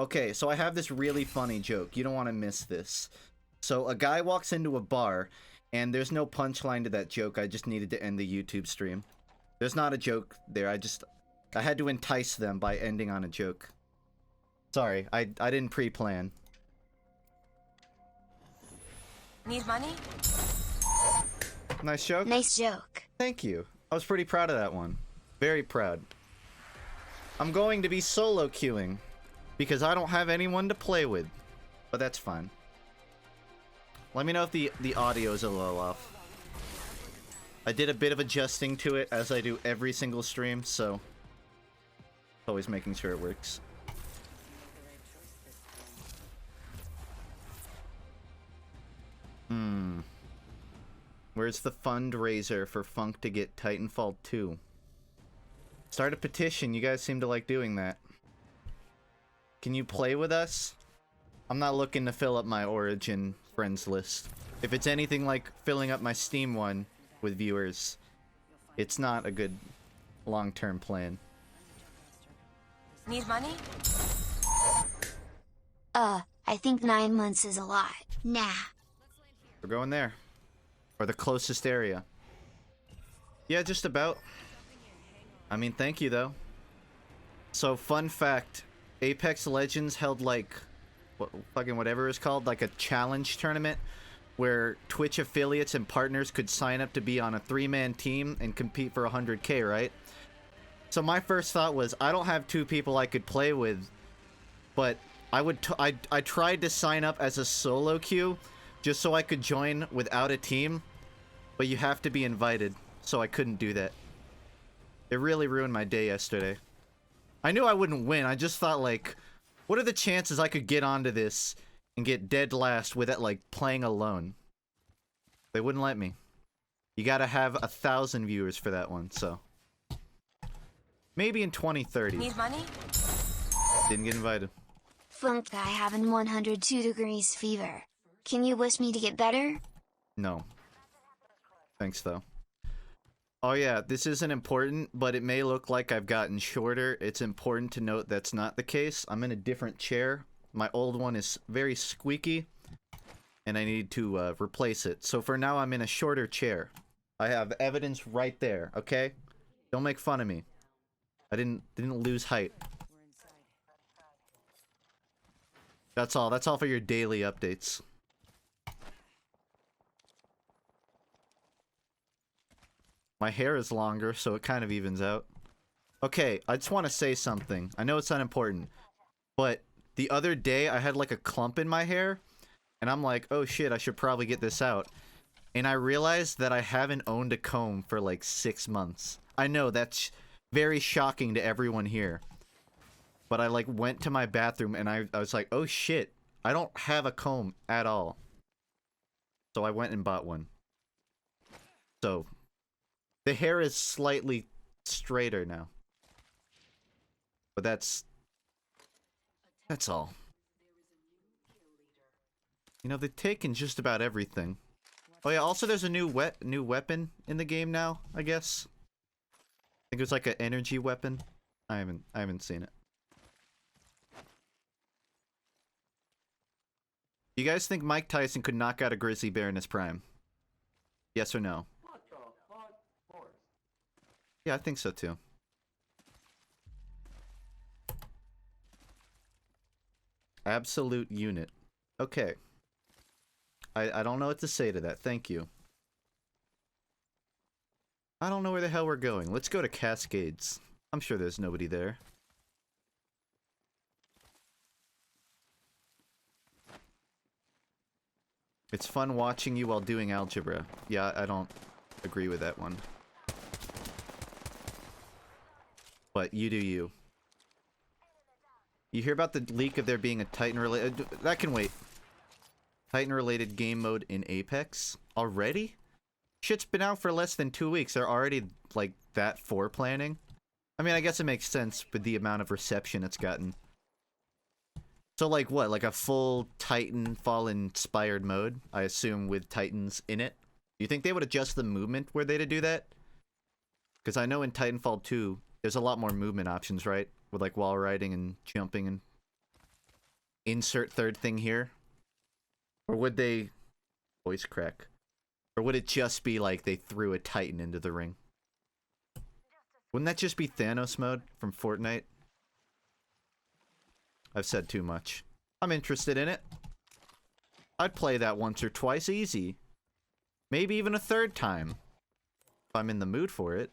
Okay, so I have this really funny joke. You don't want to miss this. So a guy walks into a bar, and there's no punchline to that joke. I just needed to end the YouTube stream. There's not a joke there. I had to entice them by ending on a joke. Sorry, I didn't pre-plan. Need money? Nice joke? Nice joke. Thank you. I was pretty proud of that one. Very proud. I'm going to be solo queuing because I don't have anyone to play with. But that's fine. Let me know if the audio is a little off. I did a bit of adjusting to it as I do every single stream, so always making sure it works. Where's the fundraiser for FUNKe to get Titanfall 2? Start a petition. You guys seem to like doing that. Can you play with us? I'm not looking to fill up my Origin friends list. If it's anything like filling up my Steam one with viewers, it's not a good long-term plan. Need money? I think 9 months is a lot. Nah. We're going there. Or the closest area. Yeah, just about. I mean, thank you, though. So, fun fact. Apex Legends held, like, fucking whatever it's called, like a challenge tournament where Twitch affiliates and partners could sign up to be on a 3-man team and compete for 100K, right? So my first thought was, I don't have 2 people I could play with, but I tried to sign up as a solo queue just so I could join without a team, but you have to be invited, so I couldn't do that. It really ruined my day yesterday. I knew I wouldn't win. I just thought, like, what are the chances I could get onto this and get dead last with it, like, playing alone? They wouldn't let me. You gotta have 1,000 viewers for that one, so. Maybe in 2030. Need money? Didn't get invited. FUNKe, I having 102 degrees fever. Can you wish me to get better? No. Thanks, though. Oh yeah, this isn't important, but it may look like I've gotten shorter. It's important to note that's not the case. I'm in a different chair. My old one is very squeaky, and I need to replace it. So for now, I'm in a shorter chair. I have evidence right there, okay? Don't make fun of me. I didn't lose height. That's all. That's all for your daily updates. My hair is longer, so it kind of evens out. Okay, I just want to say something. I know it's unimportant, but the other day I had like a clump in my hair, and I'm like, oh shit, I should probably get this out. And I realized that I haven't owned a comb for like 6 months. I know, that's very shocking to everyone here. But I like went to my bathroom and I was like, oh shit, I don't have a comb at all. So I went and bought one. So the hair is slightly straighter now. But that's all. You know, they've taken just about everything. Oh yeah, also there's a new weapon in the game now, I guess. I think it's like an energy weapon. I haven't seen it. You guys think Mike Tyson could knock out a grizzly bear in his prime? Yes or no? Yeah, I think so too. Absolute unit. Okay. I don't know what to say to that. Thank you. I don't know where the hell we're going. Let's go to Cascades. I'm sure there's nobody there. It's fun watching you while doing algebra. Yeah, I don't agree with that one. But you do you. You hear about the leak of there being a Titan-related... that can wait. Titan-related game mode in Apex? Already? Shit's been out for less than 2 weeks. They're already, like, that for-planning? I mean, I guess it makes sense with the amount of reception it's gotten. So, like, what? Like a full Titanfall-inspired mode? I assume with Titans in it? Do you think they would adjust the movement were they to do that? Because I know in Titanfall 2, there's a lot more movement options, right? With, like, wall riding and jumping and... insert third thing here? Or would they... Voice crack. Or would it just be like they threw a Titan into the ring? Wouldn't that just be Thanos mode from Fortnite? I've said too much. I'm interested in it. I'd play that once or twice easy. Maybe even a third time. If I'm in the mood for it.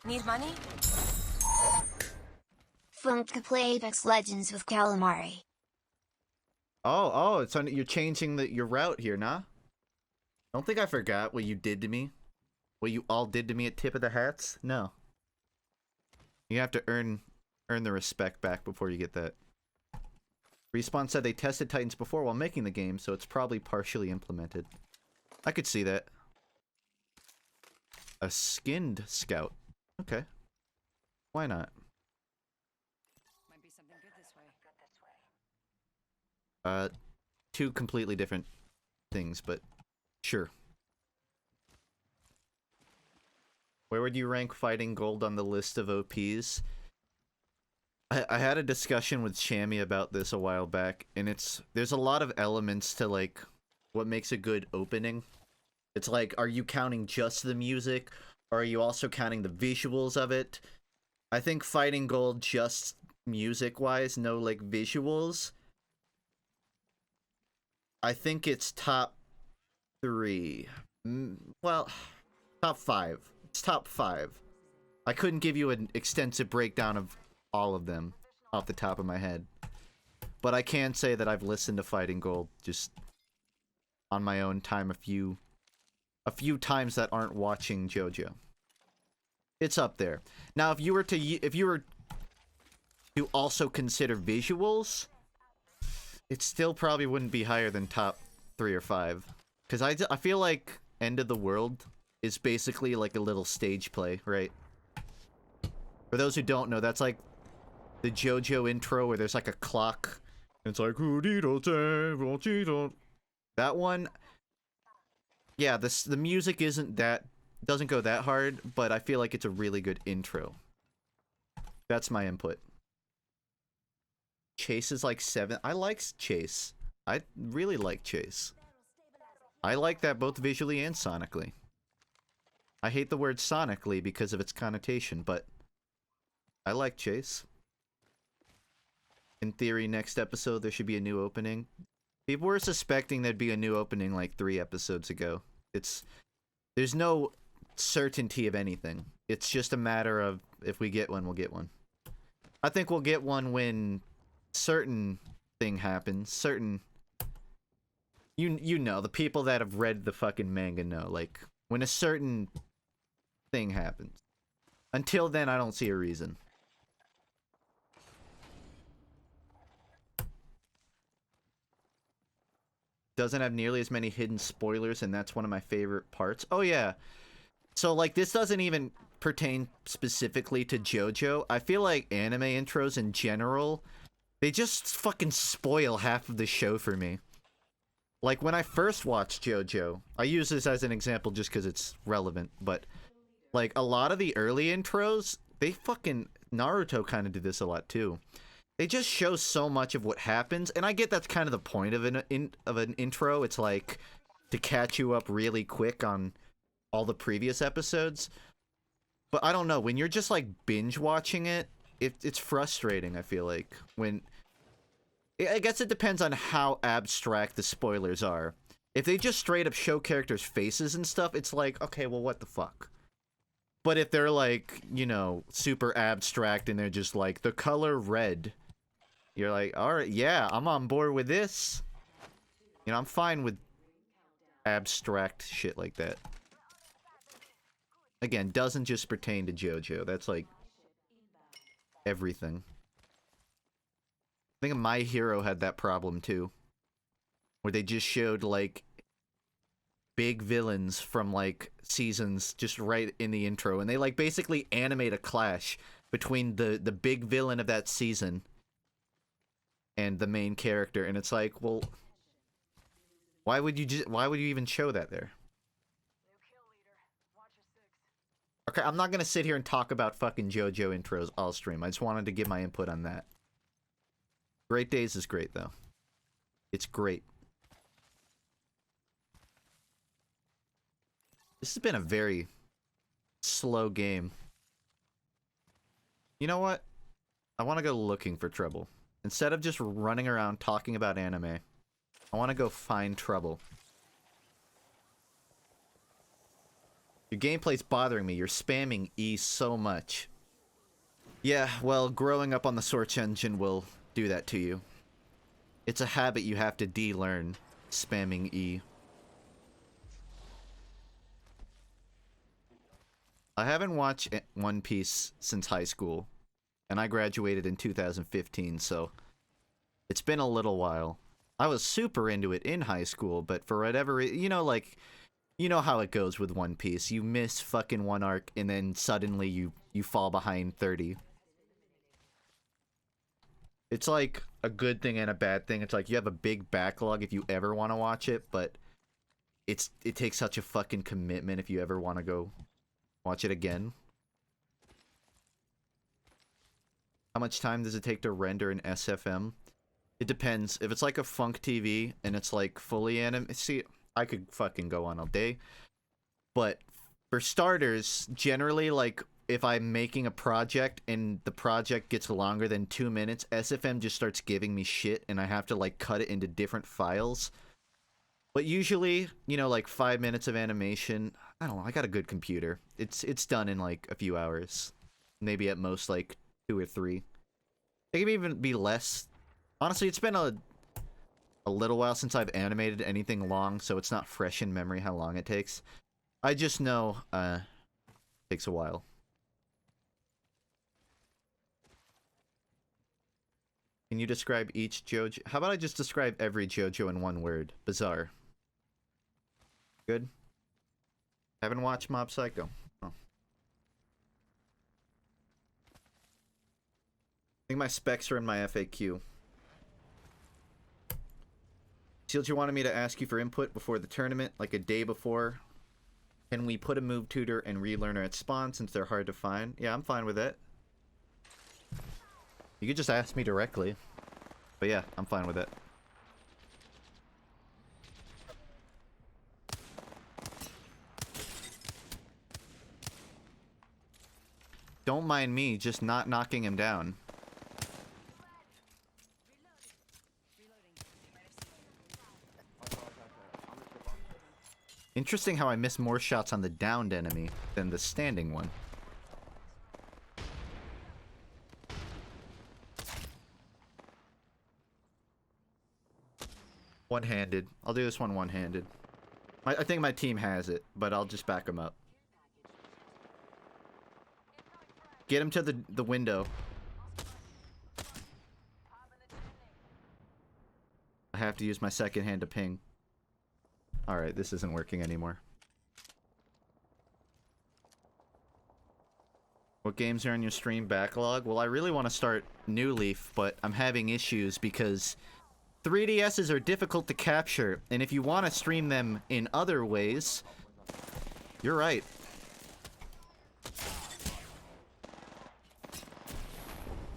Need money? FUNKe play Apex Legends with Calamari. Oh, it's on, you're changing your route here, nah? Don't think I forgot what you did to me. What you all did to me at Tip of the Hats? No. You have to earn the respect back before you get that. Respawn said they tested Titans before while making the game, so it's probably partially implemented. I could see that. A skinned scout. Okay. Why not? Might be something good this way. Two completely different things, but sure. Where would you rank Fighting Gold on the list of OPs? I had a discussion with Shammy about this a while back, and there's a lot of elements to, like, what makes a good opening. It's like, are you counting just the music, or are you also counting the visuals of it? I think Fighting Gold, just music-wise, no, like, visuals, I think it's top 3. Well, top 5. It's top 5. I couldn't give you an extensive breakdown of all of them off the top of my head. But I can say that I've listened to Fighting Gold just on my own time a few times that aren't watching Jojo. It's up there. Now, if you were to also consider visuals, it still probably wouldn't be higher than top 3 or 5. Because I feel like End of the World is basically like a little stage play, right? For those who don't know, that's like the Jojo intro where there's like a clock. And it's like, that one, yeah, the music doesn't go that hard, but I feel like it's a really good intro. That's my input. Chase is like 7. I like Chase. I really like Chase. I like that both visually and sonically. I hate the word sonically because of its connotation, but I like Chase. In theory, next episode there should be a new opening. People were suspecting there'd be a new opening like 3 episodes ago. There's no certainty of anything. It's just a matter of if we get one, we'll get one. I think we'll get one when certain thing happens. Certain... You know, the people that have read the fucking manga know. Like, when a certain thing happens. Until then, I don't see a reason. Doesn't have nearly as many hidden spoilers, and that's one of my favorite parts. Oh, yeah. So, like, this doesn't even pertain specifically to JoJo. I feel like anime intros in general, they just fucking spoil half of the show for me. Like, when I first watched JoJo, I use this as an example just because it's relevant, but, like, a lot of the early intros, they fucking... Naruto kind of did this a lot, too. They just show so much of what happens, and I get that's kind of the point of an intro. It's, like, to catch you up really quick on all the previous episodes. But I don't know, when you're just, like, binge-watching it, it's frustrating, I feel like, when... I guess it depends on how abstract the spoilers are. If they just straight up show characters' faces and stuff, it's like, okay, well, what the fuck? But if they're like, you know, super abstract and they're just like, the color red, you're like, alright, yeah, I'm on board with this. You know, I'm fine with abstract shit like that. Again, doesn't just pertain to JoJo. That's like everything. I think My Hero had that problem too. Where they just showed, like, big villains from, like, seasons just right in the intro. And they, like, basically animate a clash between the big villain of that season and the main character. And it's like, well, why would you even show that there? Okay, I'm not gonna sit here and talk about fucking JoJo intros all stream. I just wanted to give my input on that. Great Days is great, though. It's great. This has been a very slow game. You know what? I want to go looking for trouble. Instead of just running around talking about anime, I want to go find trouble. Your gameplay's bothering me. You're spamming E so much. Yeah, well, growing up on the search engine will do that to you. It's a habit you have to de-learn, spamming E. I haven't watched One Piece since high school, and I graduated in 2015, so it's been a little while. I was super into it in high school, but for whatever, you know, like, you know how it goes with One Piece. You miss fucking one arc, and then suddenly you fall behind 30. It's like a good thing and a bad thing. It's like you have a big backlog if you ever want to watch it, but it takes such a fucking commitment if you ever want to go watch it again. How much time does it take to render an SFM? It depends. If it's like a FUNKe TV and it's like fully anime, see, I could fucking go on all day. But for starters, generally, like, if I'm making a project and the project gets longer than 2 minutes, SFM just starts giving me shit and I have to, like, cut it into different files. But usually, you know, like 5 minutes of animation, I don't know, I got a good computer. It's done in like a few hours. Maybe at most like 2 or 3. It can even be less. Honestly, it's been a little while since I've animated anything long, so it's not fresh in memory how long it takes. I just know it takes a while. Can you describe each JoJo? How about I just describe every JoJo in one word? Bizarre. Good? Haven't watched Mob Psycho. Oh. I think my specs are in my FAQ. Shield, you wanted me to ask you for input before the tournament, like a day before. Can we put a move tutor and relearner at spawn since they're hard to find? Yeah, I'm fine with it. You could just ask me directly. But yeah, I'm fine with it. Don't mind me just not knocking him down. Interesting how I miss more shots on the downed enemy than the standing one. One-handed. I'll do this one one-handed. I think my team has it, but I'll just back them up. Get him to the window. I have to use my second hand to ping. Alright, this isn't working anymore. What games are on your stream backlog? Well, I really want to start New Leaf, but I'm having issues because 3DSs are difficult to capture, and if you want to stream them in other ways, you're right.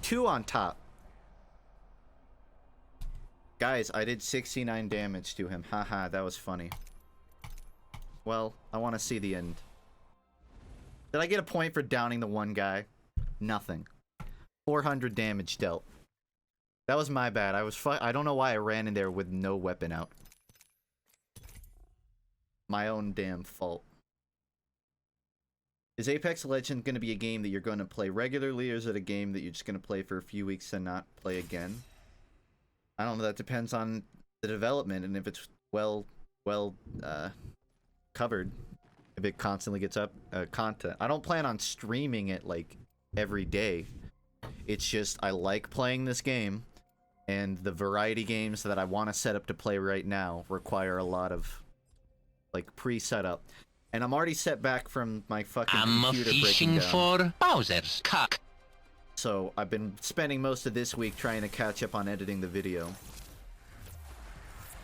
Two on top. Guys, I did 69 damage to him. Haha, that was funny. Well, I want to see the end. Did I get a point for downing the one guy? Nothing. 400 damage dealt. That was my bad. I don't know why I ran in there with no weapon out. My own damn fault. Is Apex Legends going to be a game that you're going to play regularly, or is it a game that you're just going to play for a few weeks and not play again? I don't know. That depends on the development and if it's well covered. If it constantly gets up content. I don't plan on streaming it like every day. It's just I like playing this game, and the variety games that I want to set up to play right now require a lot of like pre-setup. And I'm already set back from my fucking computer breaking down. For Bowser's cock. So I've been spending most of this week trying to catch up on editing the video.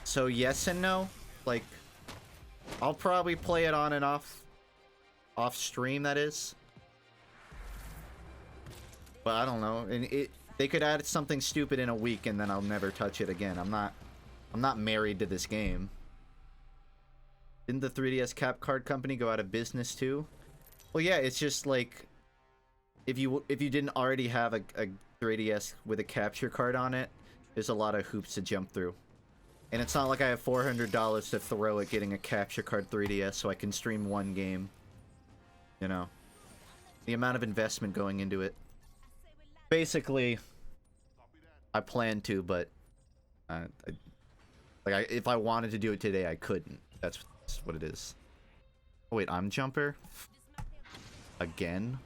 So yes and no. Like, I'll probably play it on and off stream, that is. But I don't know. And They could add something stupid in a week and then I'll never touch it again. I'm not married to this game. Didn't the 3DS cap card company go out of business too? Well, yeah, it's just like if you didn't already have a 3DS with a capture card on it, there's a lot of hoops to jump through. And it's not like I have $400 to throw at getting a capture card 3DS so I can stream one game. You know, the amount of investment going into it. Basically, I plan to, but if I wanted to do it today, I couldn't. That's what it is. Oh wait, I'm jumper? Again?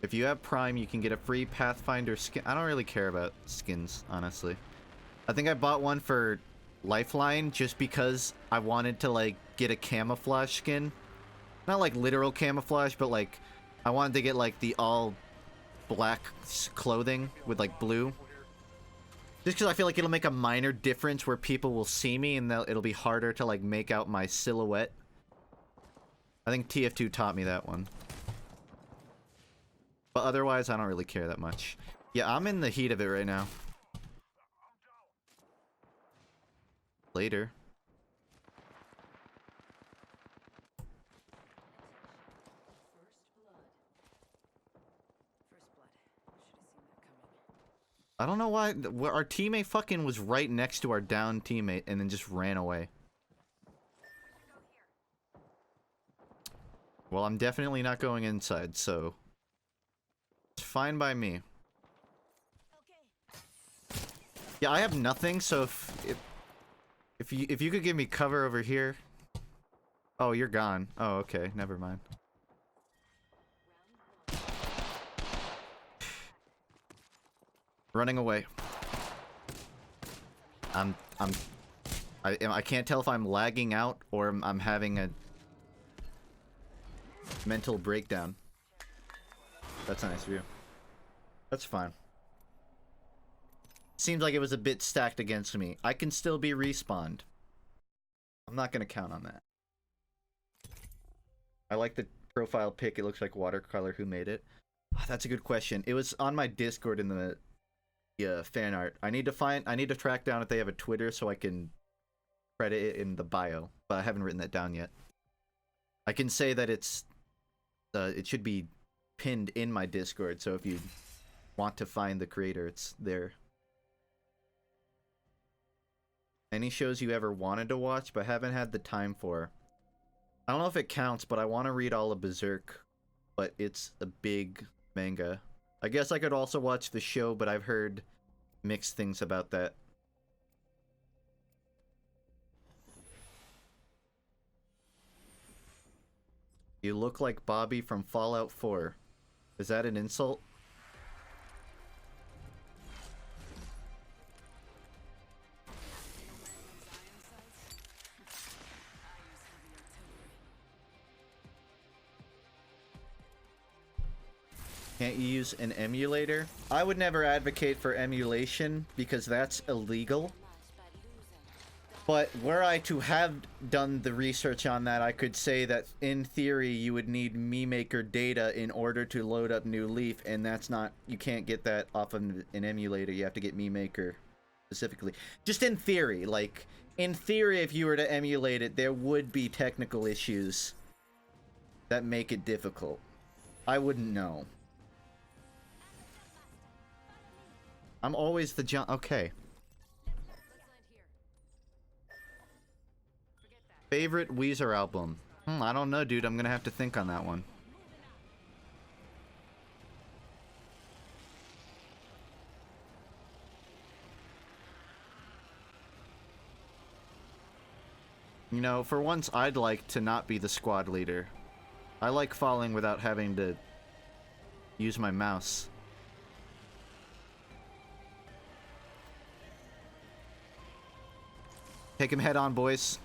If you have Prime, you can get a free Pathfinder skin. I don't really care about skins, honestly. I think I bought one for Lifeline just because I wanted to, like, get a camouflage skin. Not, like, literal camouflage, but, like, I wanted to get, like, the all-black clothing with, like, blue. Just because I feel like it'll make a minor difference where people will see me and it'll be harder to, like, make out my silhouette. I think TF2 taught me that one. But otherwise, I don't really care that much. Yeah, I'm in the heat of it right now. Later. I don't know why our teammate fucking was right next to our down teammate and then just ran away. Well, I'm definitely not going inside, so it's fine by me. Yeah, I have nothing, so if you could give me cover over here. Oh, you're gone. Oh, okay, never mind. Running away. I can't tell if I'm lagging out or I'm having a mental breakdown. That's a nice view. That's fine. Seems like it was a bit stacked against me. I can still be respawned. I'm not gonna count on that. I like the profile pic. It looks like watercolor. Who made it? Oh, that's a good question. It was on my Discord in the fan art. I need to track down if they have a Twitter so I can credit it in the bio, but I haven't written that down yet. I can say that it should be pinned in my Discord, so if you want to find the creator, it's there. Any shows you ever wanted to watch but haven't had the time for? I don't know if it counts, but I want to read all of Berserk, but it's a big manga. I guess I could also watch the show, but I've heard mixed things about that. You look like Bobby from Fallout 4. Is that an insult? Can't you use an emulator? I would never advocate for emulation because that's illegal. But were I to have done the research on that, I could say that in theory you would need MeMaker data in order to load up New Leaf, and that's not, you can't get that off of an emulator. You have to get MeMaker specifically. Just in theory, like, in theory if you were to emulate it, there would be technical issues that make it difficult. I wouldn't know. I'm always the okay. Favorite Weezer album? I don't know, dude. I'm gonna have to think on that one. You know, for once, I'd like to not be the squad leader. I like falling without having to use my mouse. Take him head on, boys.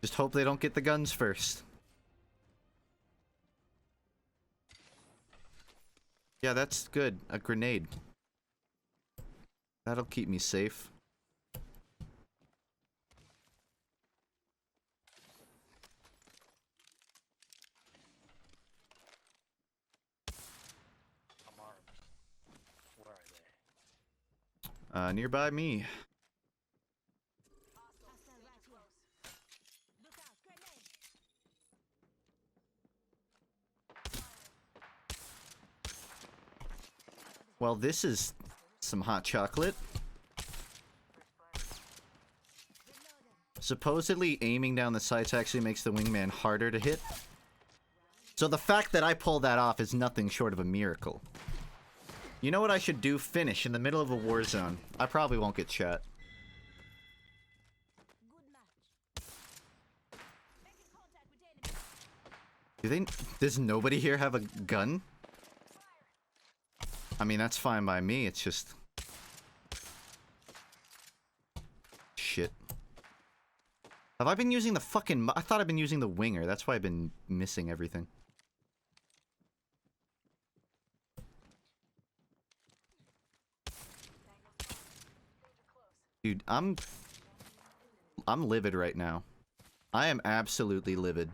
Just hope they don't get the guns first. Yeah, that's good. A grenade. That'll keep me safe. Nearby me. Well, this is some hot chocolate. Supposedly, aiming down the sights actually makes the wingman harder to hit. So the fact that I pulled that off is nothing short of a miracle. You know what I should do? Finish in the middle of a war zone. I probably won't get shot. Does nobody here have a gun? I mean, that's fine by me, it's just... Shit. Have I been using the fucking... I thought I've been using the winger, that's why I've been missing everything. Dude, I'm livid right now. I am absolutely livid.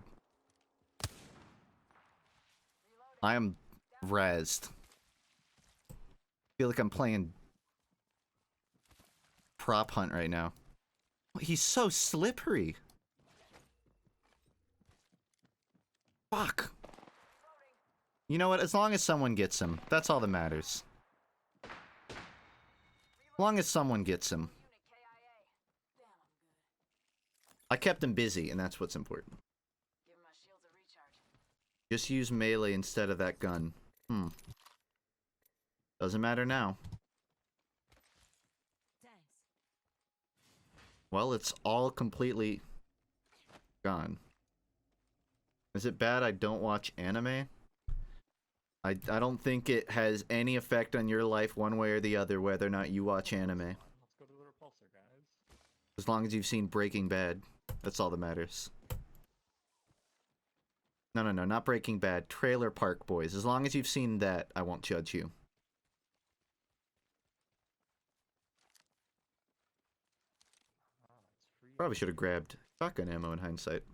I am razzed. Feel like I'm playing prop hunt right now. He's so slippery. Fuck. You know what? As long as someone gets him, that's all that matters. As long as someone gets him. I kept him busy, and that's what's important. Just use melee instead of that gun. Doesn't matter now. Well, it's all completely gone. Is it bad I don't watch anime? I don't think it has any effect on your life one way or the other whether or not you watch anime. Let's go to the repulsor, guys. As long as you've seen Breaking Bad. That's all that matters. No, not Breaking Bad. Trailer Park Boys. As long as you've seen that, I won't judge you. Probably should have grabbed shotgun ammo in hindsight.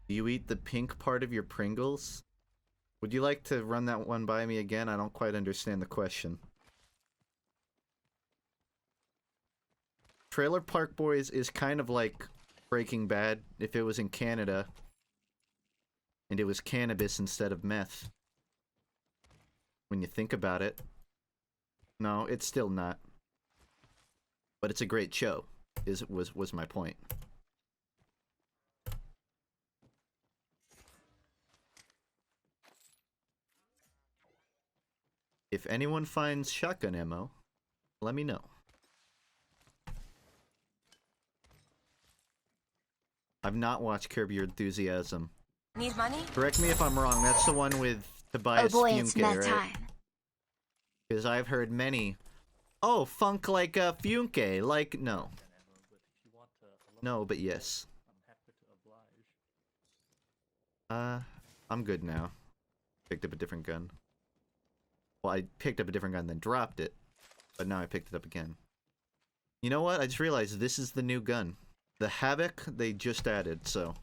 Do you eat the pink part of your Pringles? Would you like to run that one by me again? I don't quite understand the question. Trailer Park Boys is kind of like Breaking Bad if it was in Canada. And it was cannabis instead of meth. When you think about it. No, it's still not. But it's a great show, was my point. If anyone finds shotgun ammo, let me know. I've not watched Curb Your Enthusiasm. Need money? Correct me if I'm wrong, that's the one with Tobias Oh boy, it's FUNKe, that right? time. Because I've heard many... Oh, funk like FUNKe, like... No. No, but yes. I'm good now. Picked up a different gun. Well, I picked up a different gun, then dropped it. But now I picked it up again. You know what? I just realized this is the new gun. The Havoc, they just added, so...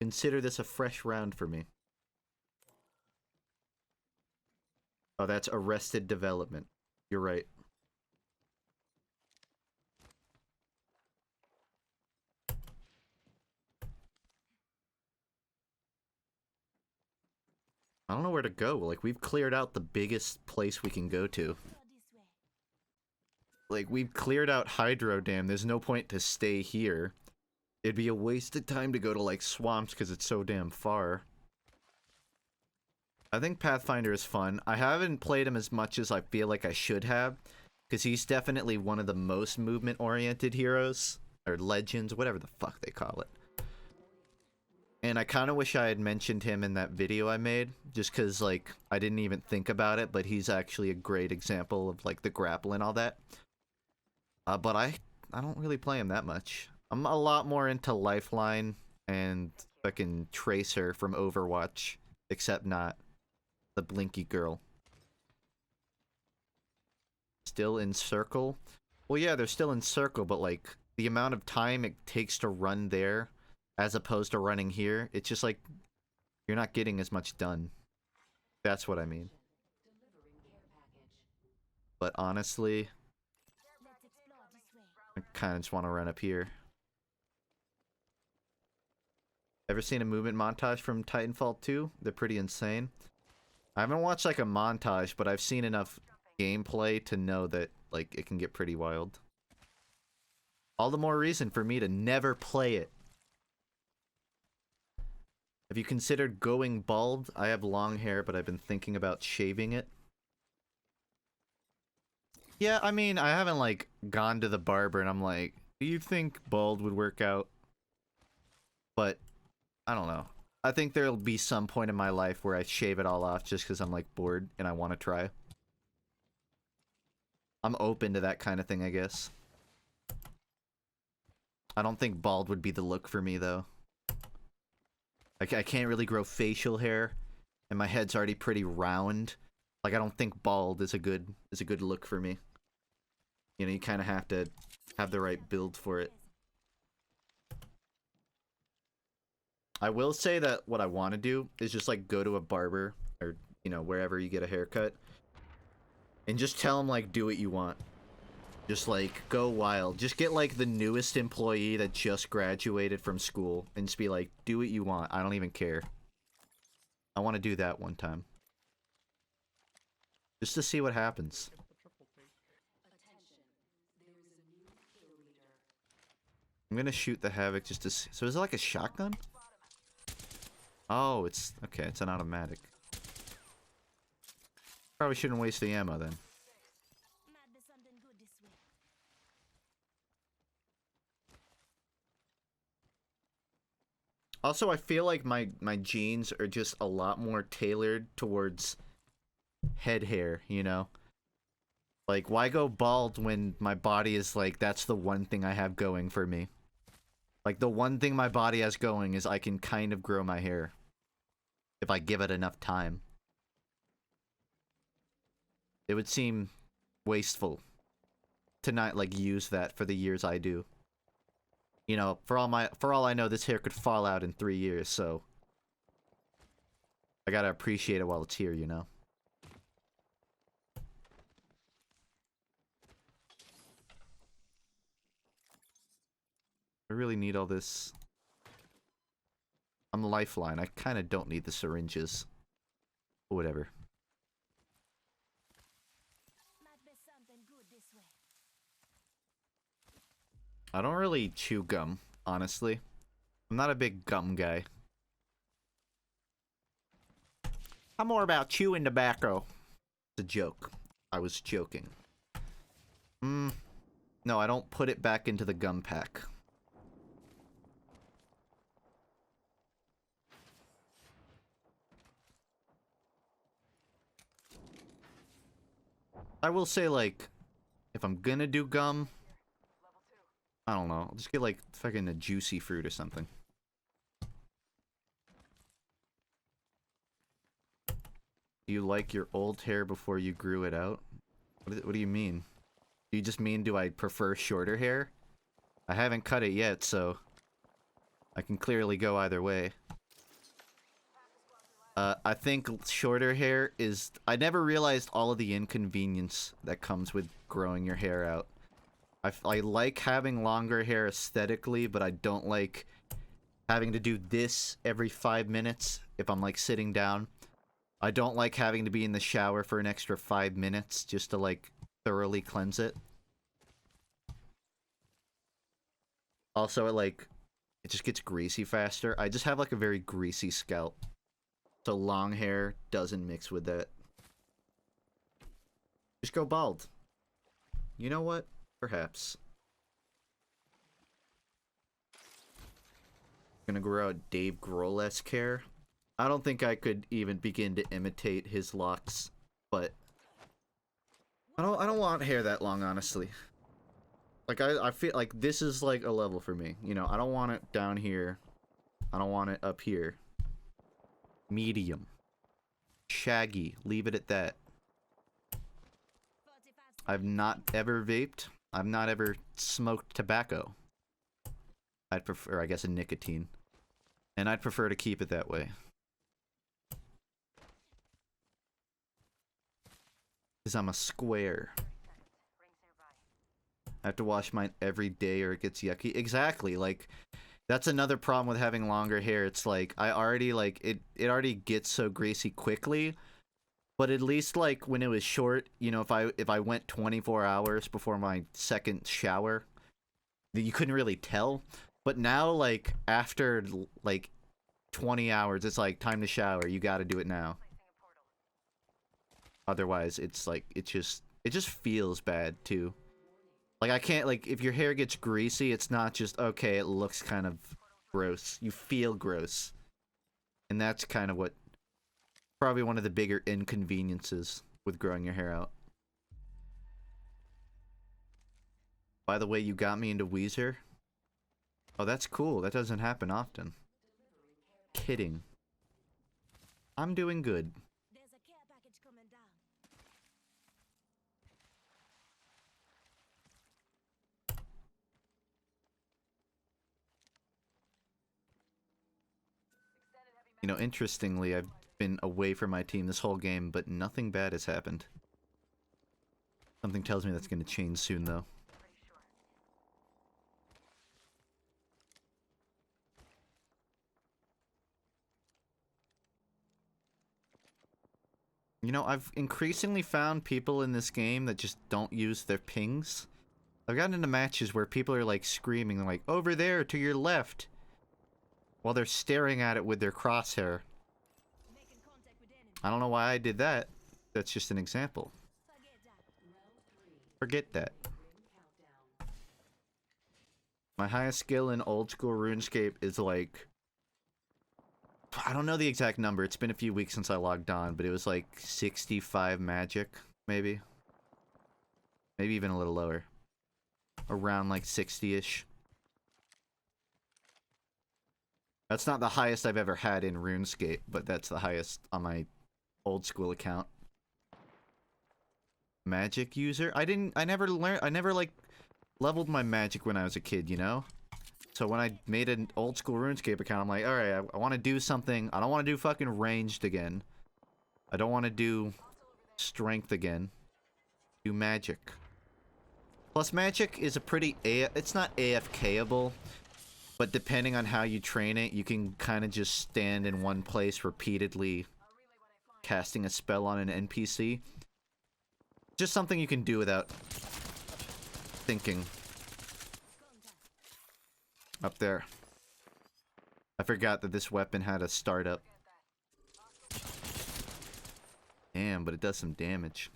Consider this a fresh round for me. Oh, that's Arrested Development. You're right. I don't know where to go. Like, we've cleared out the biggest place we can go to. Like, we've cleared out Hydro Dam. There's no point to stay here. It'd be a waste of time to go to, like, swamps because it's so damn far. I think Pathfinder is fun. I haven't played him as much as I feel like I should have. Because he's definitely one of the most movement-oriented heroes. Or legends, whatever the fuck they call it. And I kind of wish I had mentioned him in that video I made. Just because, like, I didn't even think about it. But he's actually a great example of, like, the grapple and all that. But I don't really play him that much. I'm a lot more into Lifeline and fucking Tracer from Overwatch. Except not the Blinky girl. Still in circle? Well, yeah, they're still in circle, but, like, the amount of time it takes to run there as opposed to running here, it's just like, you're not getting as much done. That's what I mean. but honestly, I kind of just want to run up here. Ever seen a movement montage from Titanfall 2? They're pretty insane. I haven't watched like a montage, but I've seen enough gameplay to know that like it can get pretty wild. All the more reason for me to never play it. Have you considered going bald? I have long hair, but I've been thinking about shaving it. Yeah, I mean, I haven't like gone to the barber and I'm like, do you think bald would work out? But I don't know. I think there'll be some point in my life where I shave it all off just because I'm like bored and I want to try. I'm open to that kind of thing, I guess. I don't think bald would be the look for me though. I can't really grow facial hair, and my head's already pretty round. Like I don't think bald is a good look for me. You know, you kind of have to have the right build for it. I will say that what I want to do is just like go to a barber or, you know, wherever you get a haircut and just tell them like do what you want. Just like go wild. Just get like the newest employee that just graduated from school and just be like, do what you want. I don't even care. I want to do that one time. Just to see what happens. I'm gonna shoot the Havoc just to see. So is it like a shotgun? Oh, it's okay, it's an automatic. Probably shouldn't waste the ammo then. Also, I feel like my jeans are just a lot more tailored towards head hair, you know? Like, why go bald when my body is like, that's the one thing I have going for me. Like, the one thing my body has going is I can kind of grow my hair. If I give it enough time. It would seem wasteful to not, like, use that for the years I do. You know, for all I know, this hair could fall out in 3 years, so I gotta appreciate it while it's here, you know? I really need all this. I'm the lifeline. I kind of don't need the syringes. Whatever. I don't really chew gum, honestly. I'm not a big gum guy. I'm more about chewing tobacco. It's a joke. I was joking. No, I don't put it back into the gum pack. I will say, like, if I'm gonna do gum, I don't know. I'll just get, like, fucking a juicy fruit or something. Do you like your old hair before you grew it out? What do you mean? Do you just mean, do I prefer shorter hair? I haven't cut it yet, so I can clearly go either way. I think shorter hair is... I never realized all of the inconvenience that comes with growing your hair out. I like having longer hair aesthetically, but I don't like having to do this every 5 minutes if I'm, like, sitting down. I don't like having to be in the shower for an extra 5 minutes just to, like, thoroughly cleanse it. Also, it just gets greasy faster. I just have, like, a very greasy scalp. So long hair doesn't mix with that. Just go bald. You know what? Perhaps. Gonna grow out Dave Grohl-esque hair. I don't think I could even begin to imitate his locks, but I don't want hair that long, honestly. Like I feel like this is like a level for me. You know, I don't want it down here. I don't want it up here. Medium. Shaggy. Leave it at that. I've not ever vaped. I've not ever smoked tobacco. I'd prefer, I guess, a nicotine. And I'd prefer to keep it that way. Because I'm a square. I have to wash mine every day or it gets yucky. Exactly, like, that's another problem with having longer hair. It's like, I already, like, it already gets so greasy quickly, but at least, like, when it was short, you know, if I went 24 hours before my second shower, you couldn't really tell. But now, like, after, like, 20 hours, it's like, time to shower, you gotta do it now. Otherwise, it's like, it just feels bad, too. Like, I can't, like, if your hair gets greasy, it's not just, okay, it looks kind of gross. You feel gross. And that's kind of what, probably one of the bigger inconveniences with growing your hair out. By the way, you got me into Weezer? Oh, that's cool. That doesn't happen often. Kidding. I'm doing good. There's a care package coming down. You know, interestingly, I've been away from my team this whole game, but nothing bad has happened. Something tells me that's going to change soon, though. You know, I've increasingly found people in this game that just don't use their pings. I've gotten into matches where people are, like, screaming, like, over there, to your left, while they're staring at it with their crosshair. Making contact with enemy. I don't know why I did that. That's just an example. Forget that. Forget that. My highest skill in old school RuneScape is, like, I don't know the exact number. It's been a few weeks since I logged on, but it was like 65 magic, maybe. Maybe even a little lower. Around like 60-ish. That's not the highest I've ever had in RuneScape, but that's the highest on my old school account. Magic user? I never like leveled my magic when I was a kid, you know? So when I made an old school RuneScape account, I'm like, alright, I want to do something. I don't want to do fucking ranged again. I don't want to do strength again. Do magic. Plus magic is a pretty it's not AFKable, but depending on how you train it, you can kind of just stand in one place repeatedly casting a spell on an NPC. Just something you can do without thinking. Up there. I forgot that this weapon had a startup. Damn, but it does some damage.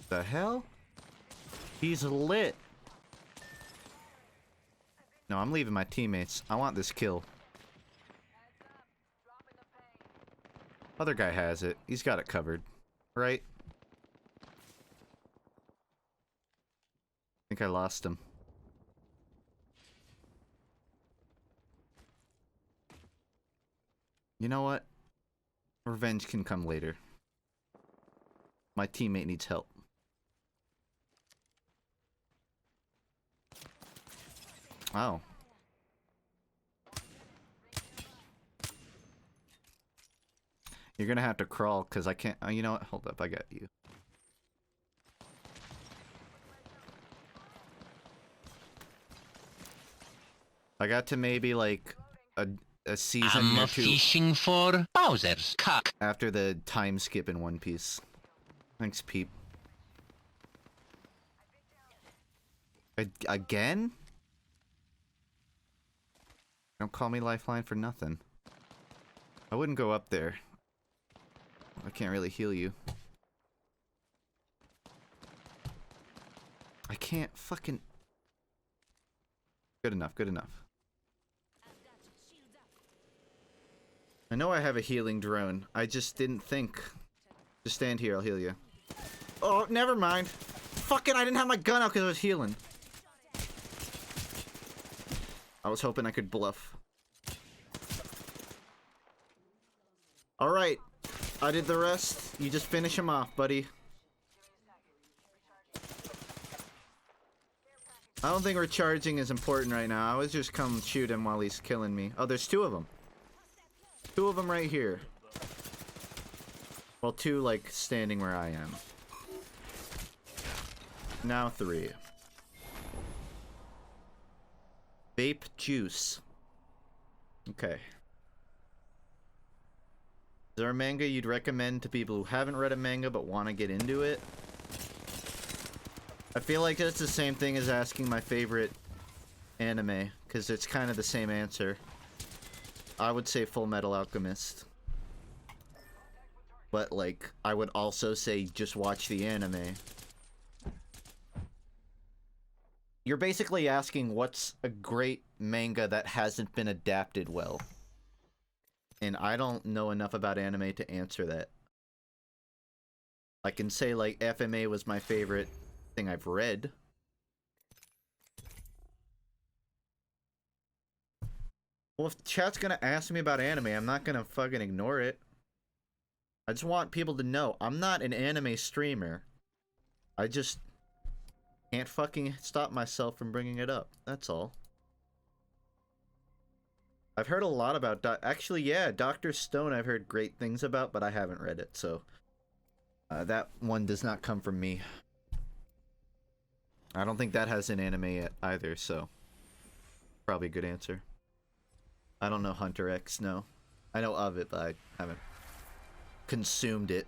The hell? He's lit. No, I'm leaving my teammates. I want this kill. Other guy has it. He's got it covered. Right? I think I lost him. You know what? Revenge can come later. My teammate needs help. Oh. You're gonna have to crawl, because I can't... you know what? Hold up, I got you. I got to maybe, like, a season or two fishing for Bowser's cock. after the time skip in One Piece. Thanks, Peep. Again? Don't call me Lifeline for nothing. I wouldn't go up there. I can't really heal you. I can't fucking... Good enough, good enough. I know I have a healing drone. I just didn't think. Just stand here, I'll heal you. Oh, never mind. Fuck it, I didn't have my gun out because I was healing. I was hoping I could bluff. Alright. I did the rest. You just finish him off, buddy. I don't think recharging is important right now. I was just come shoot him while he's killing me. Oh, there's two of them. Two of them right here. Well, 2, like, standing where I am. Now 3. Vape juice. Okay. Is there a manga you'd recommend to people who haven't read a manga but want to get into it? I feel like that's the same thing as asking my favorite anime, because it's kind of the same answer. I would say Full Metal Alchemist. But, like, I would also say just watch the anime. You're basically asking what's a great manga that hasn't been adapted well. And I don't know enough about anime to answer that. I can say, like, FMA was my favorite thing I've read. Well, if chat's gonna ask me about anime, I'm not gonna fucking ignore it. I just want people to know I'm not an anime streamer. I just can't fucking stop myself from bringing it up. That's all. I've heard a lot about actually, yeah, Dr. Stone I've heard great things about, but I haven't read it, so that one does not come from me. I don't think that has an anime yet either, so probably a good answer. I don't know Hunter X, no. I know of it, but I haven't consumed it.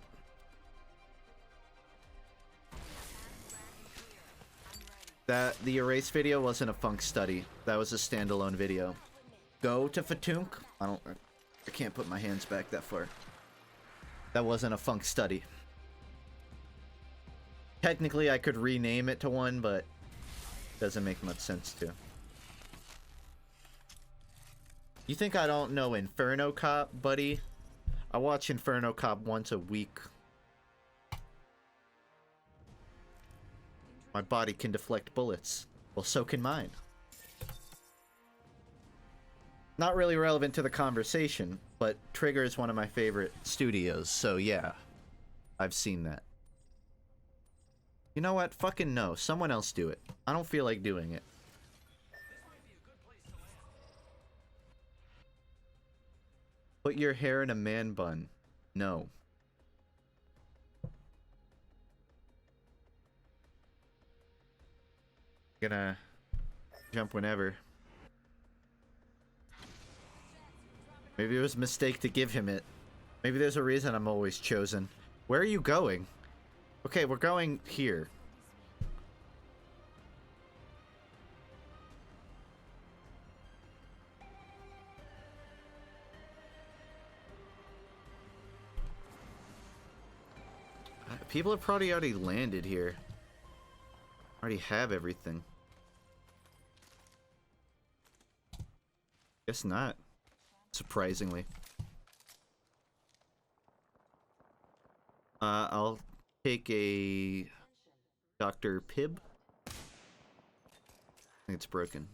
The erase video wasn't a funk study. That was a standalone video. Go to FUNKe. I can't put my hands back that far. That wasn't a funk study. Technically, I could rename it to one, but it doesn't make much sense to. You think I don't know Inferno Cop, buddy? I watch Inferno Cop once a week. My body can deflect bullets. Well, so can mine. Not really relevant to the conversation, but Trigger is one of my favorite studios, so yeah. I've seen that. You know what? Fucking no. Someone else do it. I don't feel like doing it. Put your hair in a man bun. No. Gonna jump whenever. Maybe it was a mistake to give him it. Maybe there's a reason I'm always chosen. Where are you going? Okay, we're going here. People have probably already landed here. Already have everything. Guess not. Surprisingly. I'll take a Dr. Pibb. I think it's broken.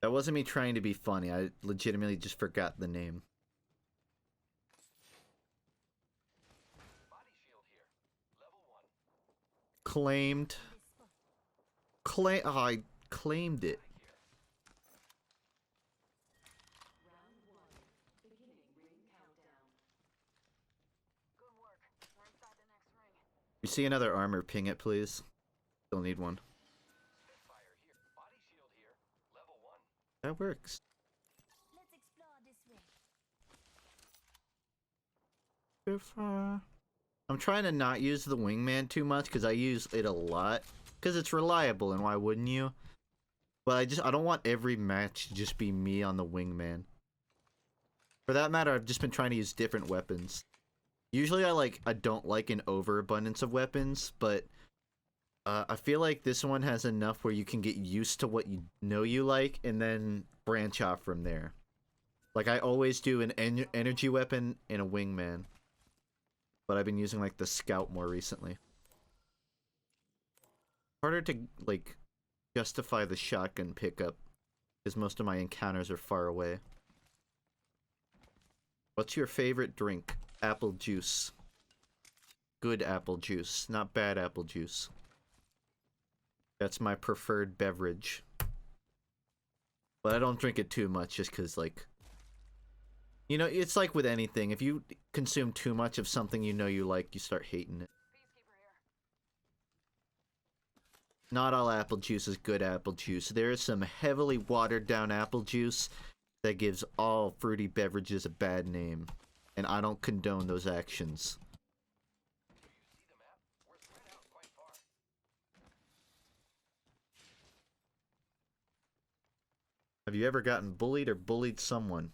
That wasn't me trying to be funny. I legitimately just forgot the name. Claimed. Oh, I claimed it. You see another armor, ping it, please. Still need one. That works. Let's explore this way. I'm trying to not use the wingman too much because I use it a lot. Because it's reliable, and why wouldn't you? But I don't want every match to just be me on the wingman. For that matter, I've just been trying to use different weapons. Usually I don't like an overabundance of weapons, but I feel like this one has enough where you can get used to what you know you like and then branch off from there. Like I always do an energy weapon and a wingman. But I've been using like the scout more recently. Harder to like justify the shotgun pickup because most of my encounters are far away. What's your favorite drink? Apple juice. Good apple juice, not bad apple juice. That's my preferred beverage. But I don't drink it too much just because, like... You know, it's like with anything. If you consume too much of something you know you like, you start hating it. Not all apple juice is good apple juice. There is some heavily watered down apple juice that gives all fruity beverages a bad name. And I don't condone those actions. Have you ever gotten bullied or bullied someone?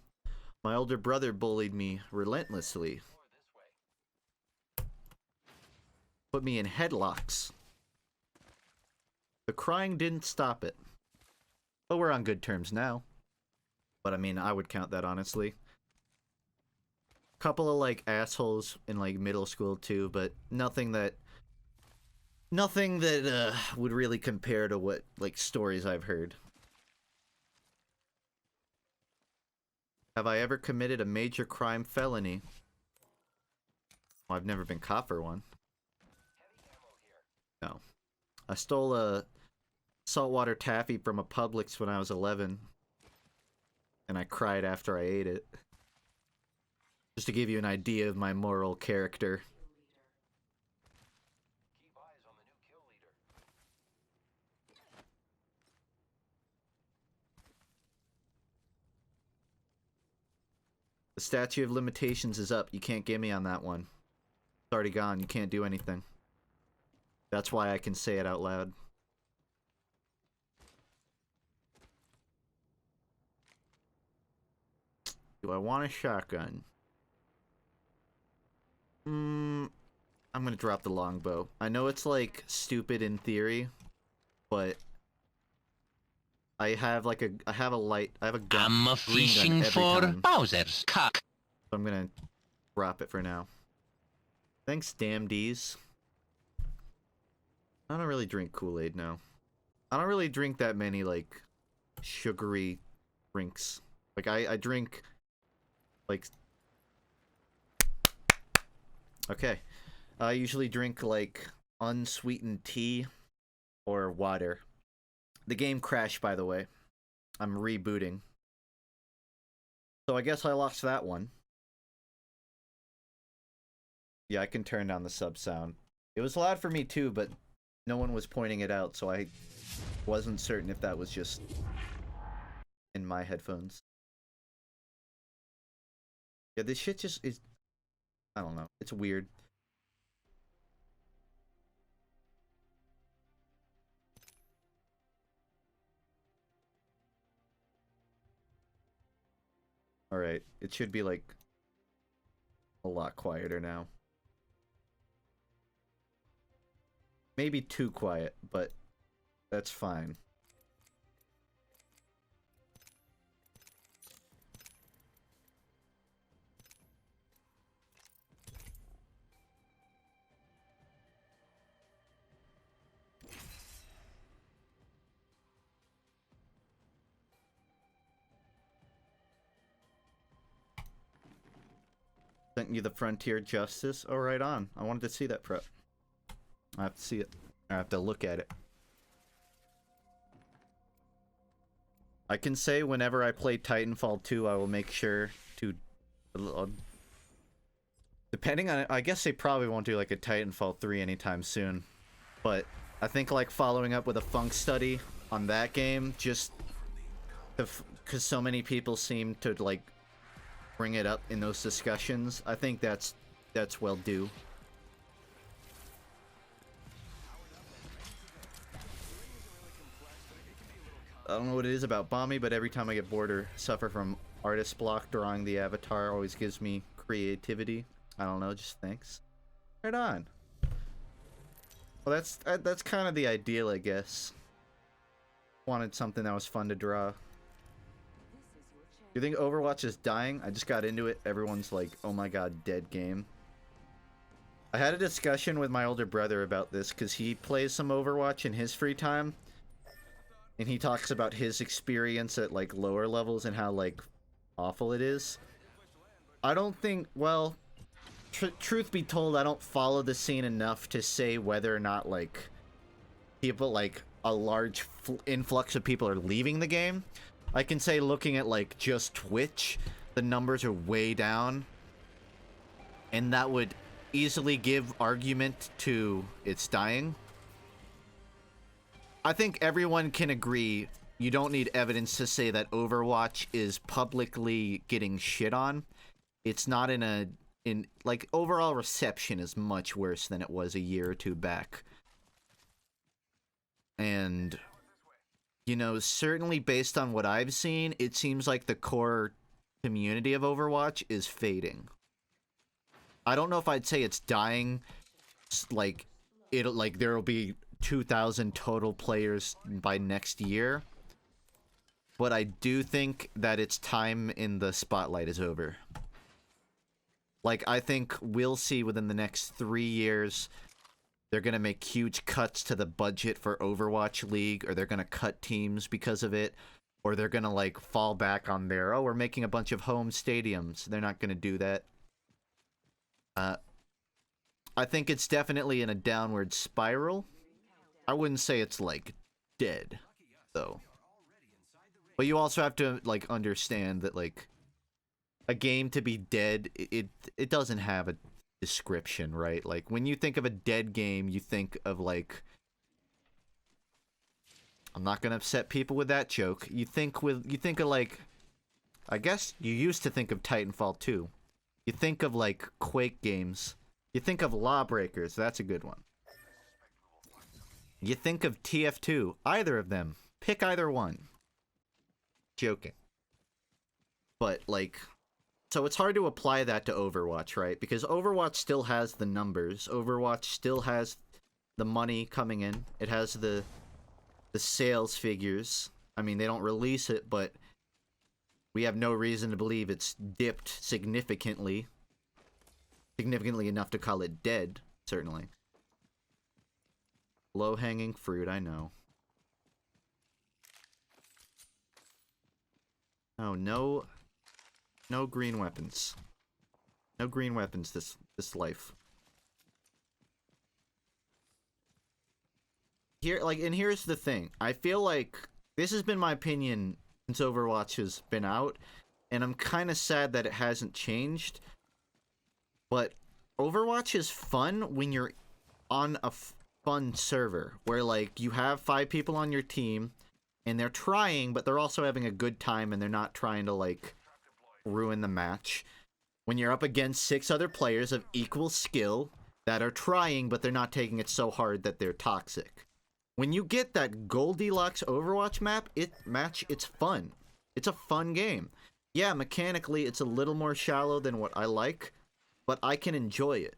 My older brother bullied me relentlessly. Put me in headlocks. The crying didn't stop it. But we're on good terms now. But I mean, I would count that honestly. Couple of like assholes in like middle school too, but nothing that would really compare to what like stories I've heard. Have I ever committed a major crime felony? Well, I've never been caught for one. No. I stole a saltwater taffy from a Publix when I was 11. And I cried after I ate it. Just to give you an idea of my moral character. The statute of limitations is up. You can't get me on that one. It's already gone. You can't do anything. That's why I can say it out loud. Do I want a shotgun? I'm gonna drop the longbow. I know it's like stupid in theory, but I have like I have a gun. I'm a green gun fishing every for time. Bowser's cock. So I'm gonna drop it for now. Thanks, damn D's. I don't really drink Kool-Aid now. I don't really drink that many like sugary drinks. Like I drink like okay. I usually drink like unsweetened tea or water. The game crashed, by the way. I'm rebooting. So I guess I lost that one. Yeah, I can turn down the sub sound. It was loud for me too, but no one was pointing it out, so I wasn't certain if that was just in my headphones. Yeah, this shit just is... I don't know. It's weird. Alright, it should be like a lot quieter now. Maybe too quiet, but that's fine. Sent you the Frontier Justice? Oh, right on. I wanted to see that prep. I have to see it. I have to look at it. I can say whenever I play Titanfall 2, I will make sure to... depending on... I guess they probably won't do like a Titanfall 3 anytime soon. But I think like following up with a Funk study on that game, just... because so many people seem to like bring it up in those discussions, I think that's well due. I don't know what it is about Bomby, but every time I get bored or suffer from artist block, drawing the avatar always gives me creativity. I don't know, just thanks. Right on. Well, that's kind of the ideal, I guess. Wanted something that was fun to draw. Do you think Overwatch is dying? I just got into it. Everyone's like, oh my god, dead game. I had a discussion with my older brother about this because he plays some Overwatch in his free time. And he talks about his experience at like lower levels and how like awful it is. I don't think, well, truth be told, I don't follow the scene enough to say whether or not like people like a large influx of people are leaving the game. I can say looking at like just Twitch, the numbers are way down. And that would easily give argument to its dying. I think everyone can agree you don't need evidence to say that Overwatch is publicly getting shit on. It's not like overall reception is much worse than it was a year or two back. And you know, certainly based on what I've seen, it seems like the core community of Overwatch is fading. I don't know if I'd say it's dying, like there'll be 2,000 total players by next year, but I do think that its time in the spotlight is over. Like, I think we'll see within the next 3 years, they're gonna make huge cuts to the budget for Overwatch League, or they're gonna cut teams because of it, or they're gonna, like, fall back on their, oh, we're making a bunch of home stadiums. They're not gonna do that. I think it's definitely in a downward spiral. I wouldn't say it's, like, dead, though. But you also have to, like, understand that, like, a game to be dead, it doesn't have a description, right? Like, when you think of a dead game, you think of, like... I'm not gonna upset people with that joke. You think of, like... I guess you used to think of Titanfall 2. You think of, like, Quake games. You think of Lawbreakers, that's a good one. You think of TF2, either of them. Pick either one. Joking. But, like... So it's hard to apply that to Overwatch, right? Because Overwatch still has the numbers. Overwatch still has the money coming in. It has the sales figures. I mean, they don't release it, but we have no reason to believe it's dipped significantly. Significantly enough to call it dead, certainly. Low-hanging fruit, I know. Oh, no green weapons. No green weapons this life. And here's the thing. I feel like this has been my opinion since Overwatch has been out, and I'm kind of sad that it hasn't changed. But Overwatch is fun when you're on a fun server where, like, you have 5 people on your team and they're trying, but they're also having a good time and they're not trying to, like, ruin the match. When you're up against 6 other players of equal skill that are trying, but they're not taking it so hard that they're toxic. When you get that Goldilocks Overwatch it's fun. It's a fun game. Yeah, mechanically, it's a little more shallow than what I like, but I can enjoy it.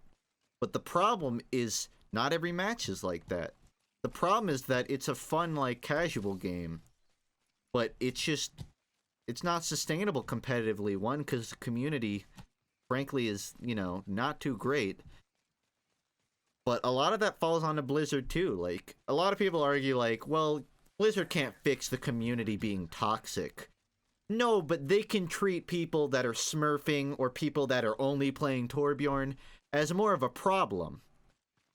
But the problem is, not every match is like that. The problem is that it's a fun, like, casual game, but it's not sustainable competitively. One, because the community, frankly, is, you know, not too great. But a lot of that falls onto Blizzard, too. Like, a lot of people argue, like, well, Blizzard can't fix the community being toxic. No, but they can treat people that are smurfing or people that are only playing Torbjorn as more of a problem.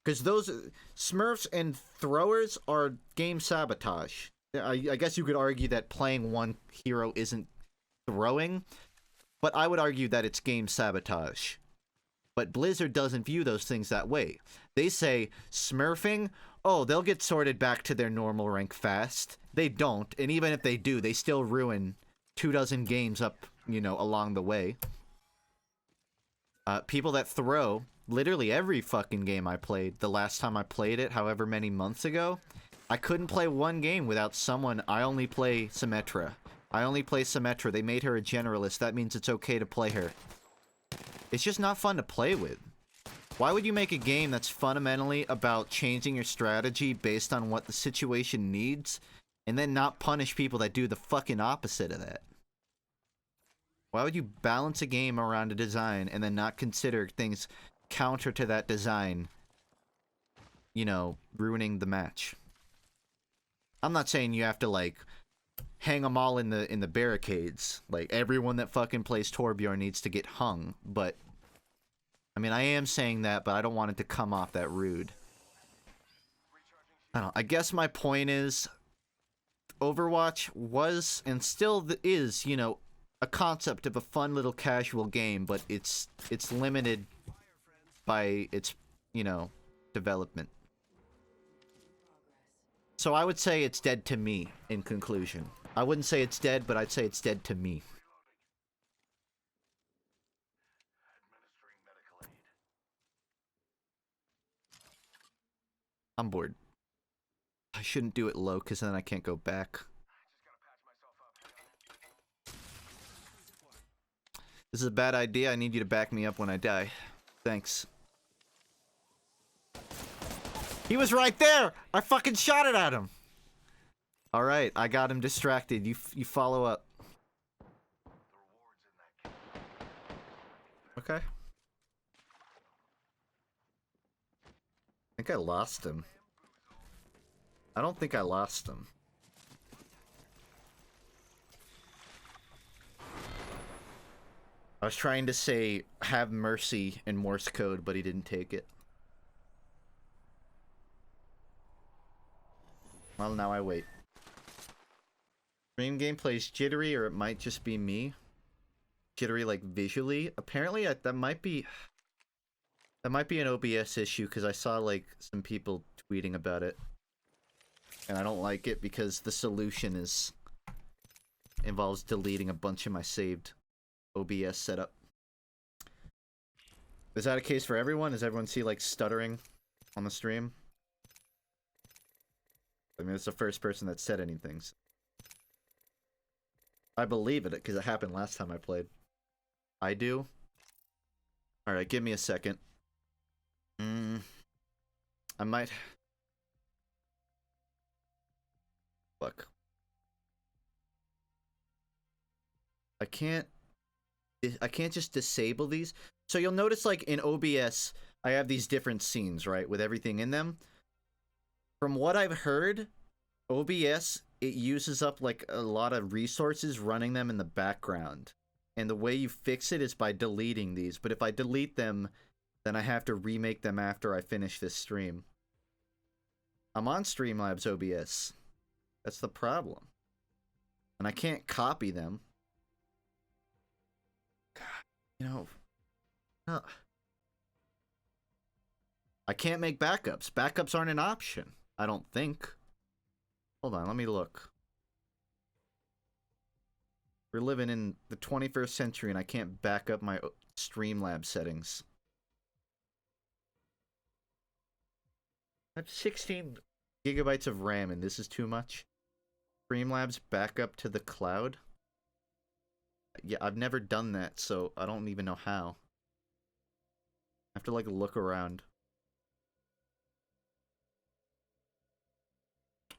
Because those smurfs and throwers are game sabotage. I guess you could argue that playing one hero isn't throwing, but I would argue that it's game sabotage. But Blizzard doesn't view those things that way. They say, smurfing? Oh, they'll get sorted back to their normal rank fast. They don't, and even if they do, they still ruin 24 games up, you know, along the way. People that throw, literally every fucking game I played, the last time I played it, however many months ago, I couldn't play one game without someone, I only play Symmetra. I only play Symmetra. They made her a generalist. That means it's okay to play her. It's just not fun to play with. Why would you make a game that's fundamentally about changing your strategy based on what the situation needs, and then not punish people that do the fucking opposite of that? Why would you balance a game around a design and then not consider things counter to that design, you know, ruining the match? I'm not saying you have to, like, hang them all in the barricades. Like, everyone that fucking plays Torbjorn needs to get hung, but I mean, I am saying that, but I don't want it to come off that rude. I don't know. I guess my point is Overwatch was and still is, you know, a concept of a fun little casual game, but it's limited by its, you know, development. So I would say it's dead to me, in conclusion. I wouldn't say it's dead, but I'd say it's dead to me. I'm bored. I shouldn't do it low, because then I can't go back. This is a bad idea. I need you to back me up when I die. Thanks. He was right there! I fucking shot it at him! Alright, I got him distracted. You follow up. Okay. I think I lost him. I don't think I lost him. I was trying to say, have mercy in Morse code, but he didn't take it. Well, now I wait. Stream gameplay's jittery, or it might just be me. Jittery, like, visually. Apparently, that might be an OBS issue, because I saw, like, some people tweeting about it. And I don't like it, because the solution involves deleting a bunch of my saved OBS setup. Is that a case for everyone? Does everyone see, like, stuttering on the stream? I mean, it's the first person that said anything. So. I believe it, because it happened last time I played. I do? Alright, give me a second. I might... Fuck. I can't just disable these. So you'll notice, like, in OBS, I have these different scenes, right? With everything in them. From what I've heard, OBS, it uses up, like, a lot of resources running them in the background. And the way you fix it is by deleting these. But if I delete them, then I have to remake them after I finish this stream. I'm on Streamlabs OBS. That's the problem. And I can't copy them. God, you know... I can't make backups. Backups aren't an option. I don't think. Hold on, let me look. We're living in the 21st century and I can't back up my Streamlabs settings. I have 16 gigabytes of RAM and this is too much. Streamlabs backup to the cloud? Yeah, I've never done that, so I don't even know how. I have to, like, look around.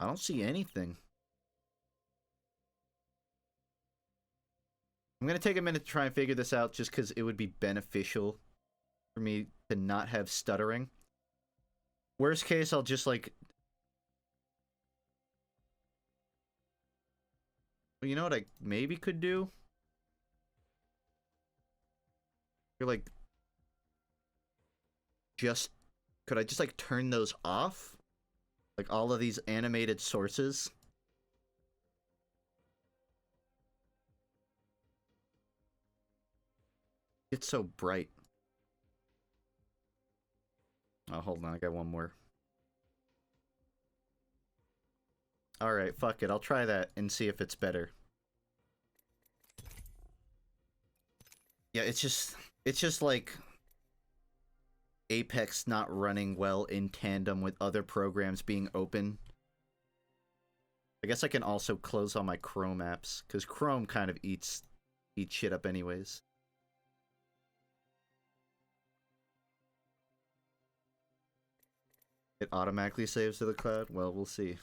I don't see anything. I'm gonna take a minute to try and figure this out just because it would be beneficial for me to not have stuttering. Worst case, I'll just, like... Well, you know what I maybe could do? You're like... Could I just, like, turn those off? Like, all of these animated sources? It's so bright. Oh, hold on, I got one more. Alright, fuck it, I'll try that and see if it's better. Yeah, it's just like... Apex not running well in tandem with other programs being open. I guess I can also close all my Chrome apps, because Chrome kind of eats shit up anyways. It automatically saves to the cloud? Well, we'll see.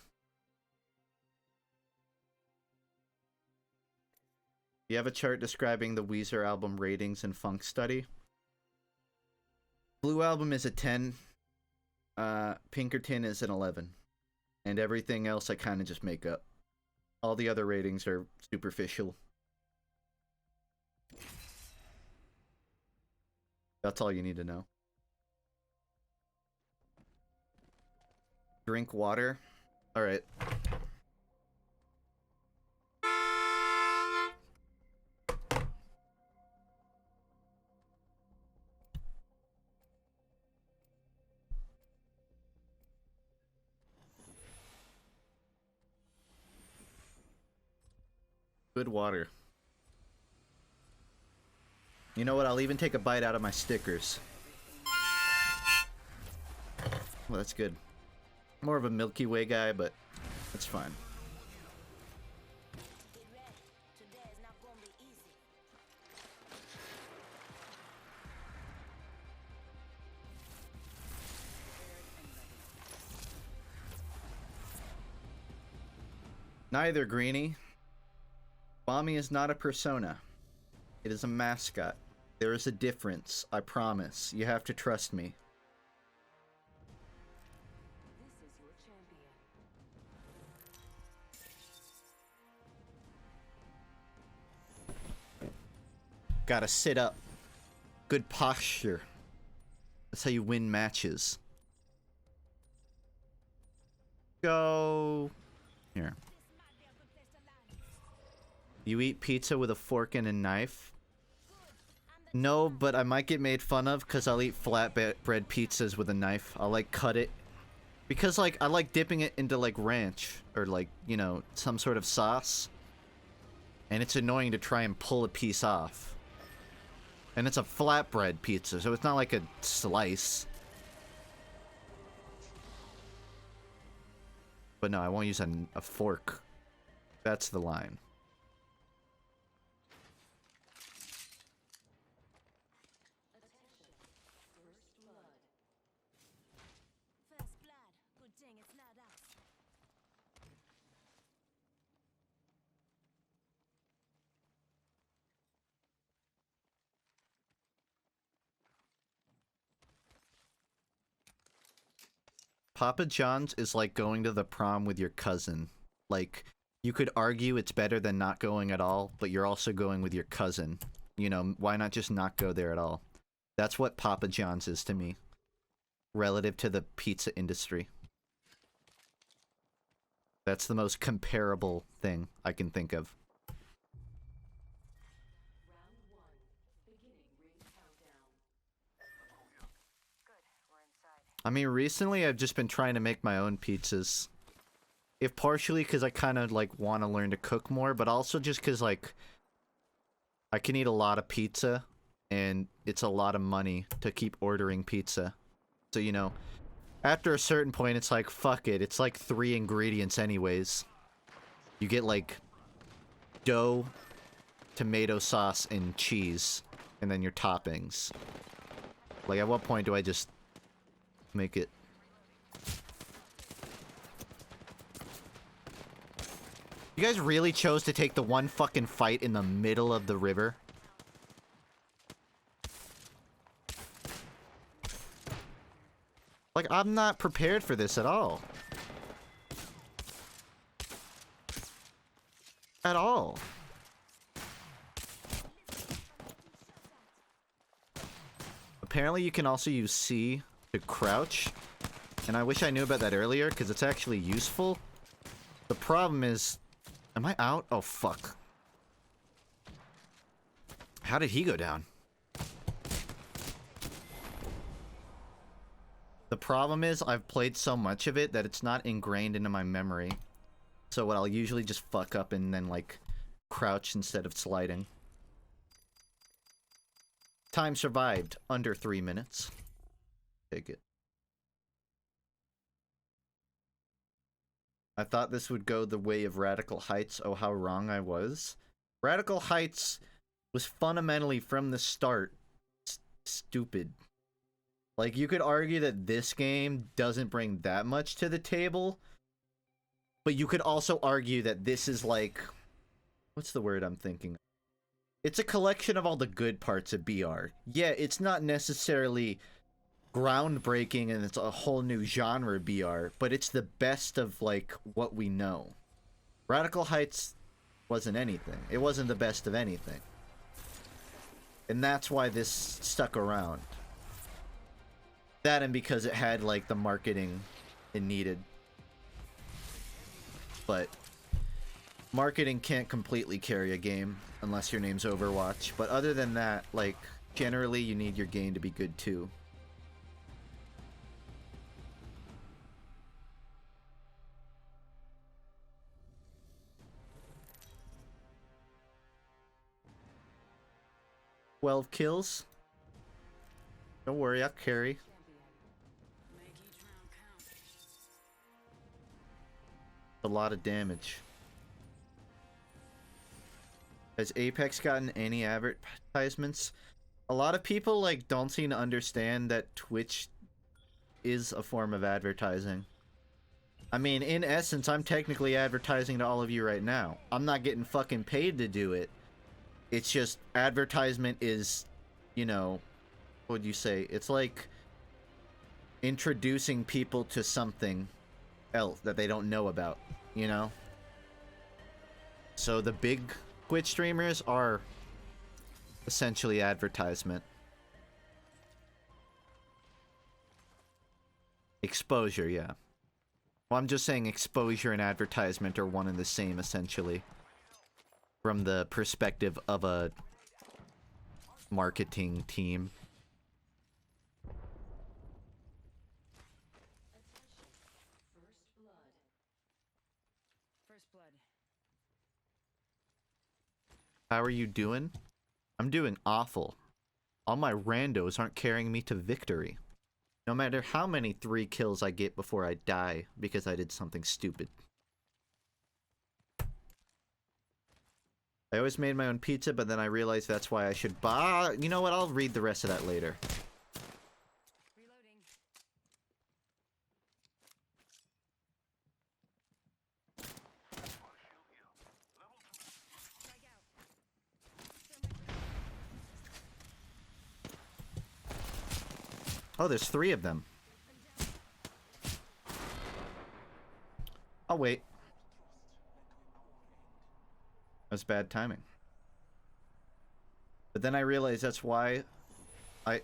You have a chart describing the Weezer album ratings and funk study? Blue Album is a 10, Pinkerton is an 11, and everything else I kind of just make up. All the other ratings are superficial. That's all you need to know. Drink water. Alright. Good water. You know what? I'll even take a bite out of my stickers. Well, that's good. More of a Milky Way guy, but that's fine. Get ready. Today is not gonna be easy. Neither, Greenie. Bommy is not a persona. It is a mascot. There is a difference, I promise. You have to trust me. Gotta sit up. Good posture. That's how you win matches. Go. Here. You eat pizza with a fork and a knife? No, but I might get made fun of because I'll eat flatbread pizzas with a knife. I'll like cut it. Because like I like dipping it into like ranch or like, you know, some sort of sauce. And it's annoying to try and pull a piece off. And it's a flatbread pizza, so it's not like a slice. But no, I won't use a fork. That's the line. First blood. Good thing it's not us. Papa John's is like going to the prom with your cousin. Like, you could argue it's better than not going at all, but you're also going with your cousin. You know, why not just not go there at all? That's what Papa John's is to me. Relative to the pizza industry. That's the most comparable thing I can think of. I mean, recently I've just been trying to make my own pizzas. If partially because I kind of, like, want to learn to cook more, but also just because, like, I can eat a lot of pizza, and it's a lot of money to keep ordering pizza. So, you know, after a certain point, it's like, fuck it. It's like 3 ingredients anyways. You get, like, dough, tomato sauce, and cheese, and then your toppings. Like, at what point do I just make it? You guys really chose to take the one fucking fight in the middle of the river? Like, I'm not prepared for this at all. At all. Apparently you can also use C to crouch, and I wish I knew about that earlier because it's actually useful. The problem is, am I out? Oh fuck. How did he go down? The problem is I've played so much of it that it's not ingrained into my memory. So what I'll usually just fuck up and then like crouch instead of sliding. Time survived under 3 minutes. Take it. I thought this would go the way of Radical Heights. Oh, how wrong I was. Radical Heights was fundamentally from the start stupid. Like, you could argue that this game doesn't bring that much to the table, but you could also argue that this is like, what's the word I'm thinking? It's a collection of all the good parts of BR. Yeah, it's not necessarily groundbreaking and it's a whole new genre BR, but it's the best of, like, what we know. Radical Heights wasn't anything. It wasn't the best of anything. And that's why this stuck around. That and because it had, like, the marketing it needed. but marketing can't completely carry a game unless your name's Overwatch. But other than that, like, generally you need your game to be good too. "12 kills. Don't worry, I'll carry." A lot of damage. Has Apex gotten any advertisements? A lot of people like don't seem to understand that Twitch is a form of advertising. I mean, in essence, I'm technically advertising to all of you right now. I'm not getting fucking paid to do it. It's just advertisement is, you know, what would you say? It's like introducing people to something else that they don't know about, you know? So the big Twitch streamers are essentially advertisement. Exposure, yeah. Well, I'm just saying exposure and advertisement are one and the same, essentially. From the perspective of a marketing team. First blood. How are you doing? I'm doing awful. All my randos aren't carrying me to victory. No matter how many 3 kills I get before I die because I did something stupid. I always made my own pizza, but then I realized that's why I should buy. You know what? I'll read the rest of that later. Reloading. Strike out. Oh, there's 3 of them. I'll wait. That's bad timing. But then I realized that's why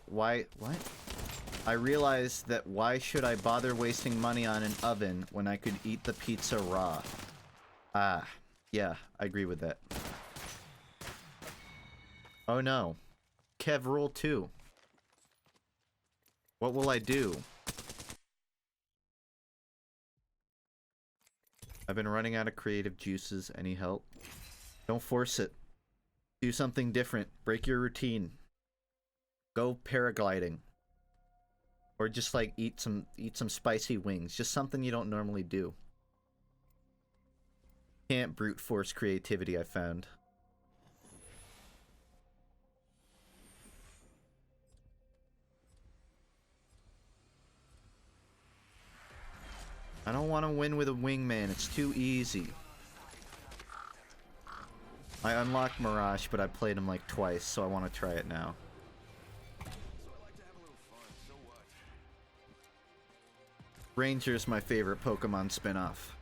what? I realized that why should I bother wasting money on an oven when I could eat the pizza raw? Ah, yeah, I agree with that. Oh no. Kev rule 2. What will I do? I've been running out of creative juices. Any help? Don't force it. Do something different. Break your routine. Go paragliding. Or just like eat some spicy wings. Just something you don't normally do. Can't brute force creativity, I found. I don't want to win with a wingman. It's too easy. I unlocked Mirage, but I played him like twice, so I want to try it now. Ranger's my favorite Pokemon spin-off.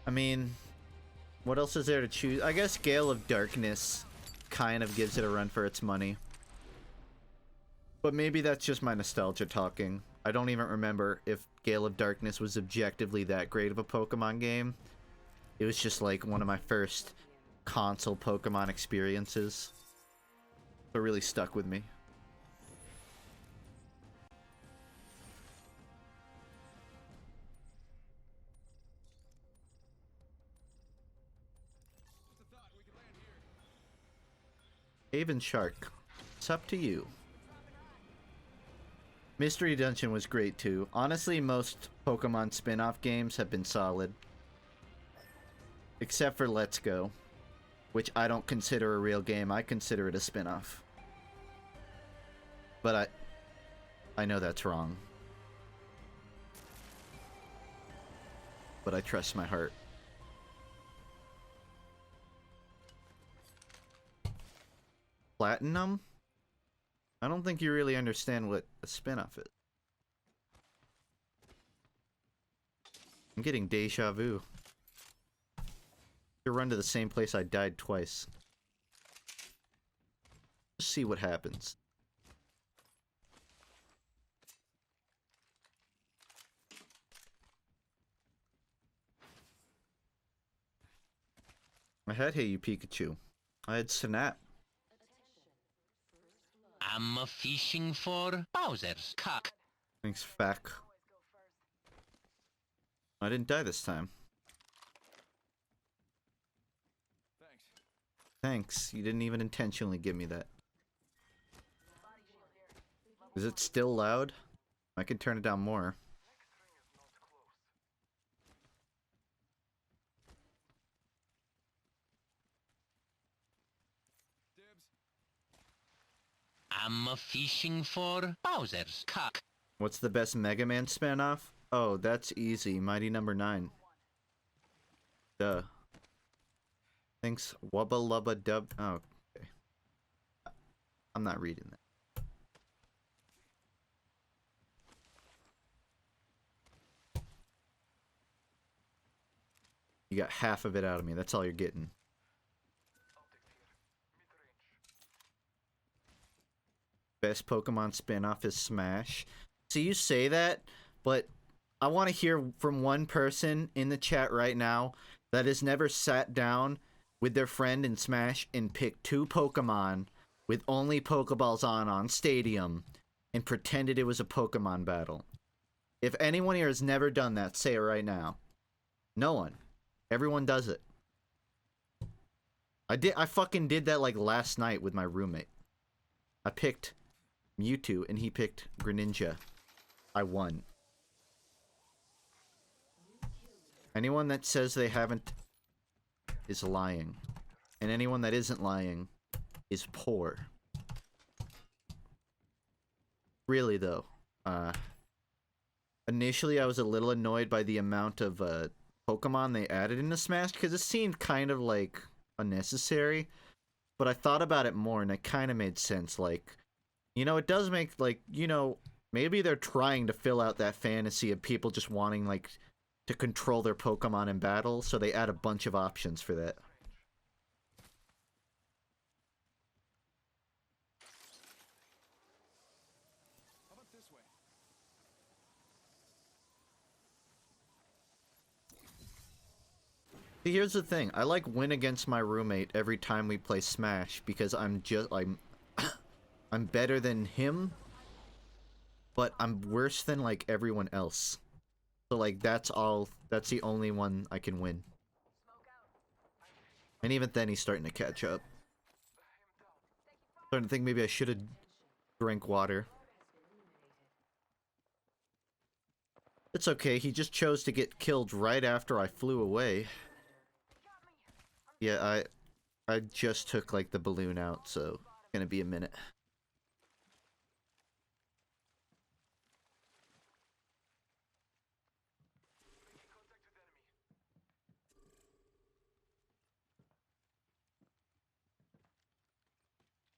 I mean, what else is there to choose? I guess Gale of Darkness kind of gives it a run for its money. But maybe that's just my nostalgia talking. I don't even remember if Gale of Darkness was objectively that great of a Pokemon game. It was just like one of my first console Pokemon experiences. So it really stuck with me. Haven Shark, it's up to you. Mystery Dungeon was great too. Honestly, most Pokemon spin-off games have been solid. Except for Let's Go, which I don't consider a real game. I consider it a spin-off. But I know that's wrong. But I trust my heart. Platinum? I don't think you really understand what a spin-off is. I'm getting deja vu. To run to the same place I died twice. Just see what happens. I had Hey You Pikachu. I had Snap. I'm fishing for Bowser's cock. Thanks, Fack. I didn't die this time. Thanks. You didn't even intentionally give me that. Is it still loud? I can turn it down more. I'm fishing for Bowser's cock. What's the best Mega Man spinoff? Oh, that's easy. Mighty Number 9. Duh. Thanks. Wubba lubba dub. Oh, okay. I'm not reading that. You got half of it out of me. That's all you're getting. Best Pokemon spinoff is Smash. So you say that, but I want to hear from one person in the chat right now that has never sat down with their friend in Smash and picked 2 Pokemon with only Pokeballs on Stadium and pretended it was a Pokemon battle. If anyone here has never done that, say it right now. No one. Everyone does it. I fucking did that like last night with my roommate. I picked Mewtwo and he picked Greninja. I won. Anyone that says they haven't is lying. And anyone that isn't lying is poor. Really though. Initially I was a little annoyed by the amount of Pokemon they added into Smash because it seemed kind of like unnecessary. But I thought about it more and it kind of made sense. Like, you know, it does make, like, you know, maybe they're trying to fill out that fantasy of people just wanting, like, to control their Pokemon in battle, so they add a bunch of options for that. How about this way? See, here's the thing. I, like, win against my roommate every time we play Smash, because I'm I'm better than him, but I'm worse than, like, everyone else. So, like, that's the only one I can win. And even then, he's starting to catch up. Starting to think maybe I should have drank water. It's okay, he just chose to get killed right after I flew away. Yeah, I just took, like, the balloon out, so it's gonna be a minute.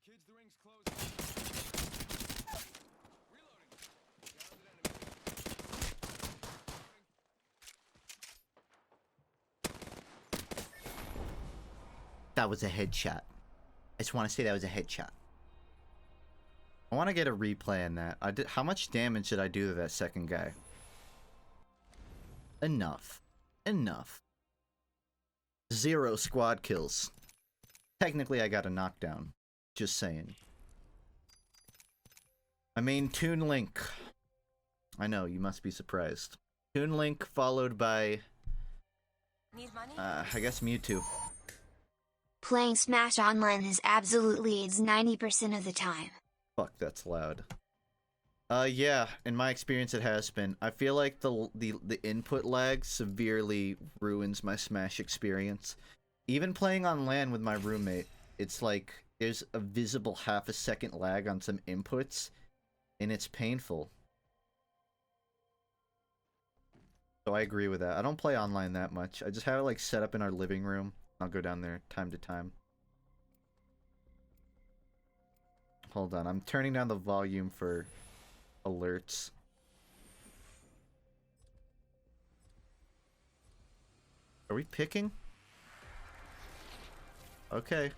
Kids, the ring's closing. Reloading. Grounded enemy. That was a headshot. I just want to say that was a headshot. I want to get a replay on that. How much damage did I do to that second guy? Enough. Enough. 0 squad kills. Technically, I got a knockdown. Just saying. I mean, Toon Link. I know, you must be surprised. Toon Link followed by... Need money? I guess Mewtwo. Playing Smash Online is absolutely AIDS 90% of the time. Fuck, that's loud. Yeah, in my experience it has been. I feel like the input lag severely ruins my Smash experience. Even playing on LAN with my roommate, it's like there's a visible half a second lag on some inputs, and it's painful. So I agree with that. I don't play online that much. I just have it like set up in our living room. I'll go down there time to time. Hold on, I'm turning down the volume for alerts. Are we picking? Okay.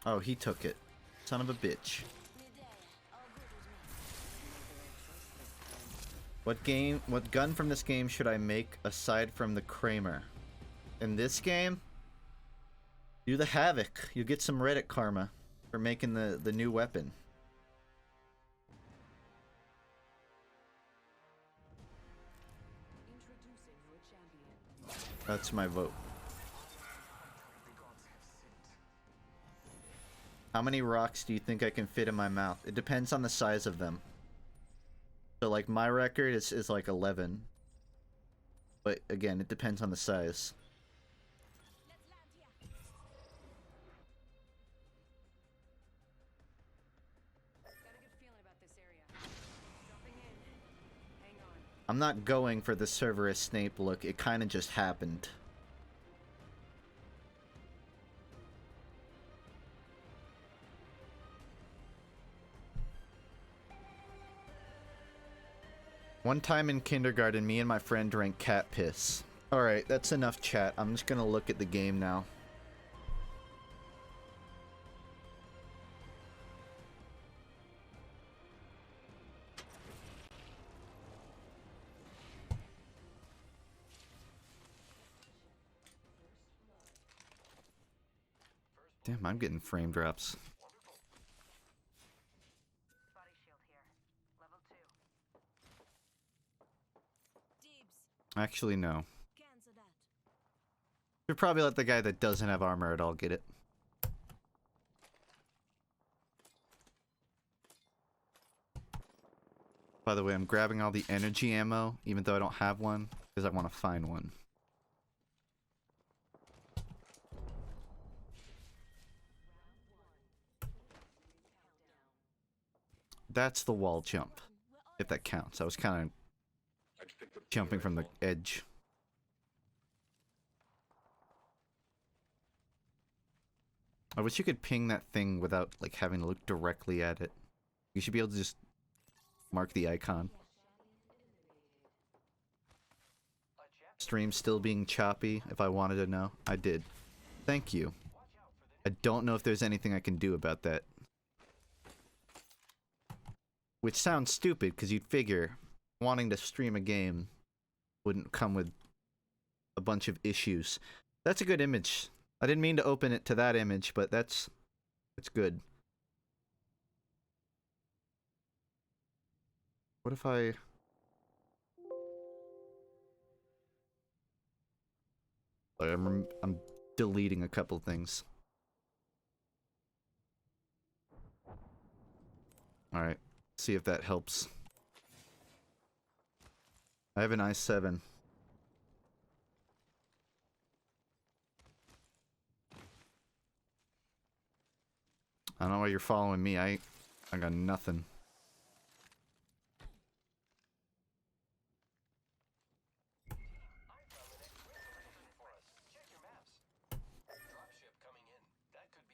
Oh, he took it. Son of a bitch. Midday. All What gun from this game should I make aside from the Kramer? In this game, do the Havoc. You get some Reddit karma for making the new weapon. That's my vote. How many rocks do you think I can fit in my mouth? It depends on the size of them. So like my record is like 11. But again, it depends on the size. I'm not going for the Cerberus Snape look, it kinda just happened. One time in kindergarten, me and my friend drank cat piss. Alright, that's enough chat. I'm just gonna look at the game now. Damn, I'm getting frame drops. Actually, no. Cancel that. Should probably let the guy that doesn't have armor at all get it. By the way, I'm grabbing all the energy ammo, even though I don't have one, because I want to find one. That's the wall jump, if that counts. I was kind of jumping from the edge. I wish you could ping that thing without like having to look directly at it. You should be able to just mark the icon. Stream still being choppy, if I wanted to know. I did. Thank you. I don't know if there's anything I can do about that. Which sounds stupid, because you'd figure wanting to stream a game wouldn't come with a bunch of issues. That's a good image. I didn't mean to open it to that image, but it's good. What if I... I'm deleting a couple things. Alright, see if that helps. I have an i7. I don't know why you're following me. I got nothing.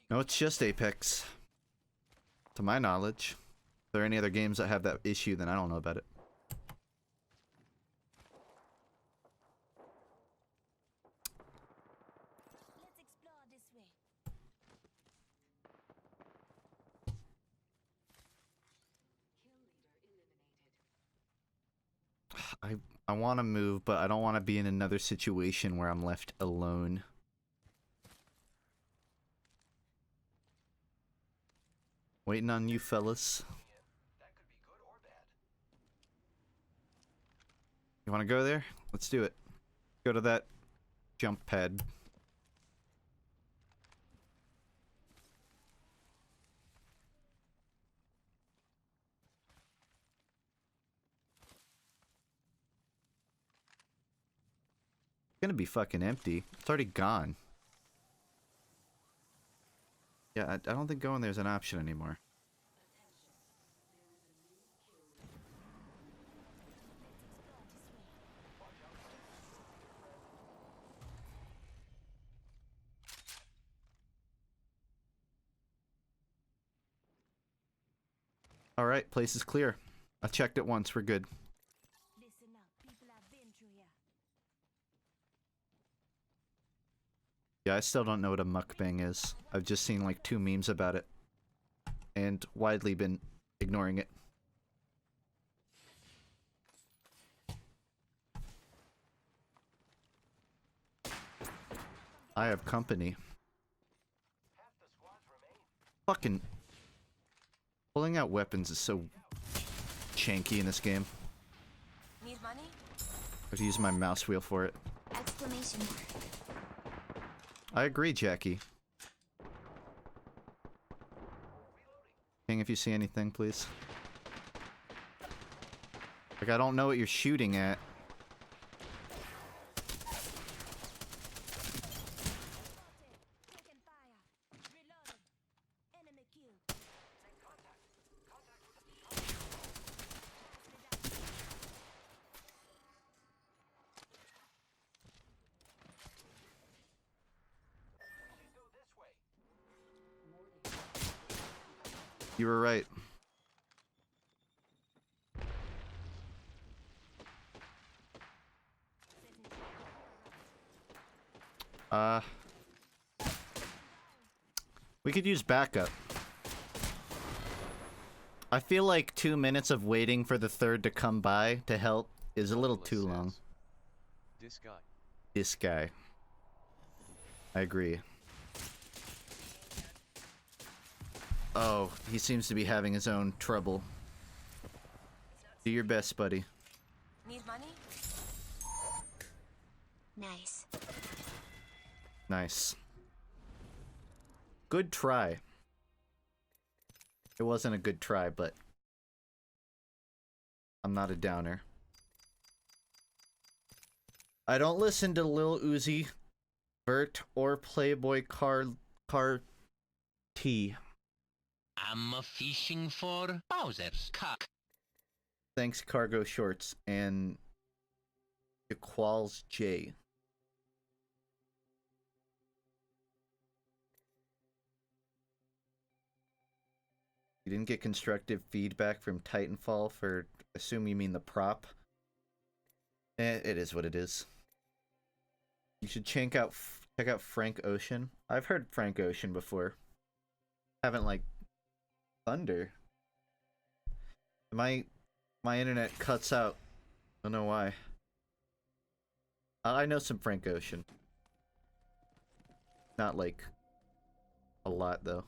No, it's just Apex. To my knowledge. If there are any other games that have that issue, then I don't know about it. Let's explore this way. I want to move, but I don't want to be in another situation where I'm left alone. Waiting on you fellas. You want to go there? Let's do it. Go to that jump pad. It's gonna be fucking empty. It's already gone. Yeah, I don't think going there's an option anymore. Alright, place is clear. I checked it once, we're good. Listen up, people have been through here. Yeah, I still don't know what a mukbang is. I've just seen like 2 memes about it. And widely been ignoring it. I have company. Fucking pulling out weapons is so janky in this game. Need money? I have to use my mouse wheel for it. Exclamation mark. I agree, Jackie. King, if you see anything, please. Like, I don't know what you're shooting at. Taking fire. Reloading. Enemy killed. You were right. We could use backup. I feel like 2 minutes of waiting for the third to come by to help is a little too long. This guy. This guy. I agree. Oh, he seems to be having his own trouble. Do your best, buddy. Need money? Nice. Nice. Good try. It wasn't a good try, but I'm not a downer. I don't listen to Lil Uzi Vert or Playboy Car T. I'm fishing for Bowser's cock. Thanks, Cargo Shorts and Equals J. You didn't get constructive feedback from Titanfall for, assume you mean the prop. It is what it is. You should check out Frank Ocean. I've heard Frank Ocean before. Haven't like Thunder. My internet cuts out. I don't know why. I know some Frank Ocean. Not like a lot though.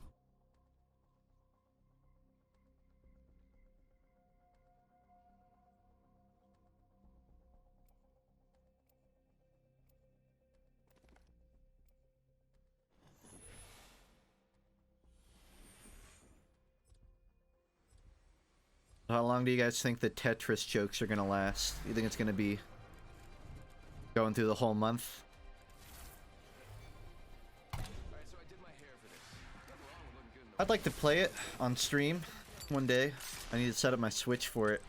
How long do you guys think the Tetris jokes are gonna last? You think it's gonna be going through the whole month? Alright, so I did my hair for this. Nothing wrong with looking good in the I'd like to play it on stream one day. I need to set up my Switch for it.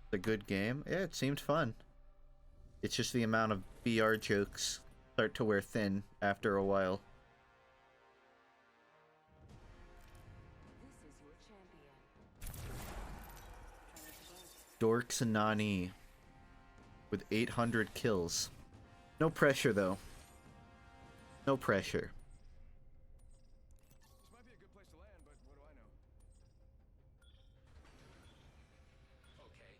It's a good game. Yeah, it seemed fun. It's just the amount of BR jokes start to wear thin after a while. Dorks and Nani with 800 kills. No pressure though. No pressure. This might be a good place to land, but what do I know? Okay.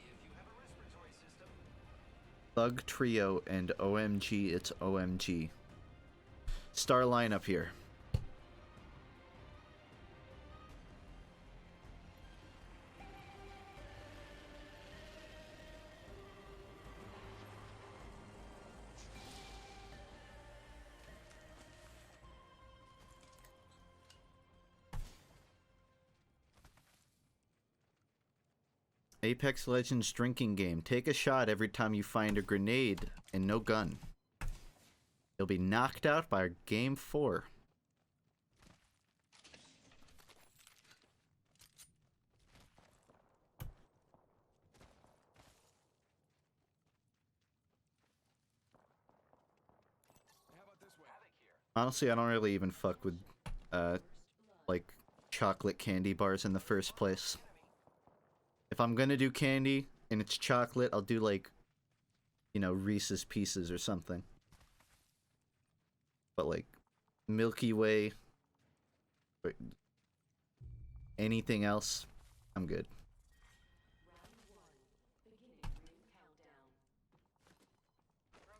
If you have a respiratory system. Thug Trio and OMG, it's OMG. Star lineup here. Apex Legends drinking game. Take a shot every time you find a grenade and no gun. You'll be knocked out by game 4. How about this way? Honestly, I don't really even fuck with, like, chocolate candy bars in the first place. If I'm gonna do candy and it's chocolate, I'll do like, you know, Reese's Pieces or something. But like, Milky Way But anything else, I'm good.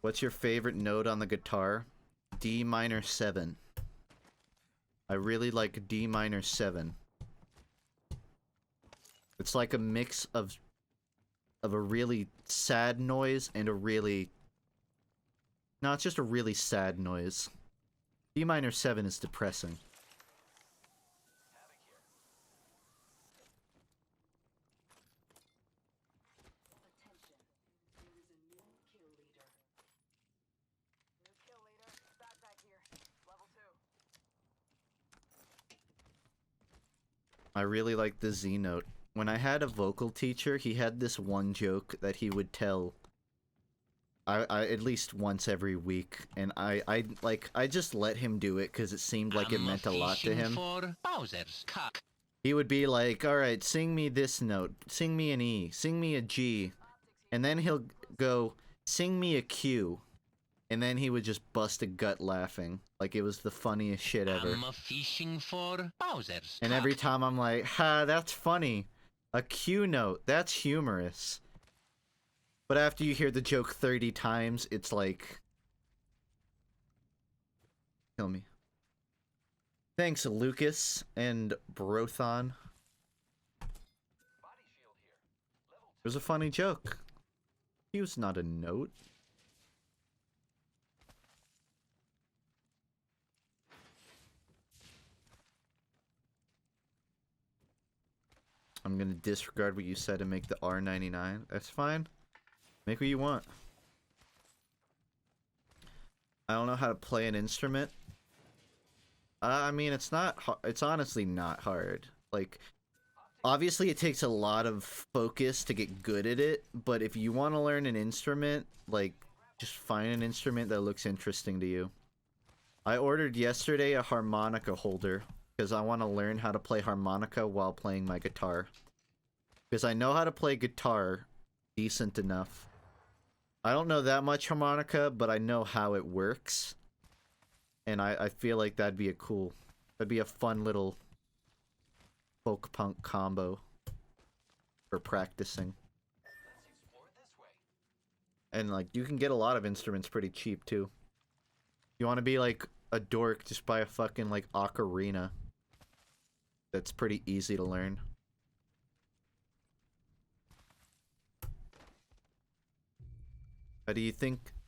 What's your favorite note on the guitar? D minor 7. I really like D minor 7. It's like a mix of a really sad noise and a really... No, it's just a really sad noise. D minor 7 is depressing. I really like the Z note. When I had a vocal teacher, he had this one joke that he would tell I at least once every week, and I just let him do it because it seemed like it meant a lot to him. For Bowser's cock. He would be like, alright, sing me this note, sing me an E, sing me a G, and then he'll go, sing me a Q, and then he would just bust a gut laughing, like it was the funniest shit ever. I'm fishing for Bowser's And every time I'm like, ha, that's funny. A Q note, that's humorous. But after you hear the joke 30 times, it's like... Kill me. Thanks, Lucas and Brothon. It was a funny joke. He was not a note. I'm gonna disregard what you said and make the R99. That's fine. Make what you want. I don't know how to play an instrument. I mean, it's honestly not hard. Like, obviously it takes a lot of focus to get good at it, but if you want to learn an instrument, like, just find an instrument that looks interesting to you. I ordered yesterday a harmonica holder, because I want to learn how to play harmonica while playing my guitar. Because I know how to play guitar decent enough. I don't know that much harmonica, but I know how it works. And I feel like that'd be a fun little folk punk combo for practicing. And like, you can get a lot of instruments pretty cheap too. You want to be like a dork, just buy a fucking like ocarina. That's pretty easy to learn.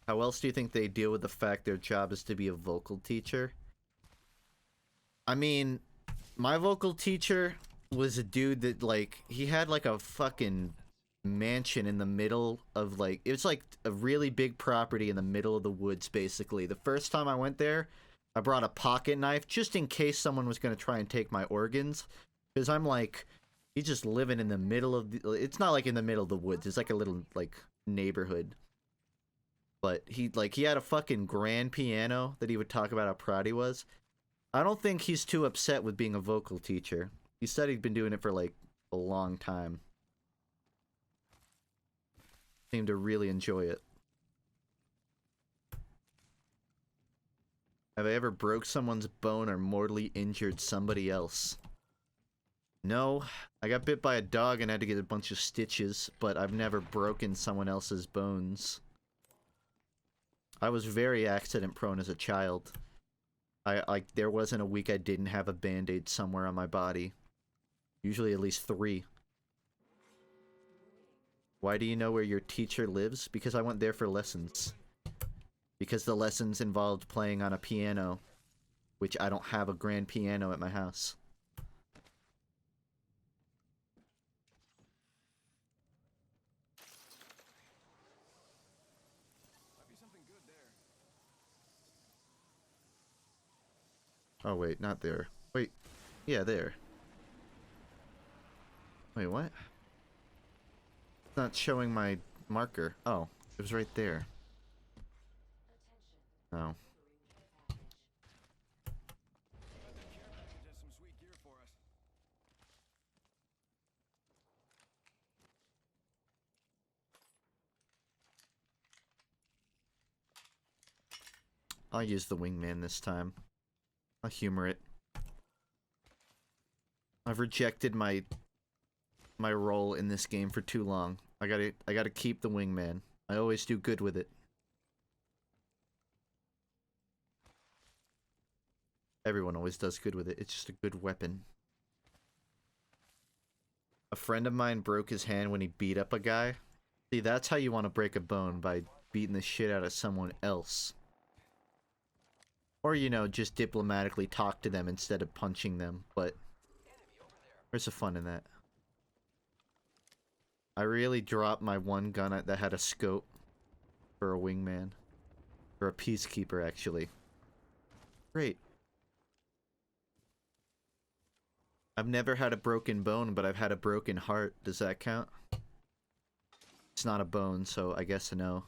How else do you think they deal with the fact their job is to be a vocal teacher? I mean, my vocal teacher was a dude that, like, he had like a fucking mansion in the middle of, like, it was like a really big property in the middle of the woods, basically. The first time I went there, I brought a pocket knife just in case someone was going to try and take my organs. Because I'm like, he's just living in the middle of the... It's not like in the middle of the woods. It's like a little, like, neighborhood. But he had a fucking grand piano that he would talk about how proud he was. I don't think he's too upset with being a vocal teacher. He said he'd been doing it for, like, a long time. Seemed to really enjoy it. Have I ever broke someone's bone or mortally injured somebody else? No. I got bit by a dog and had to get a bunch of stitches, but I've never broken someone else's bones. I was very accident prone as a child. There wasn't a week I didn't have a band-aid somewhere on my body. Usually at least 3. Why do you know where your teacher lives? Because I went there for lessons. Because the lessons involved playing on a piano, which I don't have a grand piano at my house. Oh wait, not there. Wait, yeah, there. Wait, what? It's not showing my marker. Oh, it was right there. Oh. I'll use the wingman this time. I'll humor it. I've rejected my role in this game for too long. I gotta keep the wingman. I always do good with it. Everyone always does good with it. It's just a good weapon. A friend of mine broke his hand when he beat up a guy. See, that's how you want to break a bone, by beating the shit out of someone else. Or, you know, just diplomatically talk to them instead of punching them, but where's the fun in that? I really dropped my one gun that had a scope for a wingman. Or a peacekeeper, actually. Great. I've never had a broken bone, but I've had a broken heart. Does that count? It's not a bone, so I guess no.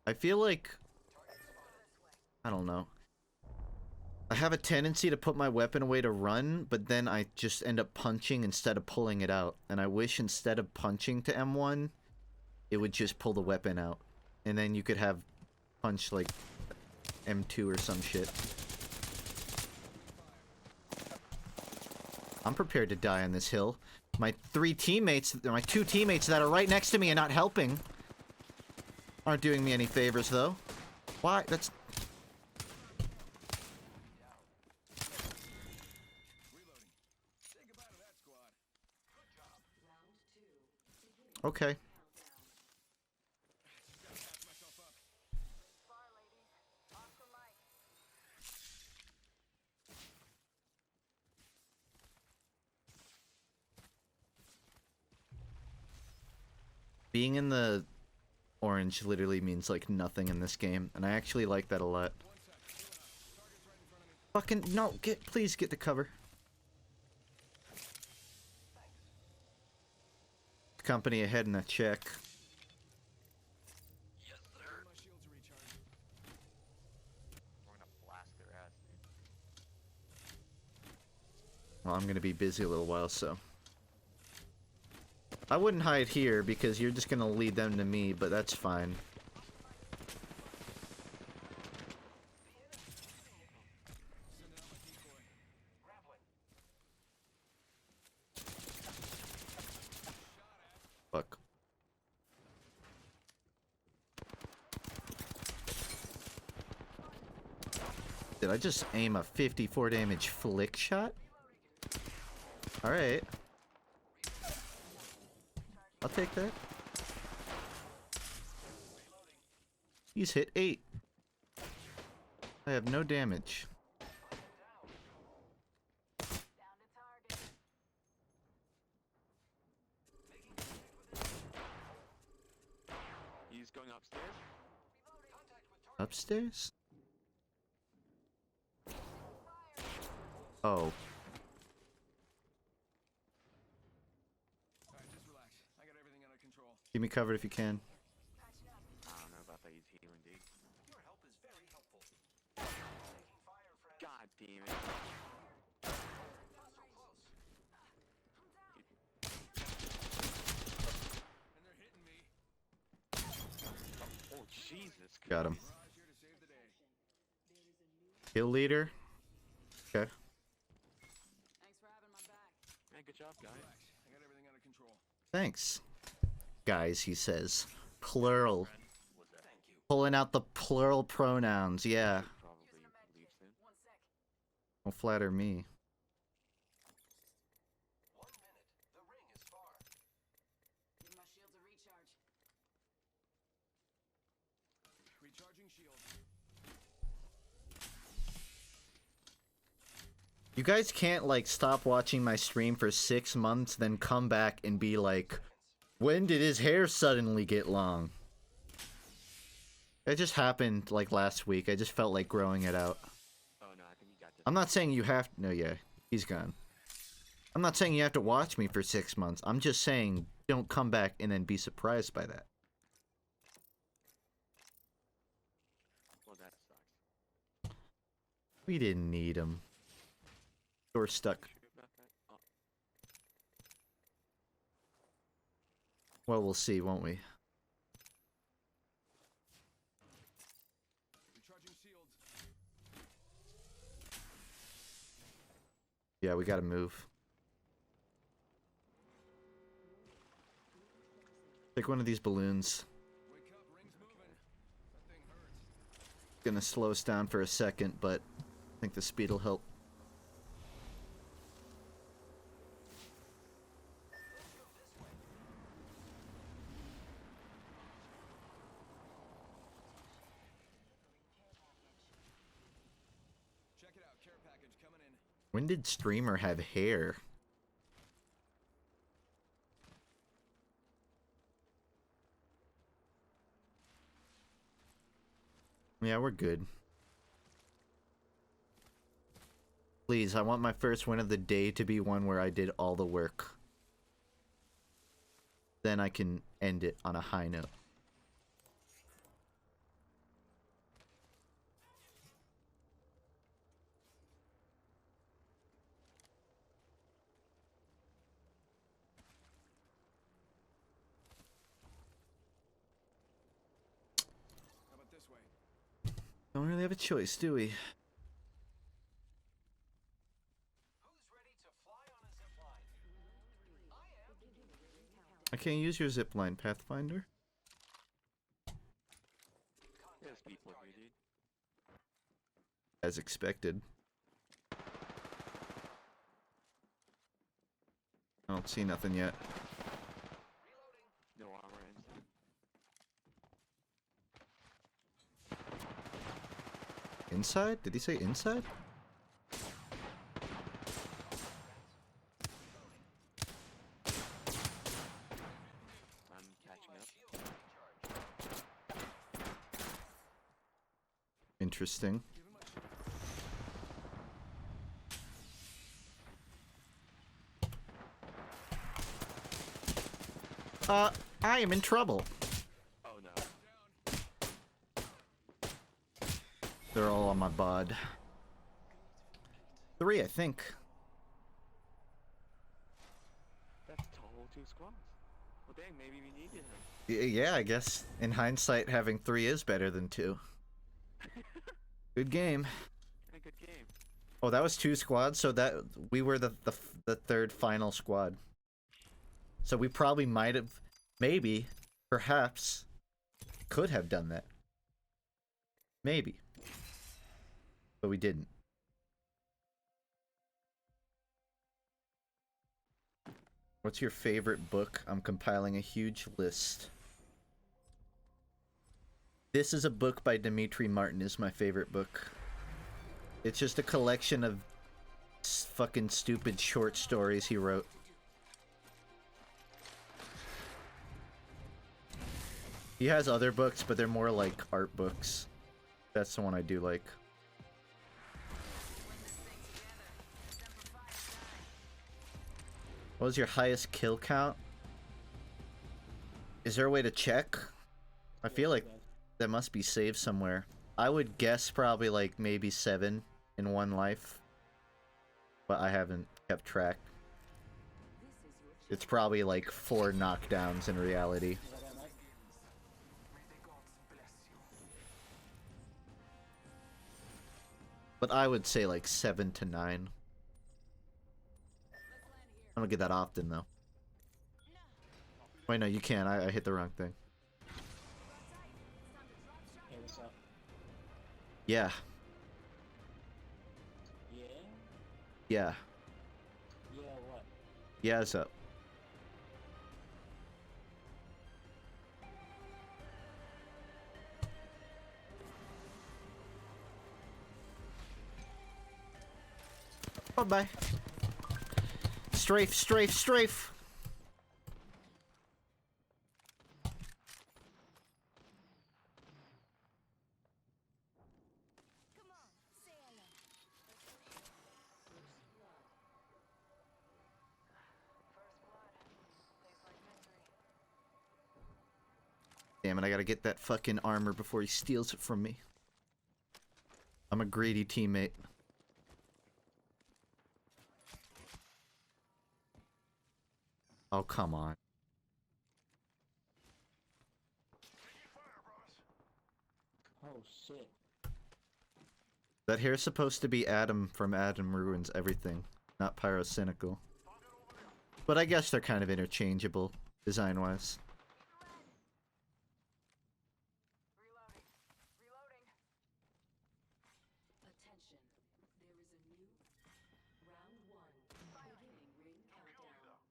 I feel like... I don't know. I have a tendency to put my weapon away to run, but then I just end up punching instead of pulling it out. And I wish instead of punching to M1, it would just pull the weapon out. And then you could have punch like M2 or some shit. I'm prepared to die on this hill. My two teammates that are right next to me and not helping aren't doing me any favors, though. Why? That's... Okay. Being in the orange literally means like nothing in this game, and I actually like that a lot. Fucking no, please get the cover. Company ahead in a check. Yes, sir. We're gonna blast their ass, dude. Well, I'm gonna be busy a little while, so. I wouldn't hide here because you're just gonna lead them to me, but that's fine. Fuck. Did I just aim a 54 damage flick shot? Alright. I'll take that. He's hit 8. I have no damage. He's going upstairs. Upstairs? Oh. Alright, just relax. I got everything under control. Keep me covered if you can. I don't know about that. He's healing, dude. Your help is very helpful. God damn it. And they're hitting me. Oh, Jesus. Got him. Raj here to save the day. Kill leader. Okay. Thanks for having my back. Yeah, good job, guys. Relax. I got everything under control. Thanks. Guys, he says. Plural. Was that? Thank you. Pulling out the plural pronouns, yeah. Probably leave soon. Don't flatter me. 1 minute. The ring is far. Give my shields a recharge. Recharging shield. You guys can't, like, stop watching my stream for 6 months, then come back and be like, when did his hair suddenly get long? It just happened, like, last week. I just felt like growing it out. Oh, no, I think you got this. I'm not saying you have... No, yeah. He's gone. I'm not saying you have to watch me for 6 months. I'm just saying don't come back and then be surprised by that. Well, that sucks. We didn't need him. Door stuck. Sure about that? Oh. Well, we'll see, won't we? Recharging shields. Yeah, we gotta move. Take one of these balloons. Wake up, rings moving. That thing hurts. Gonna slow us down for a second, but I think the speed will help. Check it out, care package coming in. When did Streamer have hair? Yeah, we're good. Please, I want my first win of the day to be one where I did all the work. Then I can end it on a high note. How about this way? Don't really have a choice, do we? Who's ready to fly on a zip line? I am. I can't use your zipline, Pathfinder. There's people here, dude. As expected. I don't see nothing yet. No armor inside. Inside? Did he say inside? I'm catching up. Interesting. I am in trouble. Oh no. They're all on my bod. 3, I think. That's total 2 squads. Well dang, maybe we needed him. Yeah, I guess in hindsight having 3 is better than 2. Good game. A good game. Oh, that was 2 squads, so that we were the third final squad. So we probably might have, maybe, perhaps, could have done that. Maybe. But we didn't. What's your favorite book? I'm compiling a huge list. This is a book by Dimitri Martin, is my favorite book. It's just a collection of fucking stupid short stories he wrote. He has other books, but they're more like art books. That's the one I do like. What was your highest kill count? Is there a way to check? I feel like that must be saved somewhere. I would guess probably like maybe 7 in one life. But I haven't kept track. It's probably like 4 knockdowns in reality. But I would say like 7 to 9. I don't get that often though. Wait, no, you can't. I hit the wrong thing. Hey, what's up? Yeah. Yeah? Yeah. Yeah, what? Yeah, it's up. Bye-bye. Strafe, strafe, strafe! Come on, say hello. Damn it, I gotta get that fucking armor before he steals it from me. I'm a greedy teammate. Oh, come on. That hair's supposed to be Adam from Adam Ruins Everything, not Pyrocynical. But I guess they're kind of interchangeable, design-wise.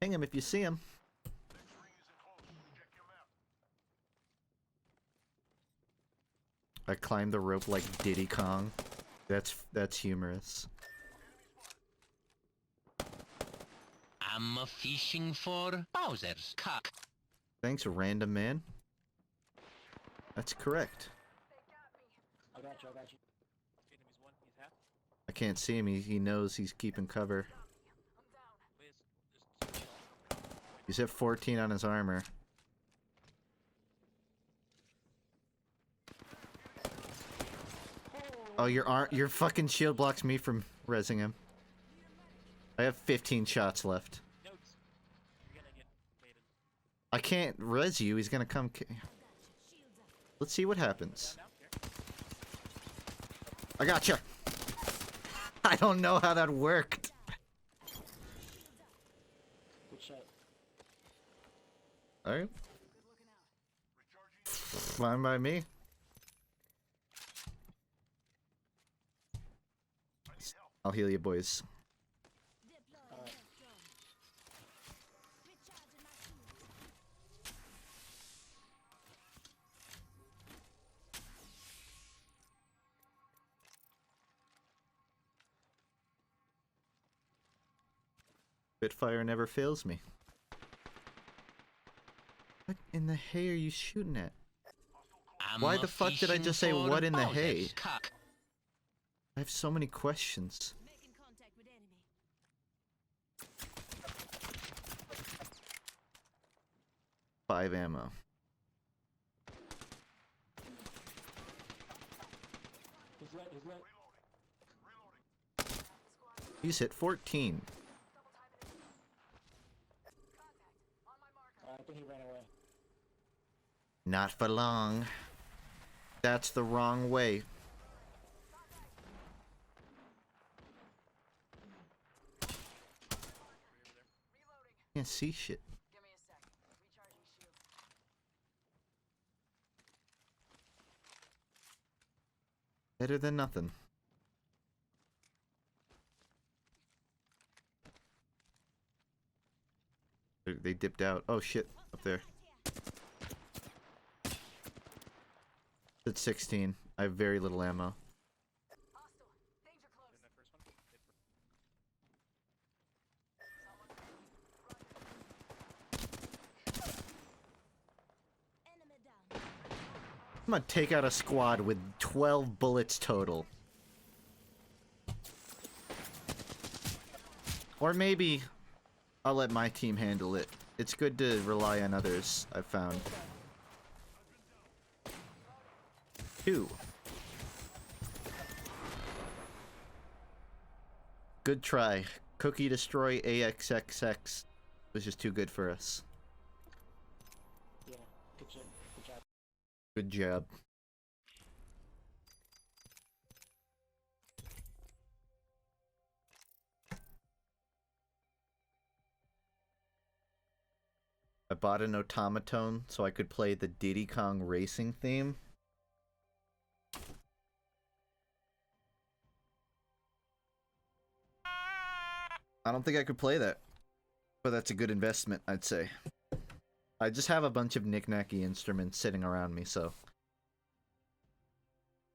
Ping him if you see him. I climbed the rope like Diddy Kong. That's humorous. I'm fishing for Bowser's cock. Thanks, random man. That's correct. I got you, I got you. Vietnamese one, he's half. I can't see him. He knows he's keeping cover. Liz, just chill. He's at 14 on his armor. Oh, your fucking shield blocks me from rezzing him. I have 15 shots left. Notes. You're gonna get baited. I can't res you. He's gonna come. Let's see what happens. Down now, here. I gotcha. I don't know how that worked. Good shot. Alright. Fine by me. I'll heal you, boys. Alright. Recharging my shields. Spitfire never fails me. What in the hay are you shooting at? I'm Why the fuck did I just say fishing what in the for hay? Bowser's cock. I have so many questions. Making contact with enemy. 5 ammo. He's lit, he's lit. He's hit 14. I think he ran away. Not for long. That's the wrong way. Can't see shit. Better than nothing. They dipped out. Oh shit, up there. It's 16. I have very little ammo. In that first one. Enemy down. I'm gonna take out a squad with 12 bullets total. Or maybe I'll let my team handle it. It's good to rely on others, I've found. 2. Good try. Cookie Destroy AXXX was just too good for us. Yeah, good job. Good job. Good job. I bought an automaton so I could play the Diddy Kong racing theme. I don't think I could play that, but that's a good investment, I'd say. I just have a bunch of knick-knacky instruments sitting around me, so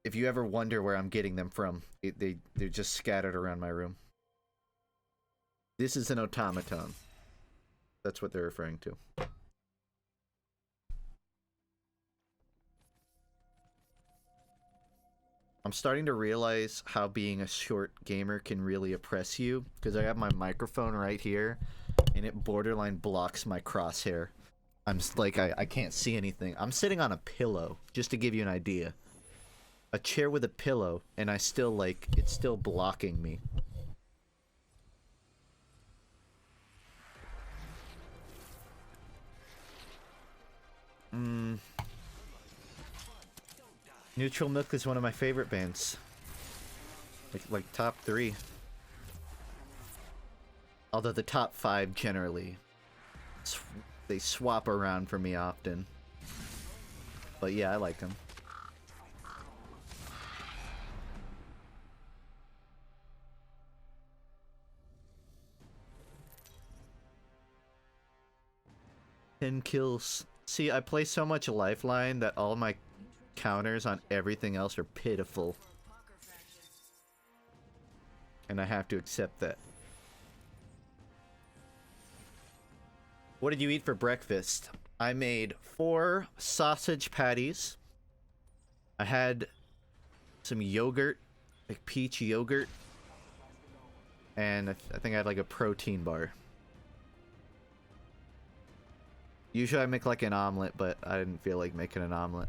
if you ever wonder where I'm getting them from, they're just scattered around my room. This is an automaton. That's what they're referring to. I'm starting to realize how being a short gamer can really oppress you, because I have my microphone right here, and it borderline blocks my crosshair. I'm like, I can't see anything. I'm sitting on a pillow, just to give you an idea. A chair with a pillow, and I still, like, it's still blocking me. Neutral Milk is one of my favorite bands. Like top 3. Although the top 5 generally, they swap around for me often. But yeah, I like them. Kills. See, I play so much Lifeline that all my counters on everything else are pitiful. And I have to accept that. What did you eat for breakfast? I made 4 sausage patties. I had some yogurt, like peach yogurt. And I think I had like a protein bar. Usually I make like an omelet, but I didn't feel like making an omelet.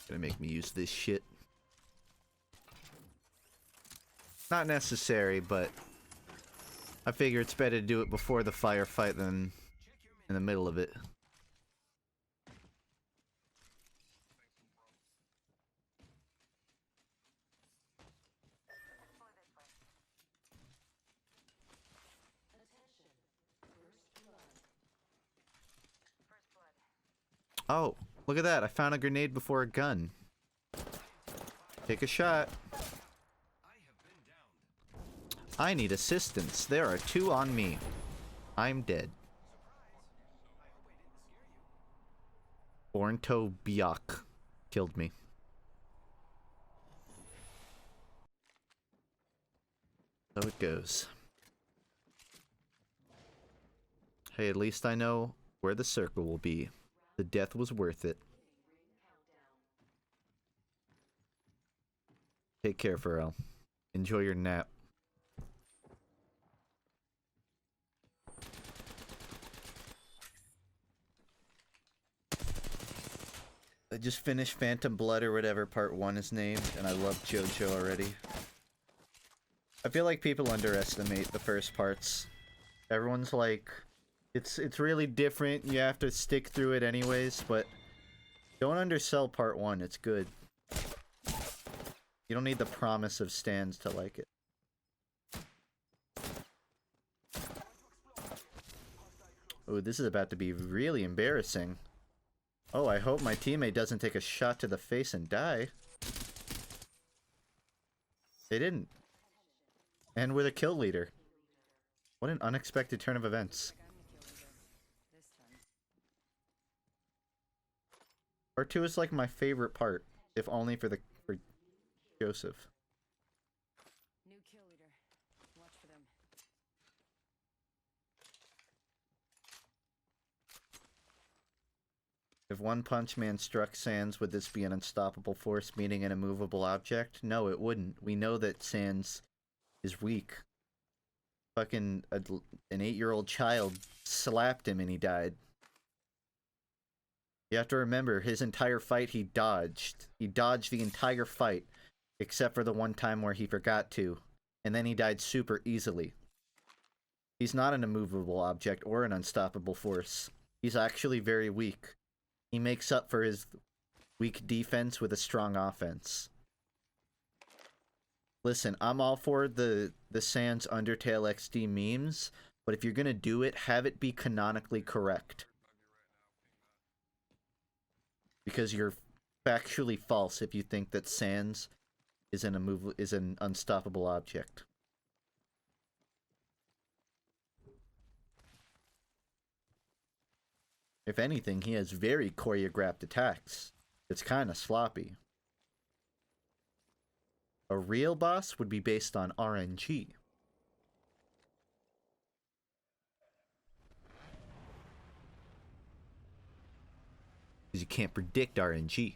Gonna make me use this shit. Not necessary, but I figure it's better to do it before the firefight than in the middle of it. Oh, look at that. I found a grenade before a gun. Take a shot. I need assistance. There are 2 on me. I'm dead. Ornto Biak killed me. So it goes. Hey, at least I know where the circle will be. The death was worth it. Take care, Pharrell. Enjoy your nap. I just finished Phantom Blood or whatever part 1 is named, and I love Jojo already. I feel like people underestimate the first parts. Everyone's like, it's really different, you have to stick through it anyways, but don't undersell part 1, it's good. You don't need the promise of stands to like it. Oh, this is about to be really embarrassing. Oh, I hope my teammate doesn't take a shot to the face and die. They didn't. And we're the kill leader. What an unexpected turn of events. Part 2 is like my favorite part, if only for Joseph. New kill leader. Watch for them. If One Punch Man struck Sans, would this be an unstoppable force meeting an immovable object? No, it wouldn't. We know that Sans is weak. Fucking an 8-year-old child slapped him and he died. You have to remember, his entire fight he dodged. He dodged the entire fight, except for the one time where he forgot to, and then he died super easily. He's not an immovable object or an unstoppable force. He's actually very weak. He makes up for his weak defense with a strong offense. Listen, I'm all for the Sans Undertale XD memes, but if you're gonna do it, have it be canonically correct. Because you're factually false if you think that Sans is an unstoppable object. If anything, he has very choreographed attacks. It's kind of sloppy. A real boss would be based on RNG. Because you can't predict RNG.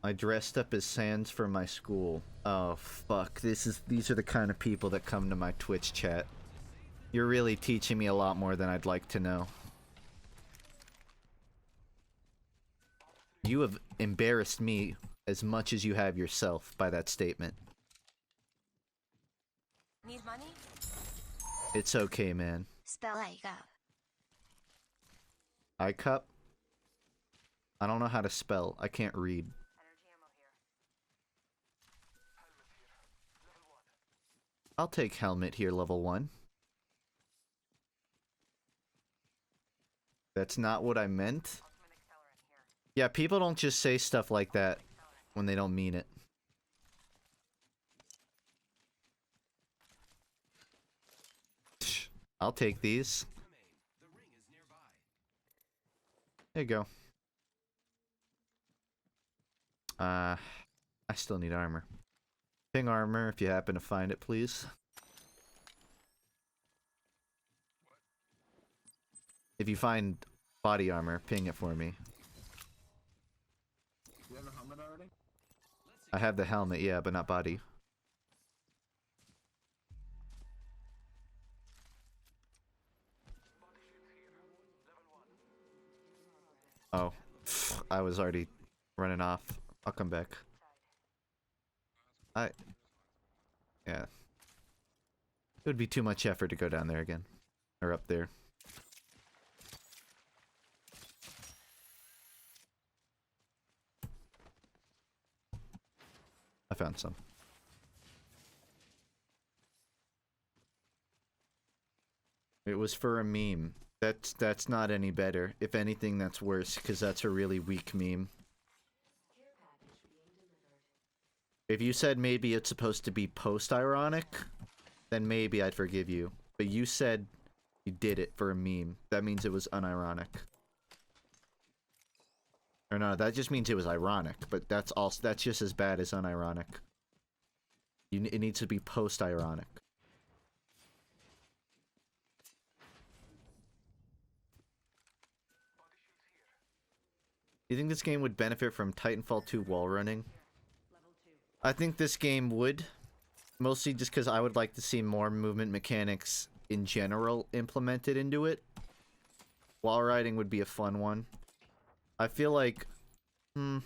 I dressed up as Sans for my school. Oh fuck, these are the kind of people that come to my Twitch chat. You're really teaching me a lot more than I'd like to know. You have embarrassed me as much as you have yourself by that statement. Need money? It's okay, man. Spell I up. I cup? I don't know how to spell. I can't read. Energy ammo here. I'll take helmet here, level 1. That's not what I meant. Ultimate accelerant here. Yeah, people don't just say stuff like that when they don't mean it. I'll take these. There you go. I still need armor. Ping armor if you happen to find it, please. If you find body armor, ping it for me. You have a helmet already? I have the helmet, yeah, but not body. Oh, I was already running off. I'll come back. Yeah. It would be too much effort to go down there again. Or up there. I found some. It was for a meme. That's not any better. If anything, that's worse, because that's a really weak meme. If you said maybe it's supposed to be post-ironic, then maybe I'd forgive you. But you said you did it for a meme. That means it was unironic. Or no, that just means it was ironic, but that's just as bad as unironic. It needs to be post-ironic. You think this game would benefit from Titanfall 2 wall running? I think this game would. Mostly just because I would like to see more movement mechanics in general implemented into it. Wall riding would be a fun one. I feel like... Energy ammo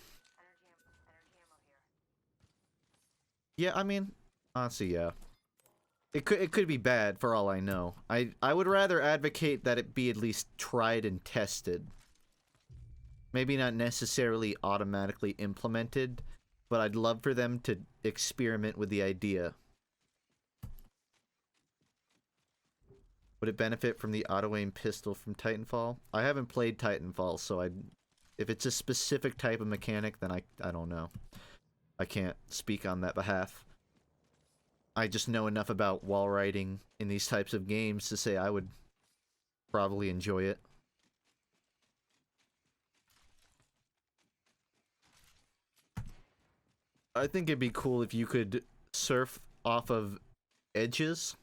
here. Yeah, I mean... Honestly, yeah. It could be bad for all I know. I would rather advocate that it be at least tried and tested. Maybe not necessarily automatically implemented, but I'd love for them to experiment with the idea. Would it benefit from the auto-aim pistol from Titanfall? I haven't played Titanfall, so if it's a specific type of mechanic, then I don't know. I can't speak on that behalf. I just know enough about wall riding in these types of games to say I would probably enjoy it. I think it'd be cool if you could surf off of edges,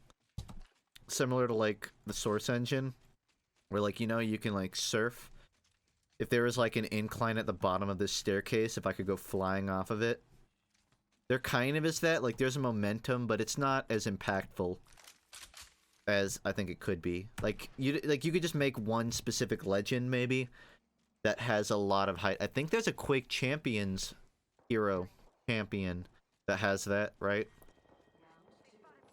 similar to like the Source engine, where like, you know, you can like surf. If there was like an incline at the bottom of this staircase, if I could go flying off of it. There kind of is that, like there's a momentum, but it's not as impactful as I think it could be. Like you could just make one specific legend maybe that has a lot of height. I think there's a Quake Champions hero champion that has that, right?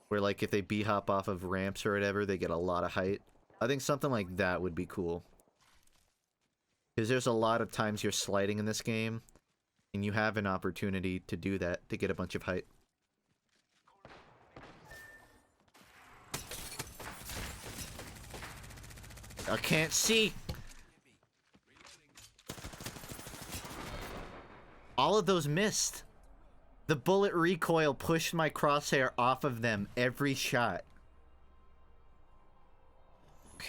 Where like if they b-hop off of ramps or whatever, they get a lot of height. I think something like that would be cool. Because there's a lot of times you're sliding in this game, and you have an opportunity to do that, to get a bunch of height. I can't see! All of those missed! The bullet recoil pushed my crosshair off of them every shot. Okay.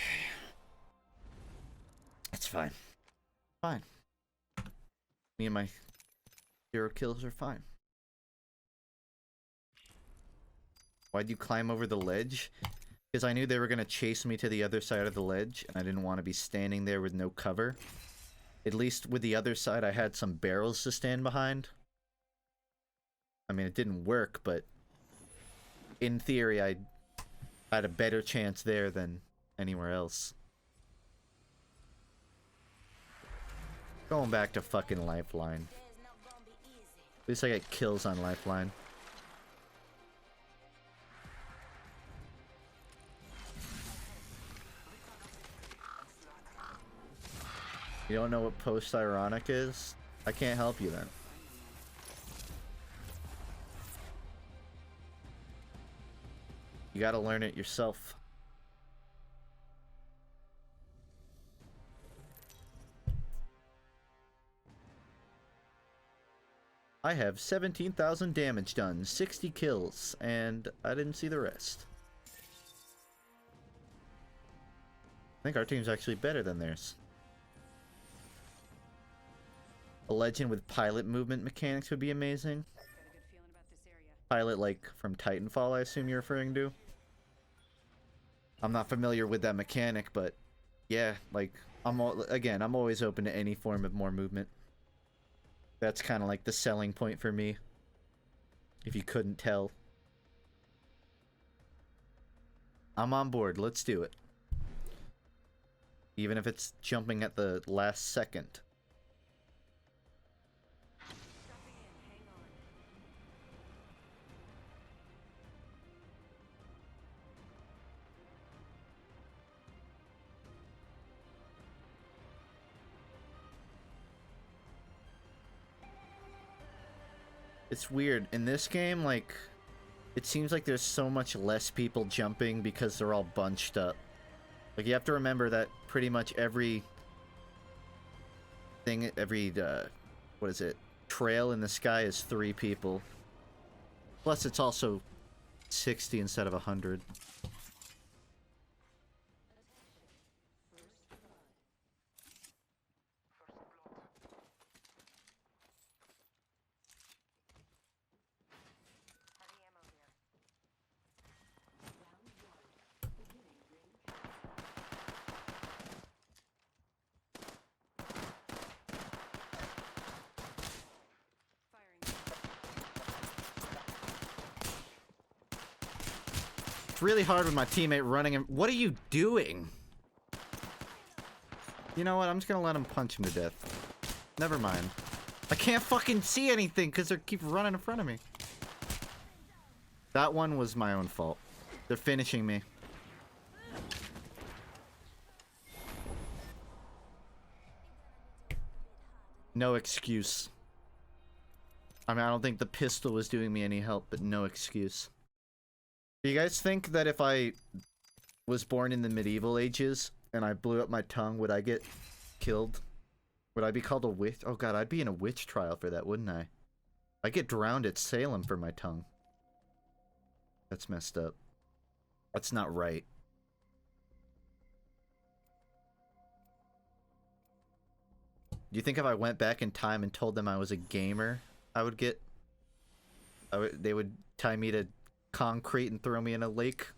It's fine. Fine. Me and my 0 kills are fine. Why'd you climb over the ledge? Because I knew they were going to chase me to the other side of the ledge, and I didn't want to be standing there with no cover. At least with the other side, I had some barrels to stand behind. I mean, it didn't work, but in theory, I had a better chance there than anywhere else. Going back to fucking Lifeline. At least I get kills on Lifeline. You don't know what post-ironic is? I can't help you then. You gotta learn it yourself. I have 17,000 damage done, 60 kills, and I didn't see the rest. I think our team's actually better than theirs. A legend with pilot movement mechanics would be amazing. Pilot, like, from Titanfall, I assume you're referring to? I'm not familiar with that mechanic, but yeah, like, I'm always open to any form of more movement. That's kind of like the selling point for me, if you couldn't tell. I'm on board, let's do it. Even if it's jumping at the last second. It's weird. In this game, like, it seems like there's so much less people jumping because they're all bunched up. Like, you have to remember that pretty much every thing, what is it? Trail in the sky is 3 people. Plus, it's also 60 instead of 100. Heavy ammo here. It's really hard with my teammate running him. What are you doing? You know what? I'm just gonna let him punch him to death. Never mind. I can't fucking see anything because they keep running in front of me. That one was my own fault. They're finishing me. No excuse. I mean, I don't think the pistol was doing me any help, but no excuse. Do you guys think that if I was born in the medieval ages and I blew up my tongue, would I get killed? Would I be called a witch? Oh god, I'd be in a witch trial for that, wouldn't I? I'd get drowned at Salem for my tongue. That's messed up. That's not right. Do you think if I went back in time and told them I was a gamer, I would get... they would tie me to concrete and throw me in a lake?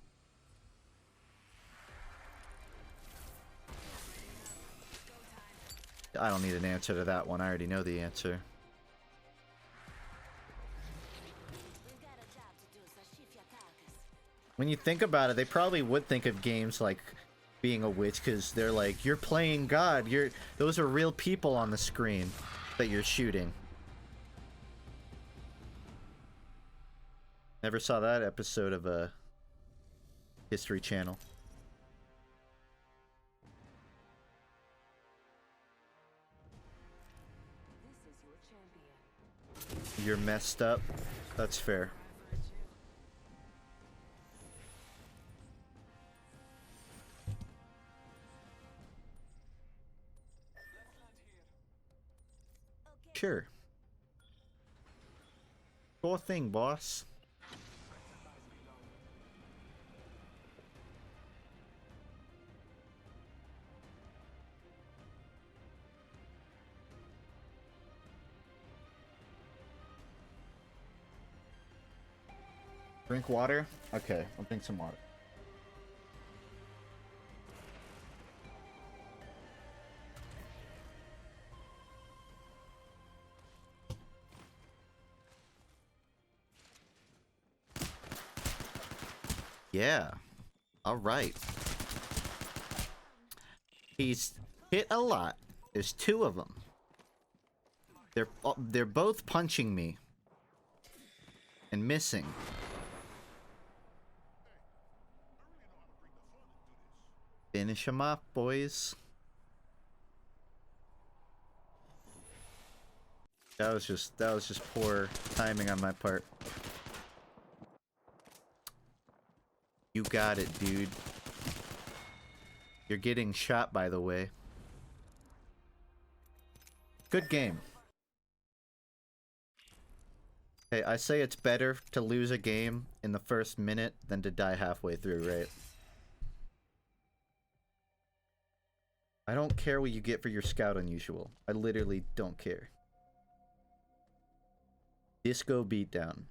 I don't need an answer to that one. I already know the answer. When you think about it, they probably would think of games like being a witch because they're like, you're playing God. Those are real people on the screen that you're shooting. Never saw that episode of a History Channel. You're messed up. That's fair. Sure. Sure thing, boss. Drink water? Okay, I'll drink some water. Yeah. Alright. He's hit a lot. There's 2 of them. They're both punching me. And missing. Finish him up, boys. That was just poor timing on my part. You got it, dude. You're getting shot, by the way. Good game. Hey, I say it's better to lose a game in the first minute than to die halfway through, right? I don't care what you get for your scout unusual. I literally don't care. Disco beatdown.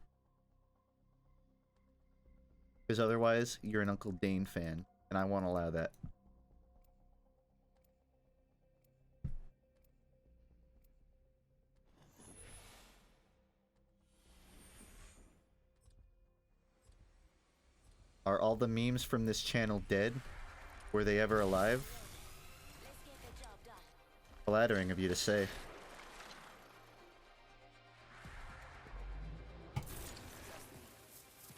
Because otherwise, you're an Uncle Dane fan, and I won't allow that. Are all the memes from this channel dead? Were they ever alive? Let's get the job done. Flattering of you to say.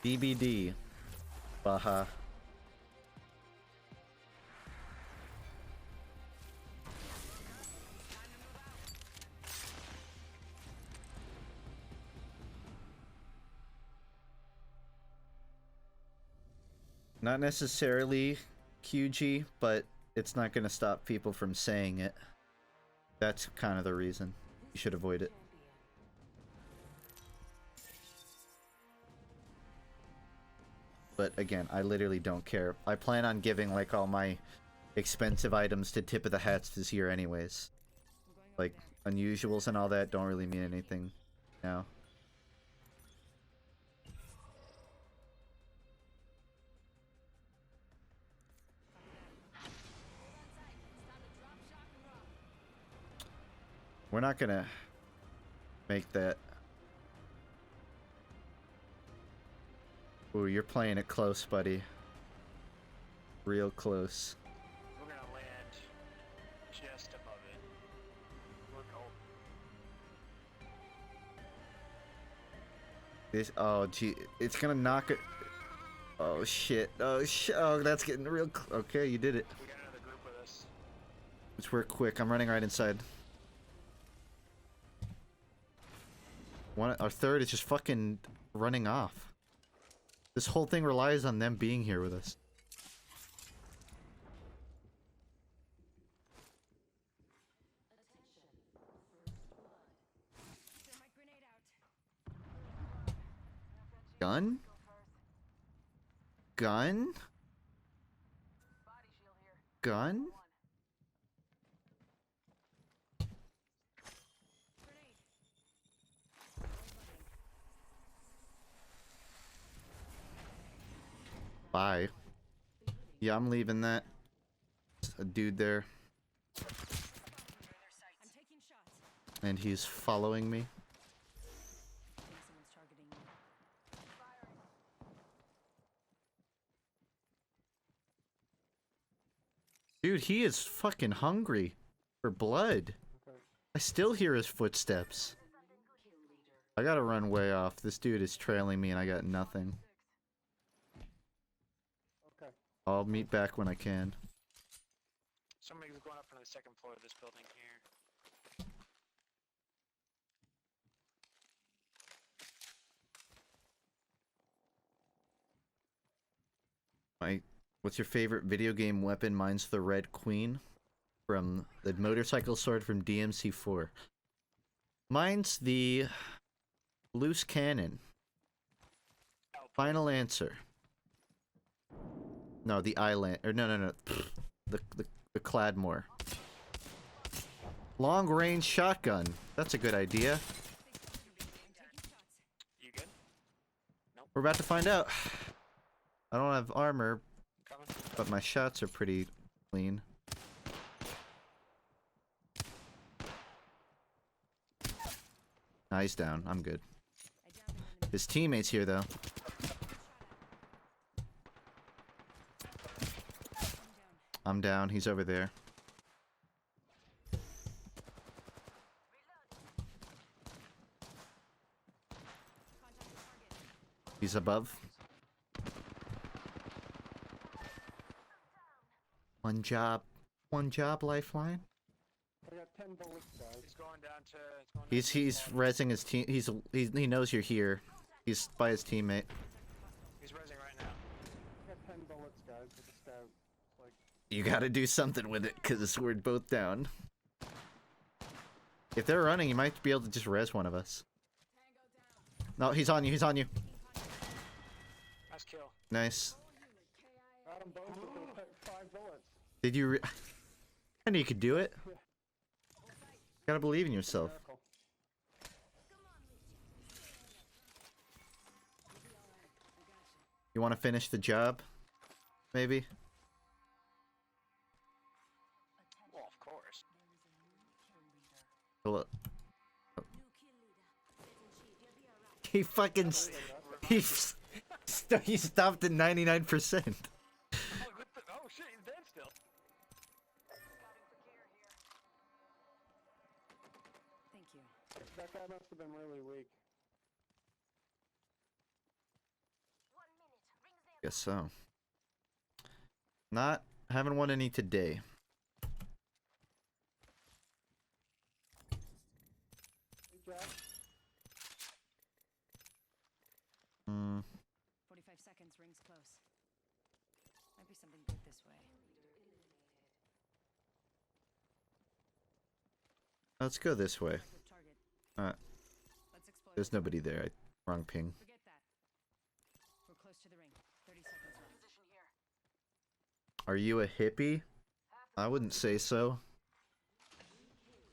DBD. Baha. Not necessarily QG, but it's not gonna stop people from saying it. That's kind of the reason. You should avoid it. But again, I literally don't care. I plan on giving like all my expensive items to tip of the hats this year anyways. Like unusuals and all that don't really mean anything now. We're not gonna make that. Ooh, you're playing it close, buddy. Real close. We're gonna land just above it. Look, This, oh gee, it's gonna knock it. Oh shit, oh shit, oh that's getting real okay, you did it. we got another group with us. Let's work quick, I'm running right inside. Our third is just fucking running off. This whole thing relies on them being here with us. Thermite grenade out. Gun? Gun? Body shield here. Gun? Grenade. Bye. Yeah, I'm leaving that. A dude there, I'm taking shots. and he's following me. I think someone's targeting me. Dude, he is fucking hungry for blood. Okay. I still hear his footsteps. I gotta run way off. This dude is trailing me and I got nothing. Okay. I'll meet back when I can. Somebody's going up from the second floor of this building here. What's your favorite video game weapon? Mine's the Red Queen from the motorcycle sword from DMC4. Mine's the loose cannon. Final answer. No, the island, or no. The Cladmore. Long range shotgun. That's a good idea. You good? We're about to find out. I don't have armor, Coming? but my shots are pretty clean. Nah, he's down. I'm good. I downed an enemy. His teammate's here, though. I'm down. He's over there. He's above. One job, lifeline. I got 10 bullets, guys. It's going down to. It's going down He's to rezzing his team. He knows you're here. He's by his teammate. He's rezzing right now. I got 10 bullets, guys, with a scout. It's like, You gotta do something with it, because we're both down. If they're running, you might be able to just res one of us. No, he's on you, he's on you. Nice kill. Nice. got them both with 5 bullets. Did you I knew you could do it. Gotta believe in yourself. Miracle. You wanna finish the job? Maybe? Well, of course. Hold up. He fucking he stopped at 99%. Oh, what the, oh shit, he's dead still. Thank you. That guy must have been really weak. Guess so. Haven't won any today. Good job. 45 seconds, rings close. Might be something good this way. Let's go this way. Good target. Uh, Let's explore. there's nobody there. Wrong ping. Forget that. We're close to the ring. 30 seconds left. Position here. Are you a hippie? I wouldn't say so.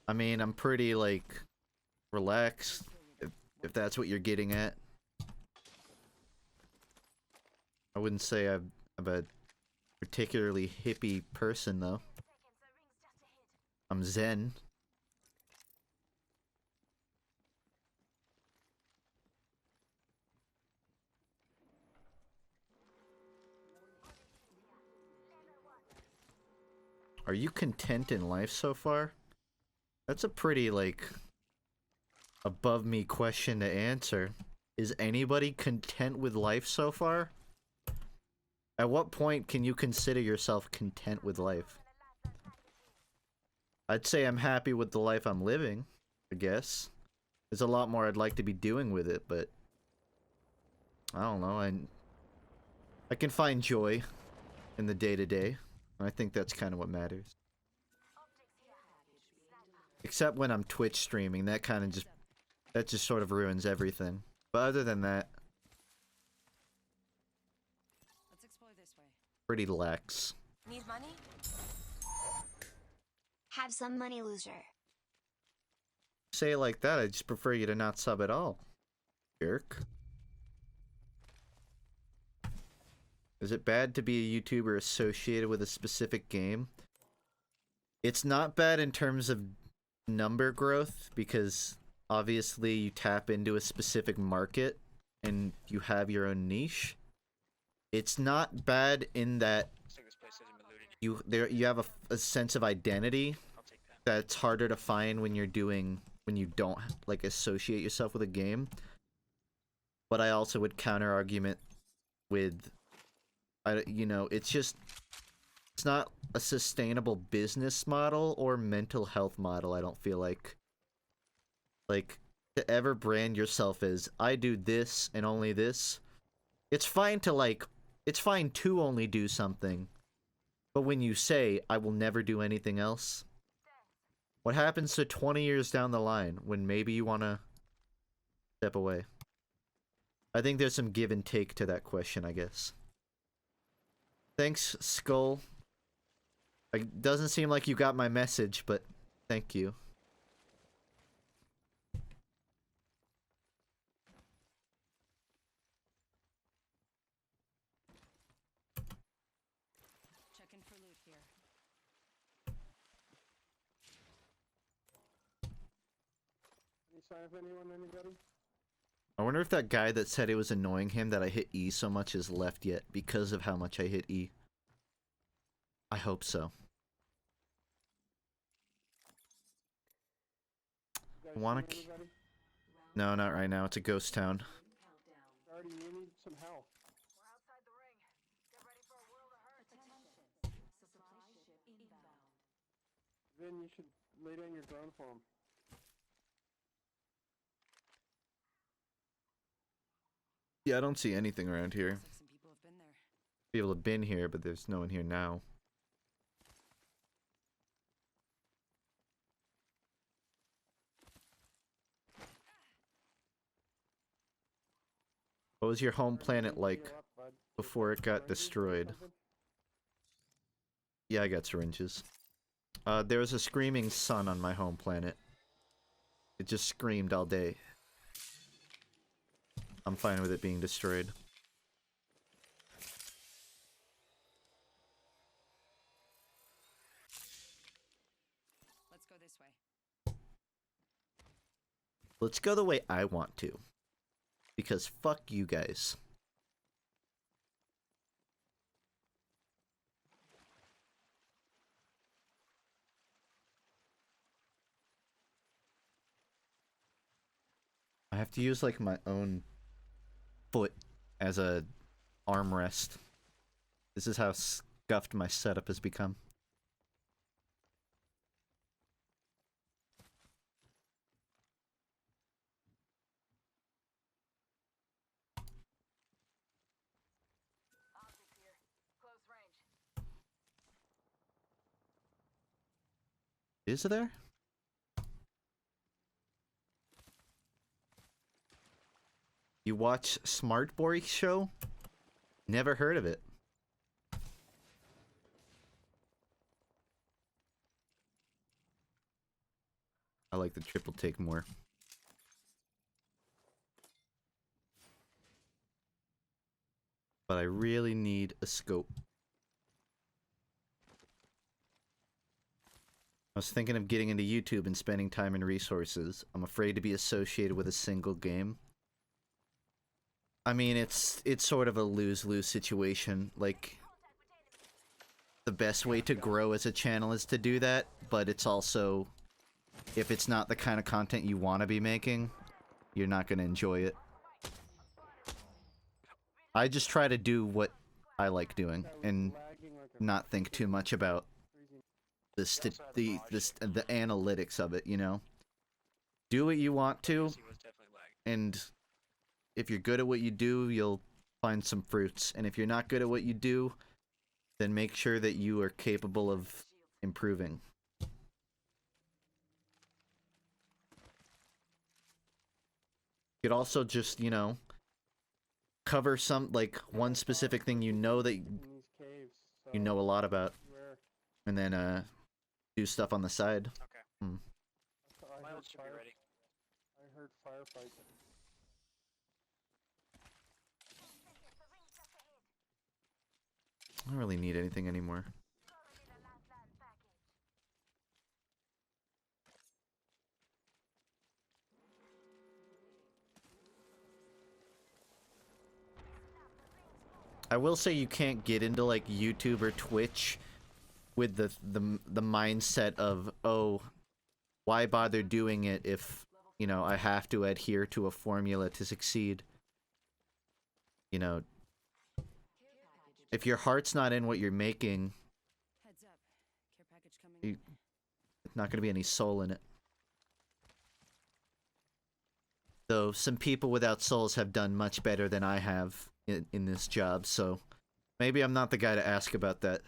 I mean, I'm pretty, like, relaxed, if that's what you're getting at. I wouldn't say I'm a particularly hippie person, though. I'm zen. Are you content in life so far? That's a pretty, like, above me question to answer. Is anybody content with life so far? At what point can you consider yourself content with life? I'd say I'm happy with the life I'm living, I guess. There's a lot more I'd like to be doing with it, but I don't know. I can find joy in the day-to-day. I think that's kind of what matters. Except when I'm Twitch streaming, that just sort of ruins everything. But other than that, Let's explore this way. pretty lax. Need money? Have some money, loser. Say it like that, I just prefer you to not sub at all. Jerk. Is it bad to be a YouTuber associated with a specific game? It's not bad in terms of number growth, because obviously you tap into a specific market and you have your own niche. It's not bad in that Looks like this place hasn't been looted. you have a sense of identity I'll take that. that's harder to find when you don't like associate yourself with a game. But I also would counter argument with, it's not a sustainable business model or mental health model. I don't feel like to ever brand yourself as I do this and only this. It's fine to only do something, but when you say I will never do anything else, what happens to 20 years down the line when maybe you want to step away? I think there's some give and take to that question, I guess. Thanks, Skull. It doesn't seem like you got my message, but thank you. Checking for loot here. Any sign of anyone, anybody? I wonder if that guy that said it was annoying him that I hit E so much is left yet because of how much I hit E. I hope so. You guys Wanna see anybody? No, not right now. It's a ghost town. Artie, you need some help. We're outside the ring. Get ready for a world of hurt. Vin, you should lay down your drone for him. Yeah, I don't see anything around here. Looks like some people have been there. People have been here, but there's no one here now. What was your home planet like Heal up, bud. before it got Syringes or destroyed? something? Yeah, I got syringes. There was a screaming sun on my home planet. It just screamed all day. I'm fine with it being destroyed. Let's go this way. Let's go the way I want to. Because fuck you guys. I have to use like my own foot as a armrest. This is how scuffed my setup has become. Optics here. Close range. Is there? You watch Smart Boy Show? Never heard of it. I like the triple take more. But I really need a scope. I was thinking of getting into YouTube and spending time and resources. I'm afraid to be associated with a single game. I mean, it's sort of a lose-lose situation. Like, the best way to grow as a channel is to do that, but it's also, if it's not the kind of content you want to be making, you're not going to enjoy it. I just try to do what I like doing and Lagging like a not think too much about freezing. the analytics of it, you know? Do what you want to, He was definitely lagging. and if you're good at what you do, you'll find some fruits. And if you're not good at what you do, then make sure that you are capable of improving. You could also just, you know, cover some, like, one specific thing you know that In these caves. So you know a lot about, Where and then, do stuff on the side. Okay. I My heard ult should be ready. I heard firefights. I don't really need anything anymore. I will say you can't get into like YouTube or Twitch with the mindset of, oh, why bother doing it if, you know, I have to adhere to a formula to succeed. You know, if your heart's not in what you're making, Heads up. Care package coming You- in. there's not going to be any soul in it. Though some people without souls have done much better than I have in this job, so maybe I'm not the guy to ask about that.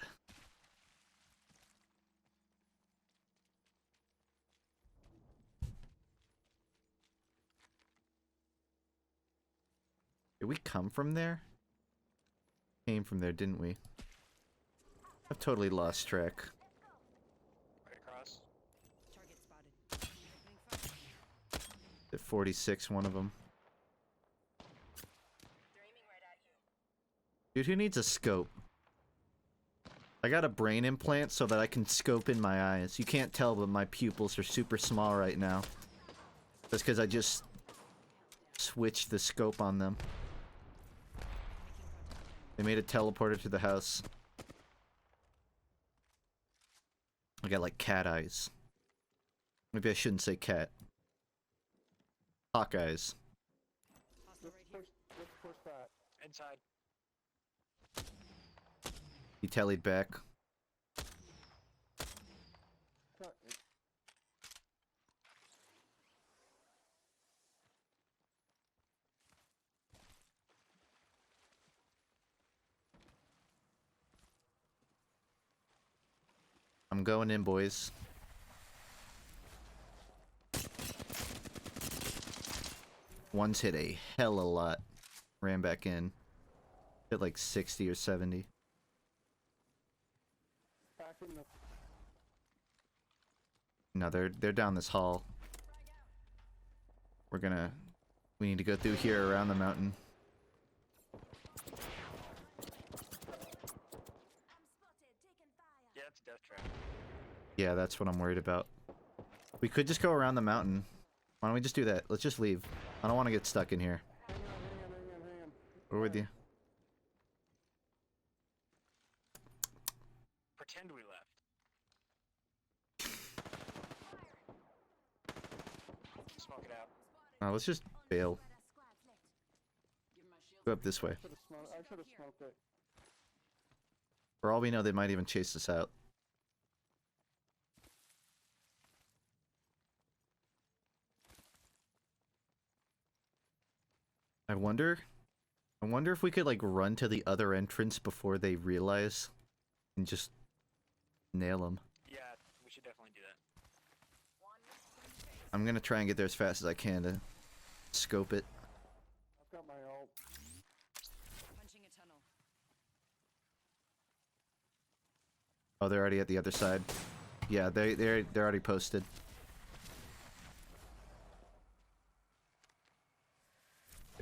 Did we come from there? Came from there, didn't we? I've totally lost track. Right across. Target spotted. Opening fire. At 46, one of them. They're aiming right at you. Dude, who needs a scope? I got a brain implant so that I can scope in my eyes. You can't tell, but my pupils are super small right now. That's because I just switched the scope on them. They made a teleporter to the house. I got like cat eyes. Maybe I shouldn't say cat. Hawk eyes. Hostile right here. Let's push that. Inside. He tallied back. going in, boys. One's hit a hell of a lot. Ran back in. Hit like 60 or 70. Back in the... No, they're down this hall. We need to go through here around the mountain. Yeah, it's a death trap. Yeah, that's what I'm worried about. We could just go around the mountain. Why don't we just do that? Let's just leave. I don't want to get stuck in here. Hang on. We're with you. Pretend we left. Smoke it out. Let's just bail. Go up this way. I should have smoked it. For all we know, they might even chase us out. I wonder if we could like run to the other entrance before they realize and just nail them. Yeah, we should definitely do that. I'm gonna try and get there as fast as I can to scope it. I've got my ult. Punching a tunnel. Oh, they're already at the other side. Yeah, they're already posted.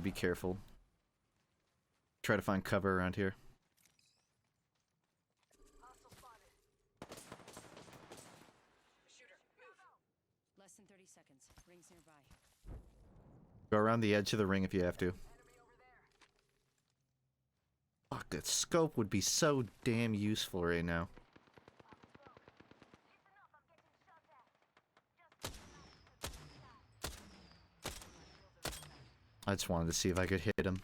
Be careful. Try to find cover around here. Less than 30 seconds. Rings nearby. Go around the edge of the ring if you have to. Fuck, that scope would be so damn useful right now. I just wanted to see if I could hit him.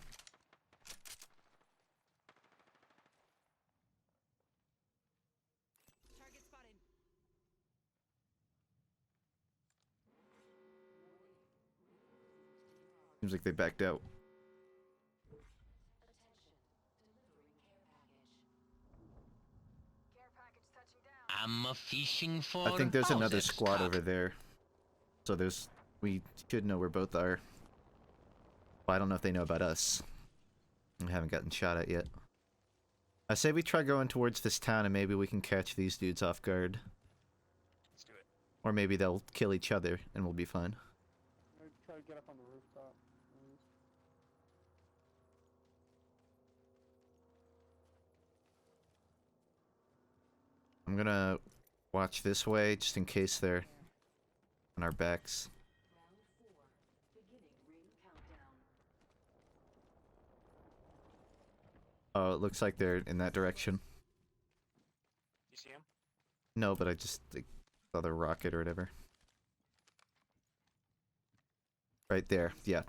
Target spotted. Seems like they backed out. I'm fishing for I think there's another Bowser's squad cock. over there. So we should know where both are. But I don't know if they know about us. We haven't gotten shot at yet. I say we try going towards this town and maybe we can catch these dudes off guard. Let's do it. Or maybe they'll kill each other and we'll be fine. I'm gonna try to get up on the rooftop. I'm gonna watch this way just in case they're on our backs. Oh, it looks like they're in that direction. You see him? No, but I just saw the rocket or whatever. Right there, yeah.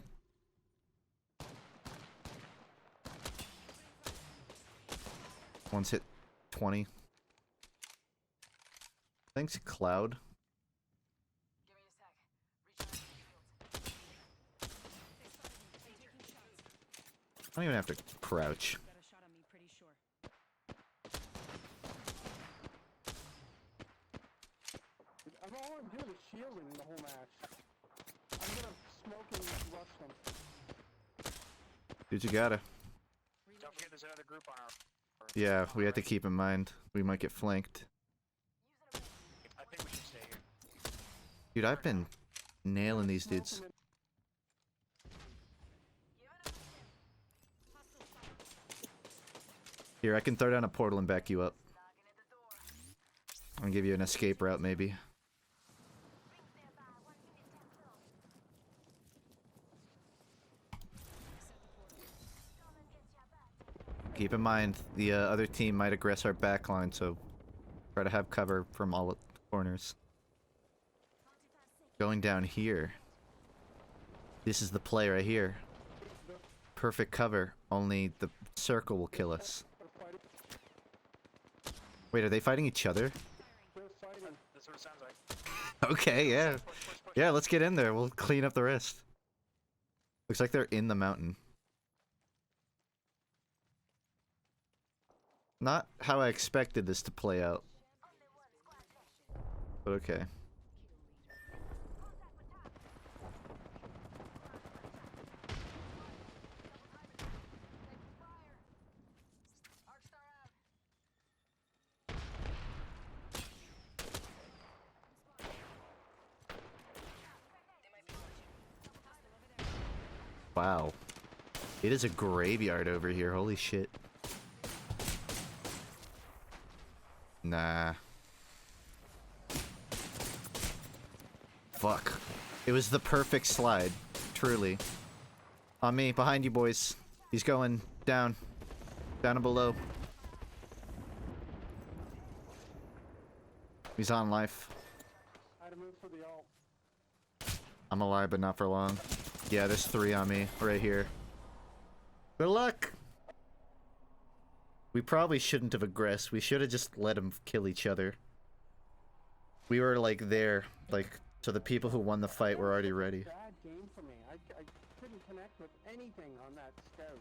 One's hit 20. Thanks, Cloud. Give me a sec. Recharging shields. I don't even have to crouch. Got a shot on me, pretty sure. All I'm doing is shielding the whole match. I'm gonna smoke and rush them. Dude, you gotta. Don't forget there's another group on our... Yeah, we have to keep in mind. We might get flanked. I think we should stay here. Dude, I've been nailing these dudes. Here, I can throw down a portal and back you up. I'll give you an escape route, maybe. Keep in mind, the other team might aggress our backline, so try to have cover from all corners. Going down here. This is the play right here. Perfect cover, only the circle will kill us. Wait, are they fighting each other? They're fighting. That's what it sounds like. Okay, yeah. Push. Yeah, let's get in there. We'll clean up the rest. Looks like they're in the mountain. Not how I expected this to play out. But okay. Wow. It is a graveyard over here, holy shit. Nah. Fuck. It was the perfect slide. Truly. On me, behind you boys. He's going down. Down and below. He's on life. I had to move for the ult. I'm alive, but not for long. Yeah, there's 3 on me, right here. Good luck! We probably shouldn't have aggressed. We should have just let them kill each other. We were, like, there. Like, so the people who won the fight were already ready. Bad game for me. I couldn't connect with anything on that scout.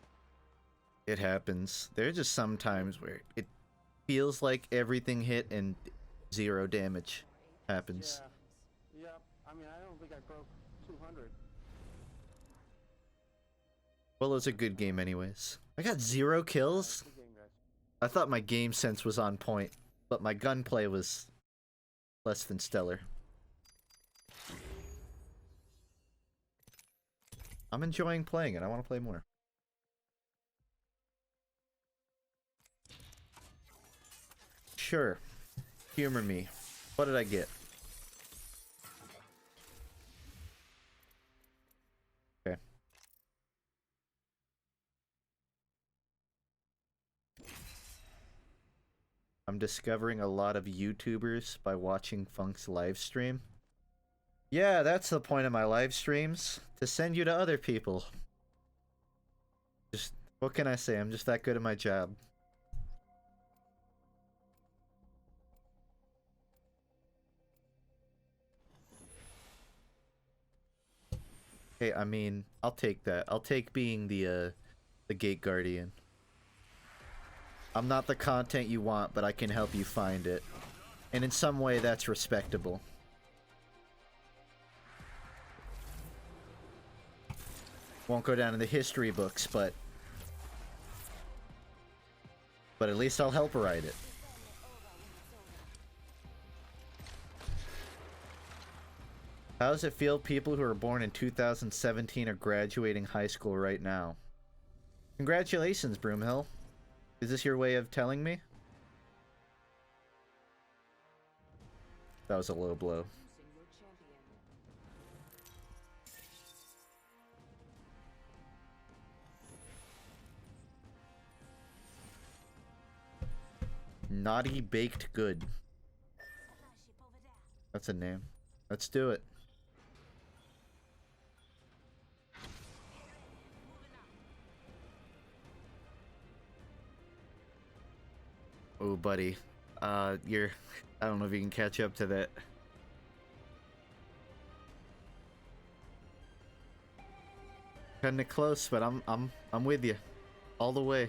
It happens. There are just some times where it feels like everything hit and 0 damage happens. Yeah. Yep. I mean, I don't think I broke 200. Well, it was a good game anyways. I got 0 kills? Good game, guys. I thought my game sense was on point, but my gunplay was less than stellar. I'm enjoying playing it. I want to play more. Sure. Humor me. What did I get? Okay. I'm discovering a lot of YouTubers by watching FUNK's live stream. Yeah, that's the point of my live streams. To send you to other people. Just, what can I say? I'm just that good at my job. Hey, I mean, I'll take that. I'll take being the gate guardian. I'm not the content you want, but I can help you find it. And in some way, that's respectable. Won't go down in the history books, but at least I'll help write it. How does it feel people who were born in 2017 are graduating high school right now? Congratulations, Broomhill. Is this your way of telling me? That was a low blow. Naughty Baked Good. That's a name. Let's do it. Oh, buddy. I don't know if you can catch up to that. Kinda close, but I'm with you. All the way.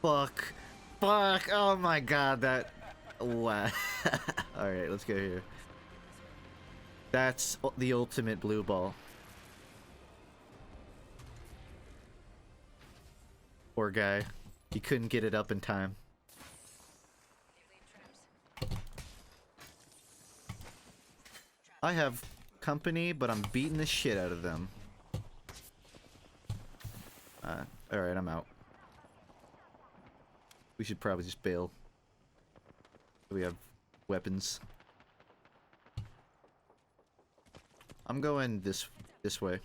Fuck. Fuck! Oh my god, that... Wow. Alright, let's go here. That's the ultimate blue ball. Poor guy. He couldn't get it up in time. I have company, but I'm beating the shit out of them. Alright, I'm out. We should probably just bail. We have weapons. I'm going this way.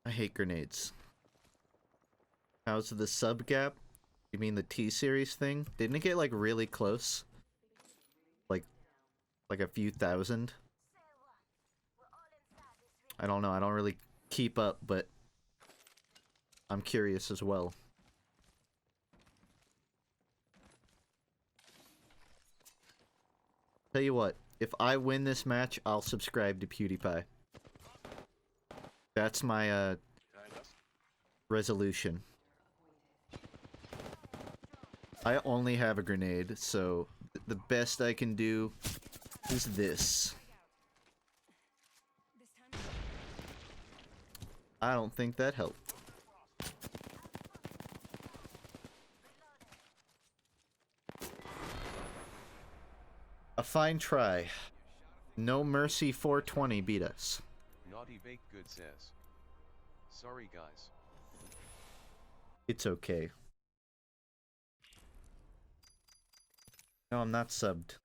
I hate grenades. How's the sub gap? You mean the T-series thing? Didn't it get like really close? Like a few thousand? I don't know, I don't really keep up, but I'm curious as well. Tell you what, if I win this match, I'll subscribe to PewDiePie. That's my Behind us. resolution. I only have a grenade, so the best I can do is this. I don't think that helped. A fine try. No Mercy 420 beat us. Naughty Baked Good says. Sorry guys. It's okay. No, I'm not subbed.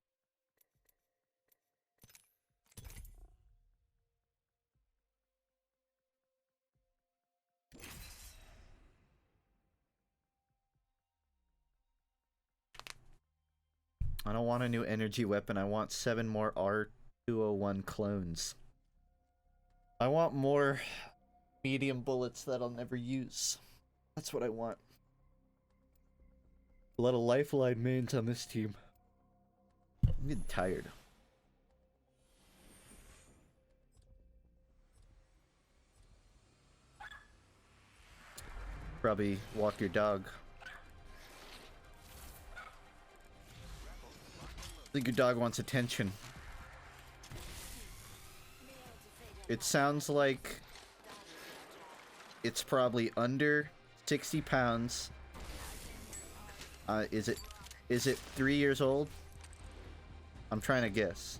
I don't want a new energy weapon. I want 7 more R201 clones. I want more medium bullets that I'll never use. That's what I want. A lot of lifeline mains on this team. I'm getting tired. Probably walk your dog. I think your dog wants attention. It sounds like it's probably under 60 pounds. Is it 3 years old? I'm trying to guess.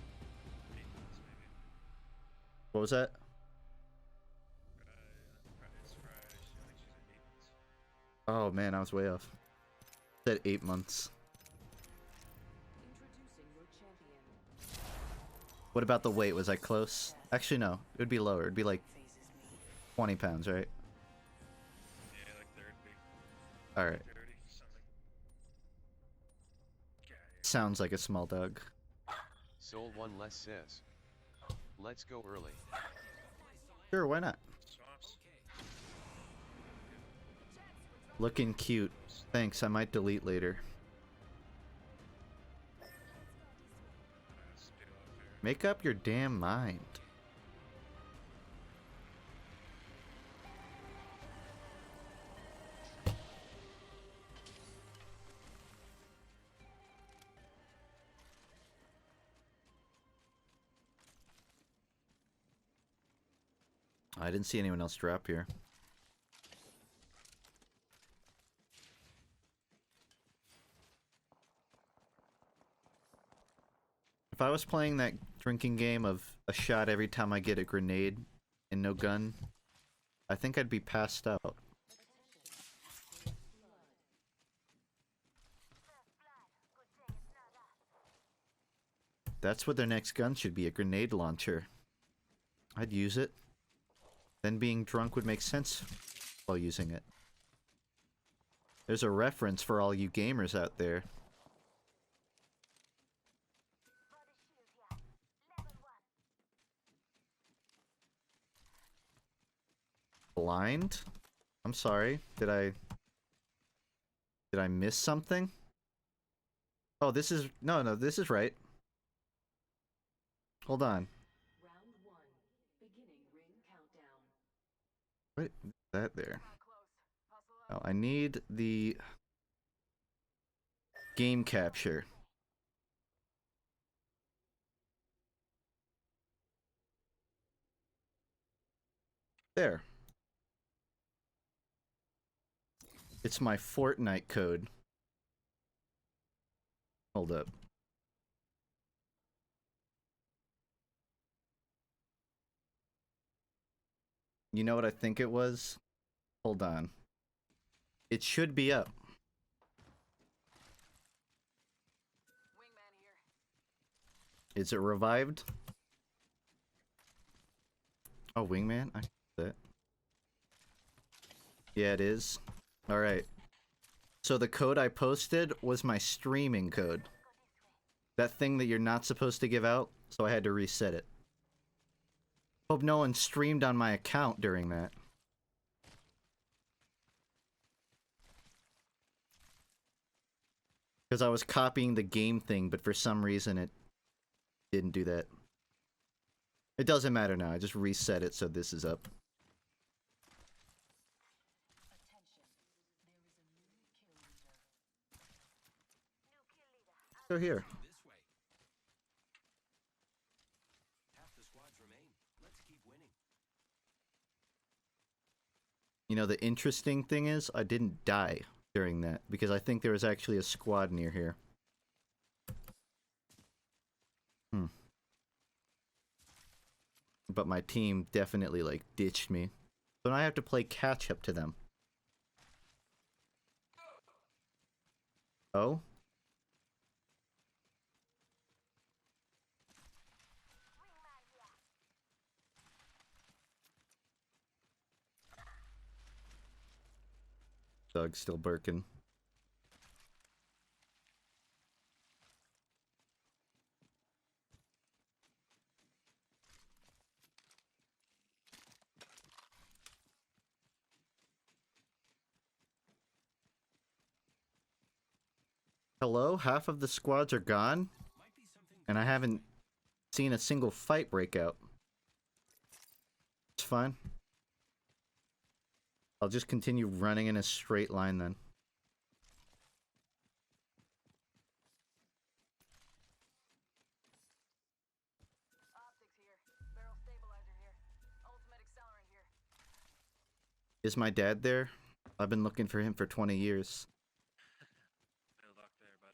What was that? Oh man, I was way off. Said 8 months. What about the weight? Was I close? Actually, no. It would be lower. It'd be like 20 pounds, right? Yeah, like 30. Alright. 30, something. Sounds like a small dog. Soul One Less says. Let's go early. Sure, why not? Swamps. Looking cute. Thanks, I might delete later. Let's get off here. Make up your damn mind. I didn't see anyone else drop here. If I was playing that drinking game of a shot every time I get a grenade and no gun, I think I'd be passed out. That's what their next gun should be, a grenade launcher. I'd use it. Then being drunk would make sense while using it. There's a reference for all you gamers out there. Blind? I'm sorry. Did I miss something? Oh, this is... No, this is right. Hold on. Round 1. Beginning ring countdown. What is that there? Not close. Hustle up. Oh, I need the game capture. There. It's my Fortnite code. Hold up. You know what I think it was? Hold on. It should be up. Wingman here. Is it revived? Oh, Wingman? I see that. Yeah, it is. Alright. So the code I posted was my streaming code. That thing that you're not supposed to give out, so I had to reset it. Hope no one streamed on my account during that. Because I was copying the game thing, but for some reason it didn't do that. It doesn't matter now, I just reset it so this is up. Go here. This way. Half the squads remain. Let's keep winning. You know, the interesting thing is, I didn't die during that, because I think there was actually a squad near here. But my team definitely, like, ditched me. So now I have to play catch-up to them. Oh? Dog's still barking. Hello? Half of the squads are gone? And I haven't seen a single fight break out. It's fine. I'll just continue running in a straight line then. Optics here. Barrel stabilizer here. Ultimate accelerant here. Is my dad there? I've been looking for him for 20 years. No luck there, bud.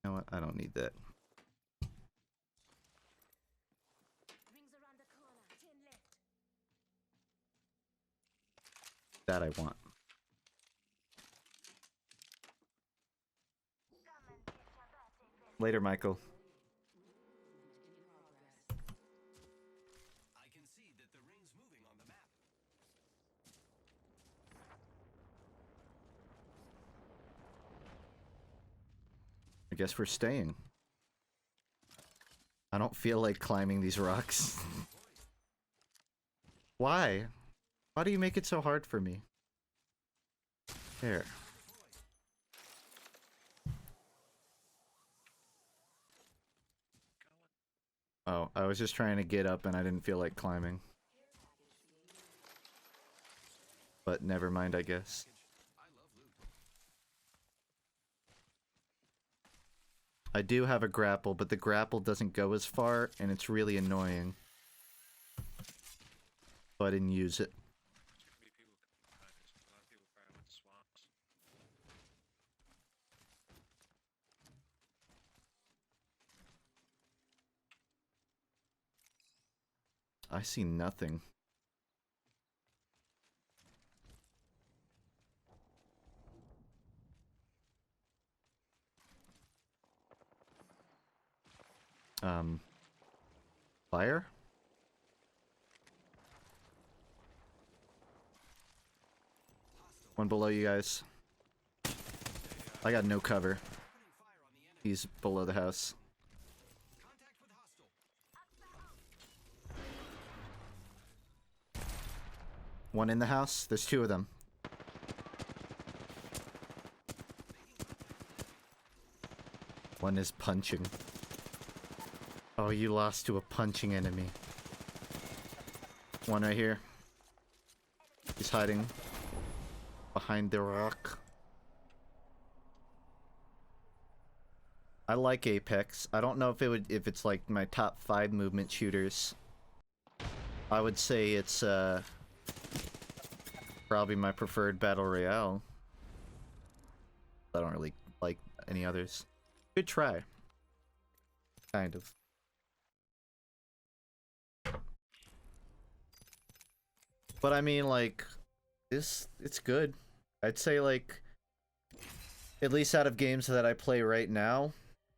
You know what? I don't need that. Rings around the corner. 10 left. That I want. Later, Michael. I can see that the ring's moving on the map. I guess we're staying. I don't feel like climbing these rocks. Why? Why do you make it so hard for me? There. Oh, I was just trying to get up and I didn't feel like climbing. But never mind, I guess. I do have a grapple, but the grapple doesn't go as far, and it's really annoying. So I didn't use it. Should be people behind us. A lot of people probably went to swamps. I see nothing. Fire? One below you guys. I got no cover. He's below the house. Contact with hostile. One in the house. There's two of them. One is punching. Oh, you lost to a punching enemy. One right here. He's hiding behind the rock. I like Apex. I don't know if it's like my top 5 movement shooters. I would say it's probably my preferred battle royale. I don't really like any others. Good try. Kind of. But I mean, like, it's good. I'd say, like, at least out of games that I play right now,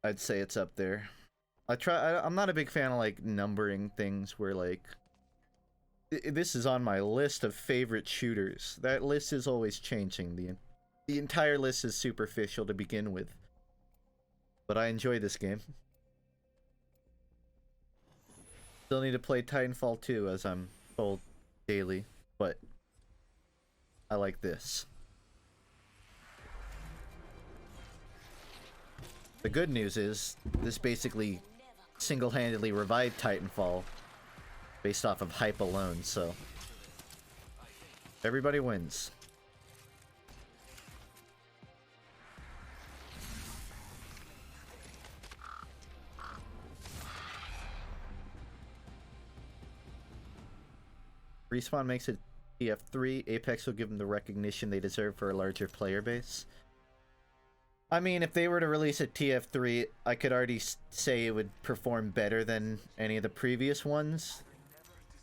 I'd say it's up there. I'm not a big fan of, like, numbering things where, like, this is on my list of favorite shooters. That list is always changing. The entire list is superficial to begin with. But I enjoy this game. Still need to play Titanfall 2, as I'm told daily, but I like this. The good news is, this basically single-handedly revived Titanfall based off of hype alone, so everybody wins. Respawn makes it TF3. Apex will give them the recognition they deserve for a larger player base. I mean, if they were to release a TF3, I could already say it would perform better than any of the previous ones.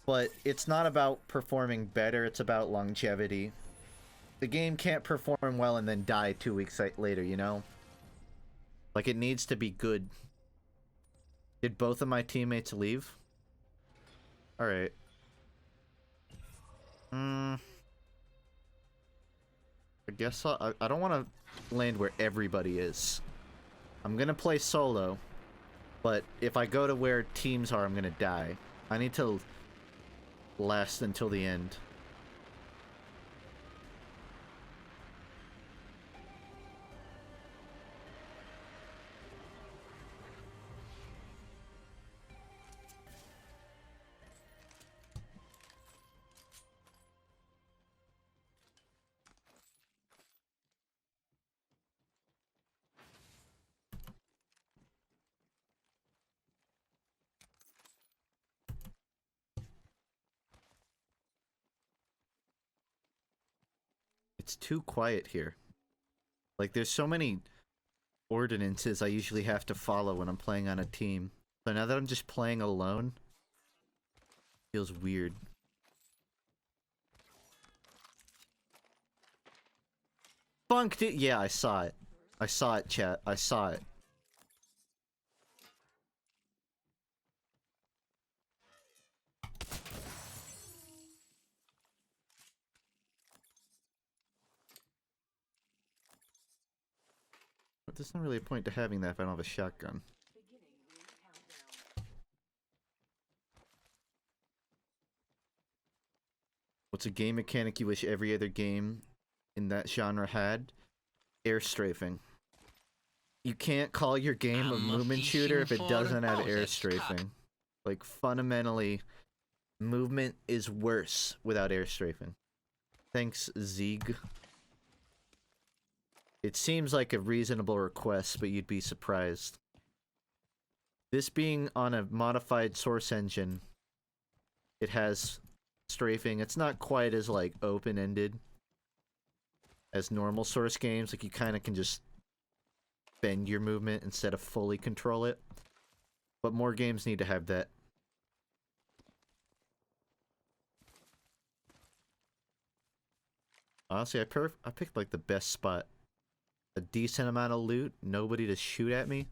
But it's not about performing better, it's about longevity. The game can't perform well and then die 2 weeks later, you know? Like, it needs to be good. Did both of my teammates leave? Alright. I guess I don't want to land where everybody is. I'm gonna play solo, but if I go to where teams are, I'm gonna die. I need to last until the end. It's too quiet here. Like, there's so many ordinances I usually have to follow when I'm playing on a team. So now that I'm just playing alone, it feels weird. Funked it! Yeah, I saw it. I saw it, chat. I saw it. But there's not really a point to having that if I don't have a shotgun. What's a game mechanic you wish every other game in that genre had? Air strafing. You can't call your game a movement shooter if it doesn't have air strafing. Like, fundamentally, movement is worse without air strafing. Thanks, Zeeg. It seems like a reasonable request, but you'd be surprised. This being on a modified source engine, it has strafing. It's not quite as, like, open-ended as normal source games. Like, you kind of can just bend your movement instead of fully control it. But more games need to have that. Honestly, I picked, like, the best spot. A decent amount of loot, nobody to shoot at me.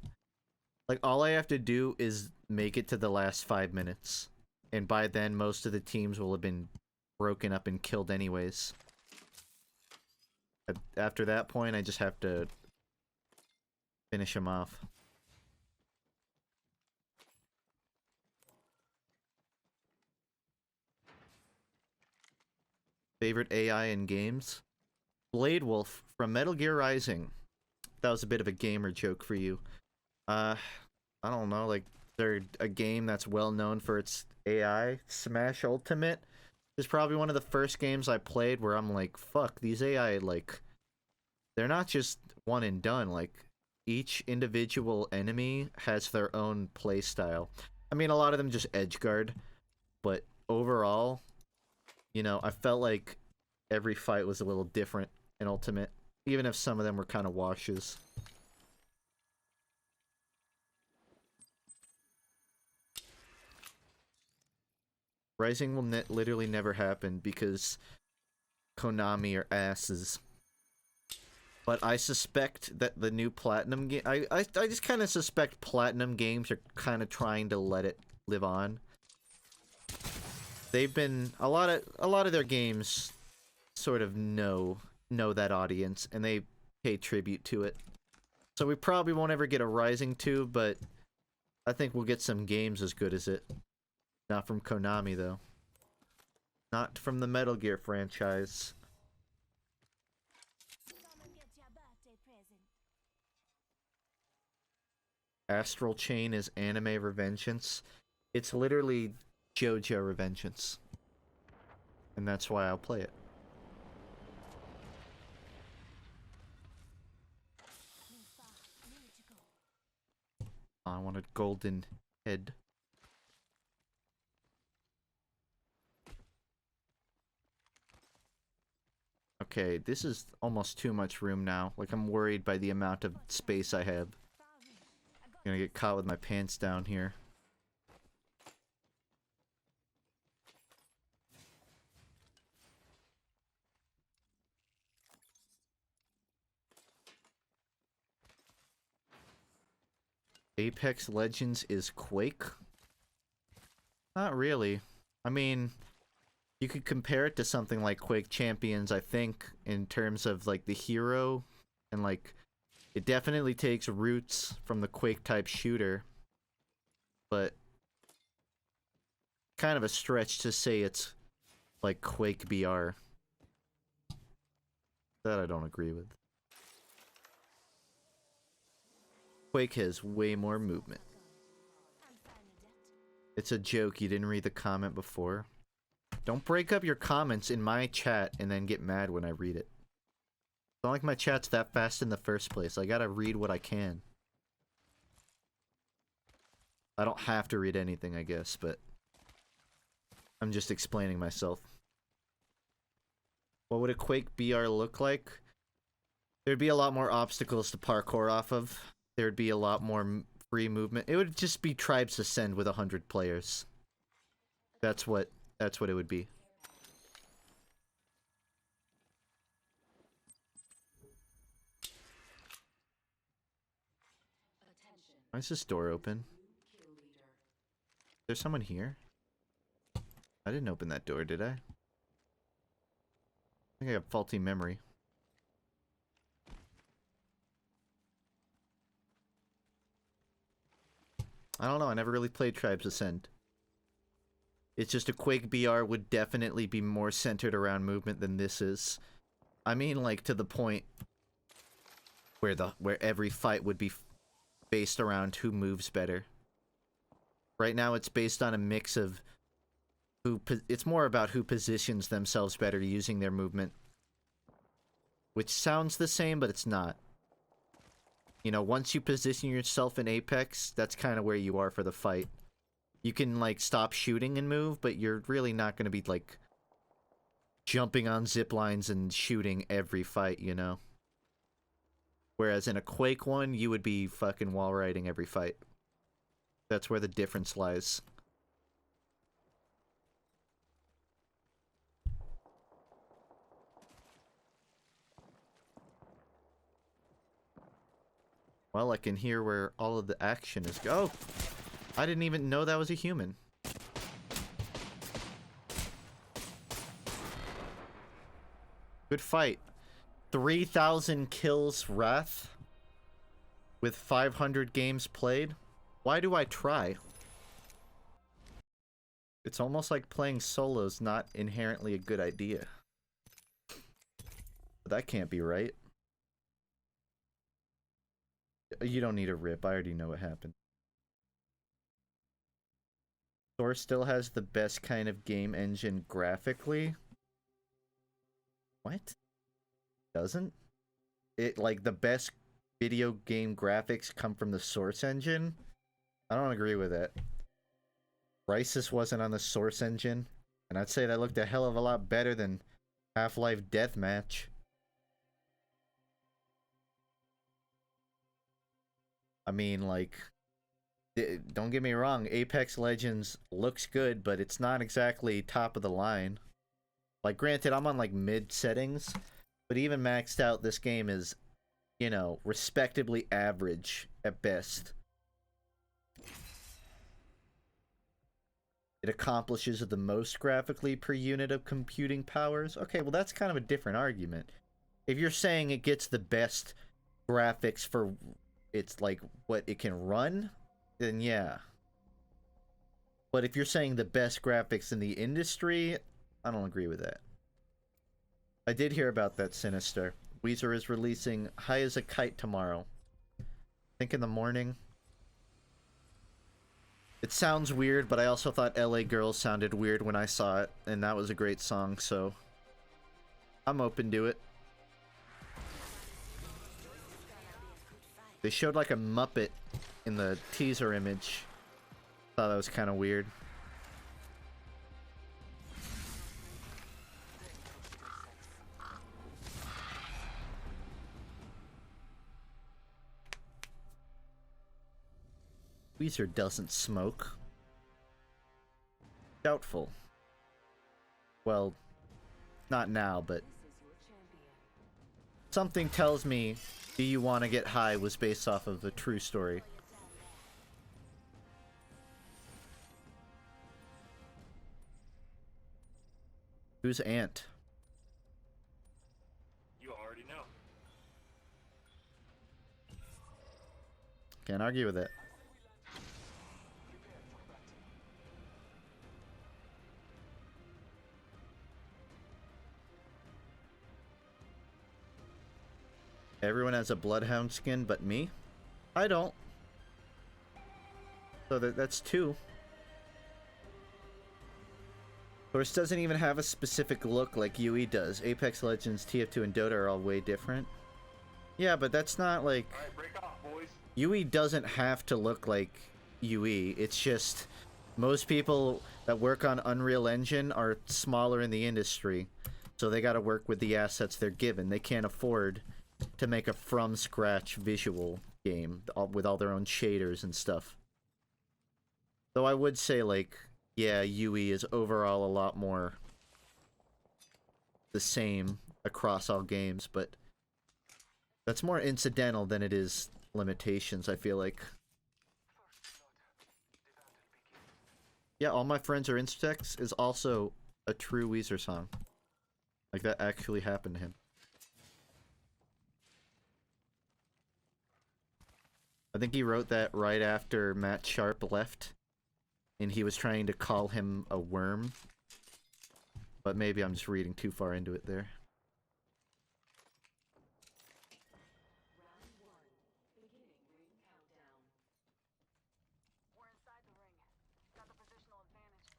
Like, all I have to do is make it to the last 5 minutes. And by then, most of the teams will have been broken up and killed anyways. After that point, I just have to finish them off. Favorite AI in games? Blade Wolf from Metal Gear Rising. That was a bit of a gamer joke for you. I don't know, like, they're a game that's well known for its AI. Smash Ultimate is probably one of the first games I played where I'm like, fuck, these AI, like, they're not just one and done. Like, each individual enemy has their own playstyle. I mean, a lot of them just edgeguard, but overall, you know, I felt like every fight was a little different in Ultimate, even if some of them were kind of washes. Rising will literally never happen because Konami are asses. But I suspect that the new Platinum game... I just kind of suspect Platinum games are kind of trying to let it live on. They've been... A lot of their games sort of know that audience, and they pay tribute to it. So we probably won't ever get a Rising 2, but I think we'll get some games as good as it. Not from Konami, though. Not from the Metal Gear franchise. Astral Chain is anime revengeance. It's literally Jojo revengeance. And that's why I'll play it. I want a golden head. Okay, this is almost too much room now. Like, I'm worried by the amount of space I have. I'm gonna get caught with my pants down here. Apex Legends is Quake? Not really. I mean, you could compare it to something like Quake Champions, I think, in terms of, like, the hero. And, like, it definitely takes roots from the Quake-type shooter. But kind of a stretch to say it's, like, Quake BR. That I don't agree with. Quake has way more movement. It's a joke, you didn't read the comment before. Don't break up your comments in my chat and then get mad when I read it. It's not like my chat's that fast in the first place. I gotta read what I can. I don't have to read anything, I guess, but I'm just explaining myself. What would a Quake BR look like? There'd be a lot more obstacles to parkour off of. There'd be a lot more free movement. It would just be Tribes Ascend with 100 players. That's what it would be. Why is this door open? There's someone here? I didn't open that door, did I? I think I have faulty memory. I don't know, I never really played Tribes Ascend. It's just a Quake BR would definitely be more centered around movement than this is. I mean, like, to the point where every fight would be based around who moves better. Right now it's based on a mix of it's more about who positions themselves better using their movement. Which sounds the same, but it's not. You know, once you position yourself in Apex, that's kind of where you are for the fight. You can, like, stop shooting and move, but you're really not going to be, like, jumping on zip lines and shooting every fight, you know? Whereas in a Quake one, you would be fucking wall riding every fight. That's where the difference lies. Well, I can hear where all of the action is go. I didn't even know that was a human. Good fight. 3,000 kills Wrath with 500 games played. Why do I try? It's almost like playing solo's not inherently a good idea. But that can't be right. You don't need a rip. I already know what happened. Source still has the best kind of game engine graphically. What? Doesn't? It, like, the best video game graphics come from the Source engine? I don't agree with that. Crisis wasn't on the Source engine, and I'd say that looked a hell of a lot better than Half-Life Deathmatch. I mean, like, don't get me wrong, Apex Legends looks good, but it's not exactly top of the line. Like, granted, I'm on, like, mid settings, but even maxed out, this game is, you know, respectably average at best. It accomplishes the most graphically per unit of computing powers. Okay, well, that's kind of a different argument. If you're saying it gets the best graphics for it's like what it can run, then yeah. But if you're saying the best graphics in the industry, I don't agree with that. I did hear about that, Sinister. Weezer is releasing High as a Kite tomorrow. I think in the morning. It sounds weird, but I also thought LA Girls sounded weird when I saw it, and that was a great song, so I'm open to it. They showed like a Muppet in the teaser image. Thought that was kind of weird. Weezer doesn't smoke. Doubtful. Well, not now, but something tells me Do You Want to Get High was based off of a true story. Who's Ant? You already know. Can't argue with it. Everyone has a bloodhound skin but me? I don't. So that's two. Course doesn't even have a specific look like UE does. Apex Legends, TF2, and Dota are all way different. Yeah, but that's not like... Alright, break off, boys. UE doesn't have to look like UE. It's just... most people that work on Unreal Engine are smaller in the industry. So they gotta work with the assets they're given. They can't afford to make a from-scratch visual game with all their own shaders and stuff. Though I would say, like... yeah, UE is overall a lot more the same across all games, but that's more incidental than it is limitations, I feel like. Yeah, All My Friends Are Insects is also a true Weezer song. Like, that actually happened to him. I think he wrote that right after Matt Sharp left. And he was trying to call him a worm. But maybe I'm just reading too far into it there. We're inside the ring. Got the positional advantage.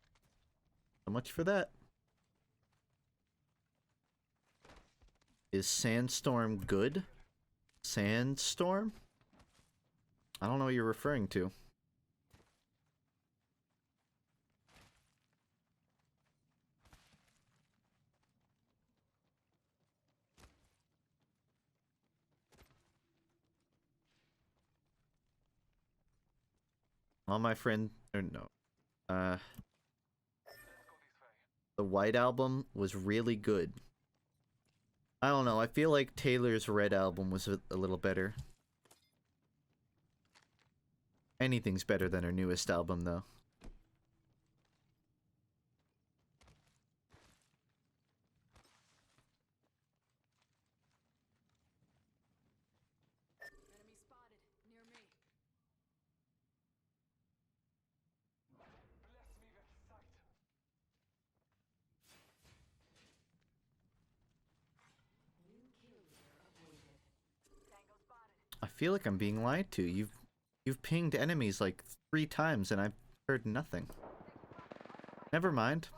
So much for that. Is Sandstorm good? Sandstorm? I don't know what you're referring to. All My Friend, or no. The White Album was really good. I don't know, I feel like Taylor's Red Album was a little better. Anything's better than her newest album, though. Enemy spotted near me. I feel like I'm being lied to. You've pinged enemies like 3 times and I've heard nothing. Never mind.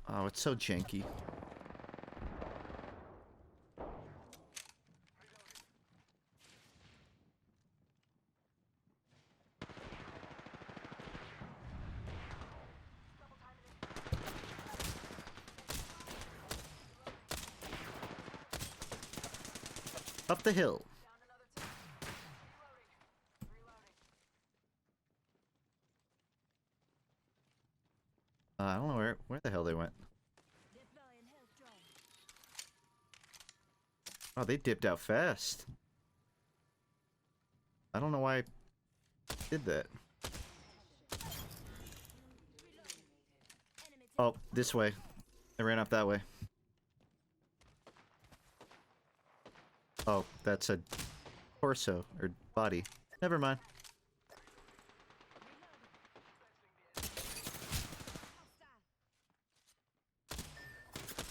Oh, it's so janky. Up the hill. I don't know where the hell they went. Oh, they dipped out fast. I don't know why I did that. Oh, this way. They ran up that way. Oh, that's a torso, or body. Never mind.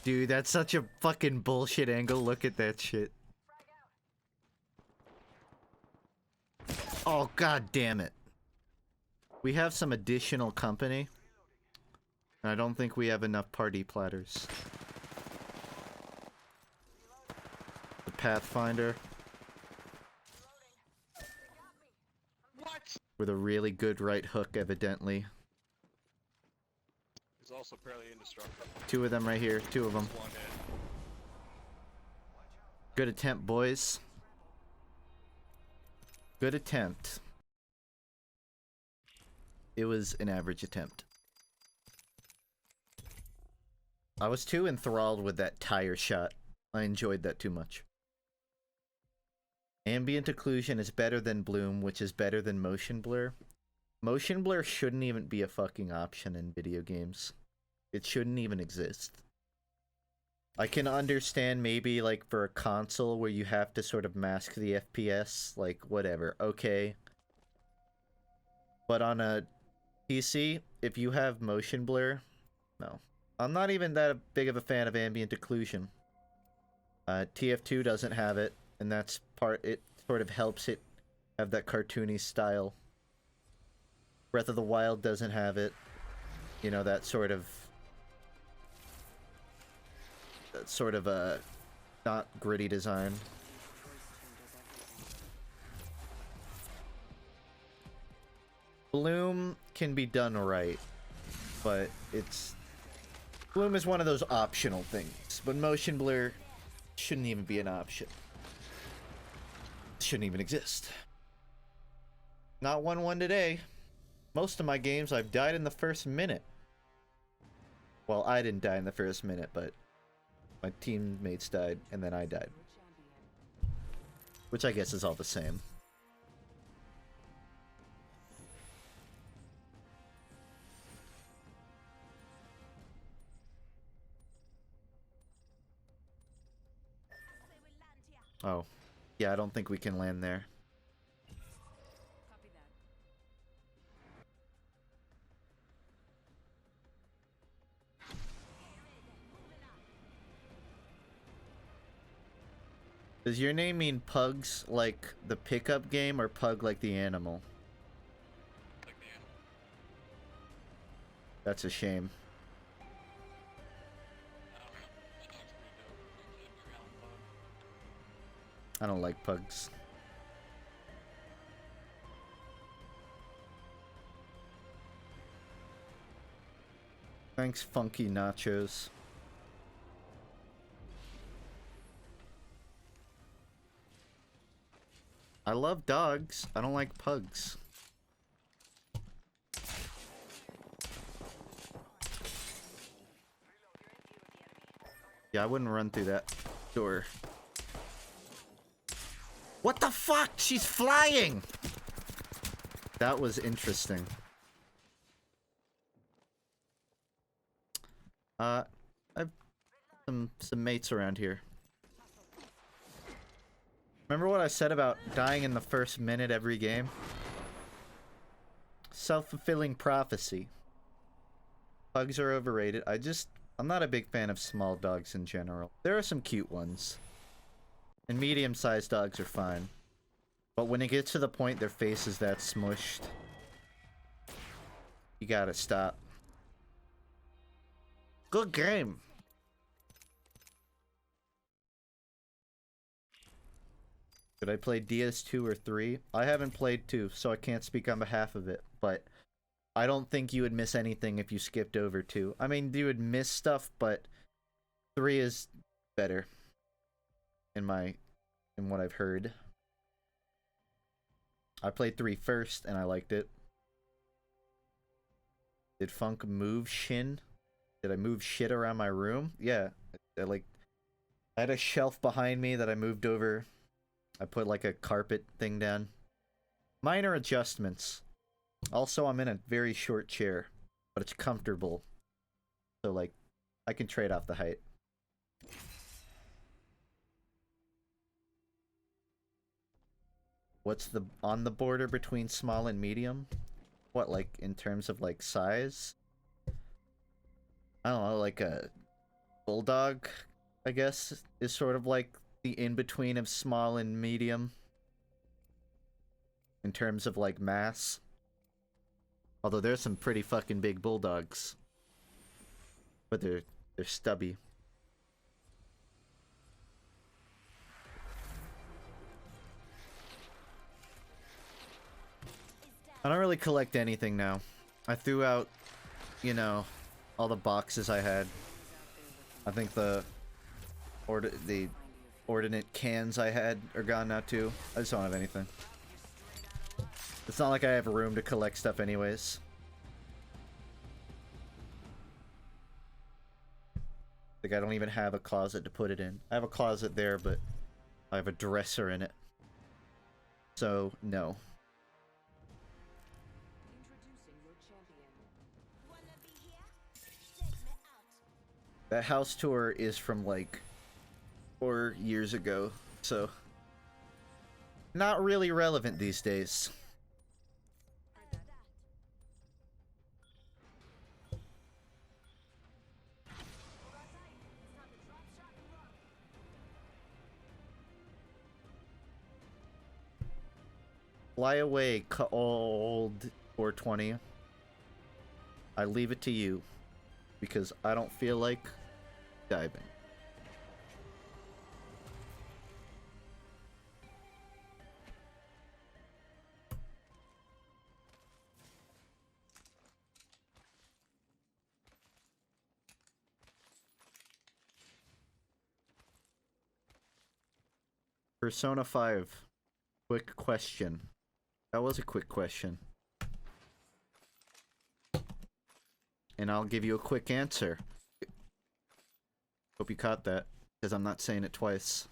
Dude, that's such a fucking bullshit angle. Look at that shit. Oh, god damn it. We have some additional company. And I don't think we have enough party platters. The Pathfinder. What? With a really good right hook, evidently. He's also apparently indestructible. 2 of them right here. 2 of them. One hit. Good attempt, boys. Good attempt. It was an average attempt. I was too enthralled with that tire shot. I enjoyed that too much. Ambient occlusion is better than bloom, which is better than motion blur. Motion blur shouldn't even be a fucking option in video games. It shouldn't even exist. I can understand maybe like for a console where you have to sort of mask the FPS, like whatever, okay. But on a PC, if you have motion blur, no. I'm not even that big of a fan of ambient occlusion. TF2 doesn't have it, and that's part, it sort of helps it have that cartoony style. Breath of the Wild doesn't have it. You know, that sort of a not gritty design. Bloom can be done right, but Bloom is one of those optional things, but motion blur shouldn't even be an option. Shouldn't even exist. Not 1-1 today. Most of my games I've died in the first minute. Well, I didn't die in the first minute, but my teammates died, and then I died. Which I guess is all the same. Oh. Yeah, I don't think we can land there. Copy that. Does your name mean Pugs like the pickup game or Pug like the animal? Like the animal. That's a shame. I don't know. That dog's pretty dope. Can't be around bug. I don't like pugs. Thanks, Funky Nachos. I love dogs. I don't like pugs. Yeah, I wouldn't run through that door. What the fuck? She's flying! That was interesting. I've some mates around here. Remember what I said about dying in the first minute every game? Self-fulfilling prophecy. Pugs are overrated. I'm not a big fan of small dogs in general. There are some cute ones. And medium-sized dogs are fine. But when it gets to the point their face is that smushed, you gotta stop. Good game. Did I play DS2 or 3? I haven't played 2, so I can't speak on behalf of it, but I don't think you would miss anything if you skipped over 2. I mean, you would miss stuff, but 3 is better in what I've heard. I played 3 first and I liked it. Did FUNKe move Shin? Did I move shit around my room? Yeah. I had a shelf behind me that I moved over. I put like a carpet thing down. Minor adjustments. Also, I'm in a very short chair, but it's comfortable. So like, I can trade off the height. What's on the border between small and medium? What, like, in terms of, like, size? I don't know, like a bulldog, I guess, is sort of like the in-between of small and medium. In terms of, like, mass. Although there's some pretty fucking big bulldogs. But they're stubby. I don't really collect anything now. I threw out, you know, all the boxes I had. I think the ordnance cans I had are gone now too. I just don't have anything. It's not like I have room to collect stuff anyways. Like, I don't even have a closet to put it in. I have a closet there, but I have a dresser in it. So, no. That house tour is from like 4 years ago, so not really relevant these days. Fly away, old 420. I leave it to you, because I don't feel like diving. Persona 5. Quick question. That was a quick question. And I'll give you a quick answer. Hope you caught that, because I'm not saying it twice.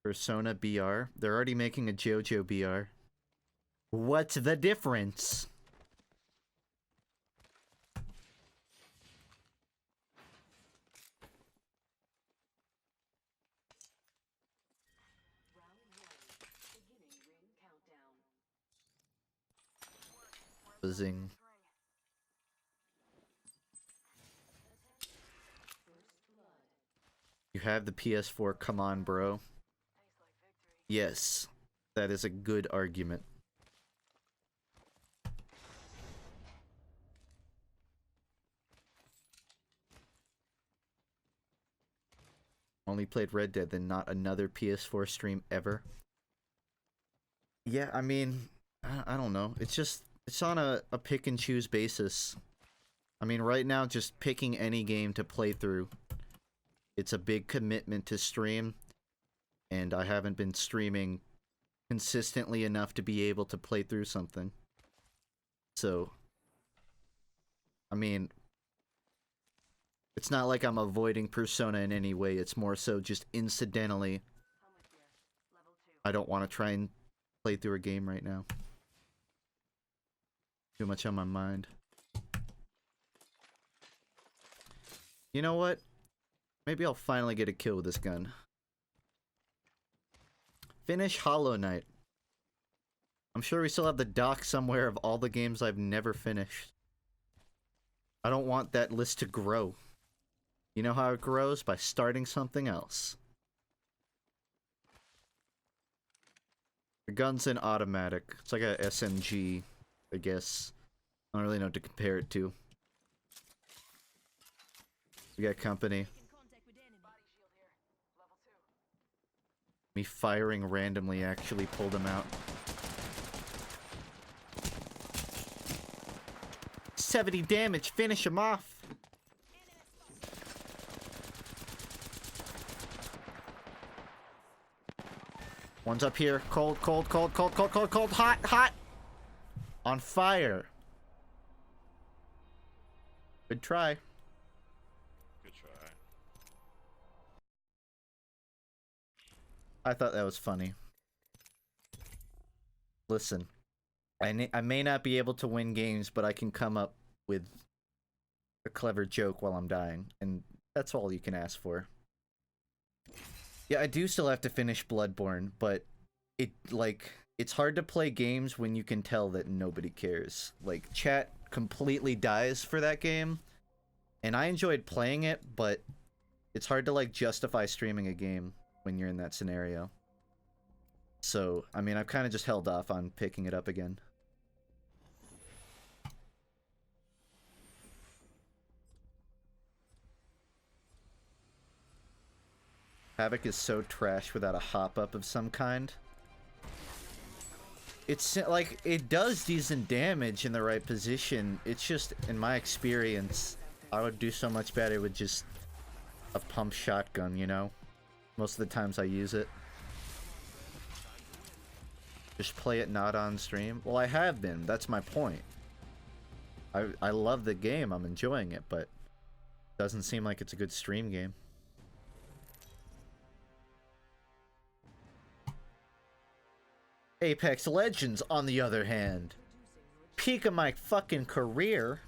Persona BR? They're already making a Jojo BR. What's the difference? Zing. You have the PS4, come on, bro. Yes, that is a good argument. Only played Red Dead, then not another PS4 stream ever. Yeah, I mean, I don't know. It's just, it's on a pick and choose basis. I mean, right now, just picking any game to play through, it's a big commitment to stream, and I haven't been streaming consistently enough to be able to play through something. So, I mean, it's not like I'm avoiding Persona in any way, it's more so just incidentally, I don't want to try and play through a game right now. Too much on my mind. You know what? Maybe I'll finally get a kill with this gun. Finish Hollow Knight. I'm sure we still have the doc somewhere of all the games I've never finished. I don't want that list to grow. You know how it grows? By starting something else. The gun's an automatic. It's like a SMG, I guess. I don't really know what to compare it to. We got company. Me firing randomly actually pulled him out. 70 damage, finish him off! One's up here. Cold, cold, cold, cold, cold, cold, cold, hot, hot! On fire. Good try. Good try. I thought that was funny. Listen, I may not be able to win games, but I can come up with a clever joke while I'm dying, and that's all you can ask for. Yeah, I do still have to finish Bloodborne, but it's hard to play games when you can tell that nobody cares. Like, chat completely dies for that game, and I enjoyed playing it, but it's hard to, like, justify streaming a game when you're in that scenario. So, I mean, I've kind of just held off on picking it up again. Havoc is so trash without a hop-up of some kind. It's like, it does decent damage in the right position. It's just, in my experience, I would do so much better with just a pump shotgun, you know? Most of the times I use it. Just play it not on stream. Well, I have been. That's my point. I love the game. I'm enjoying it, but doesn't seem like it's a good stream game. Apex Legends, on the other hand, peak of my fucking career.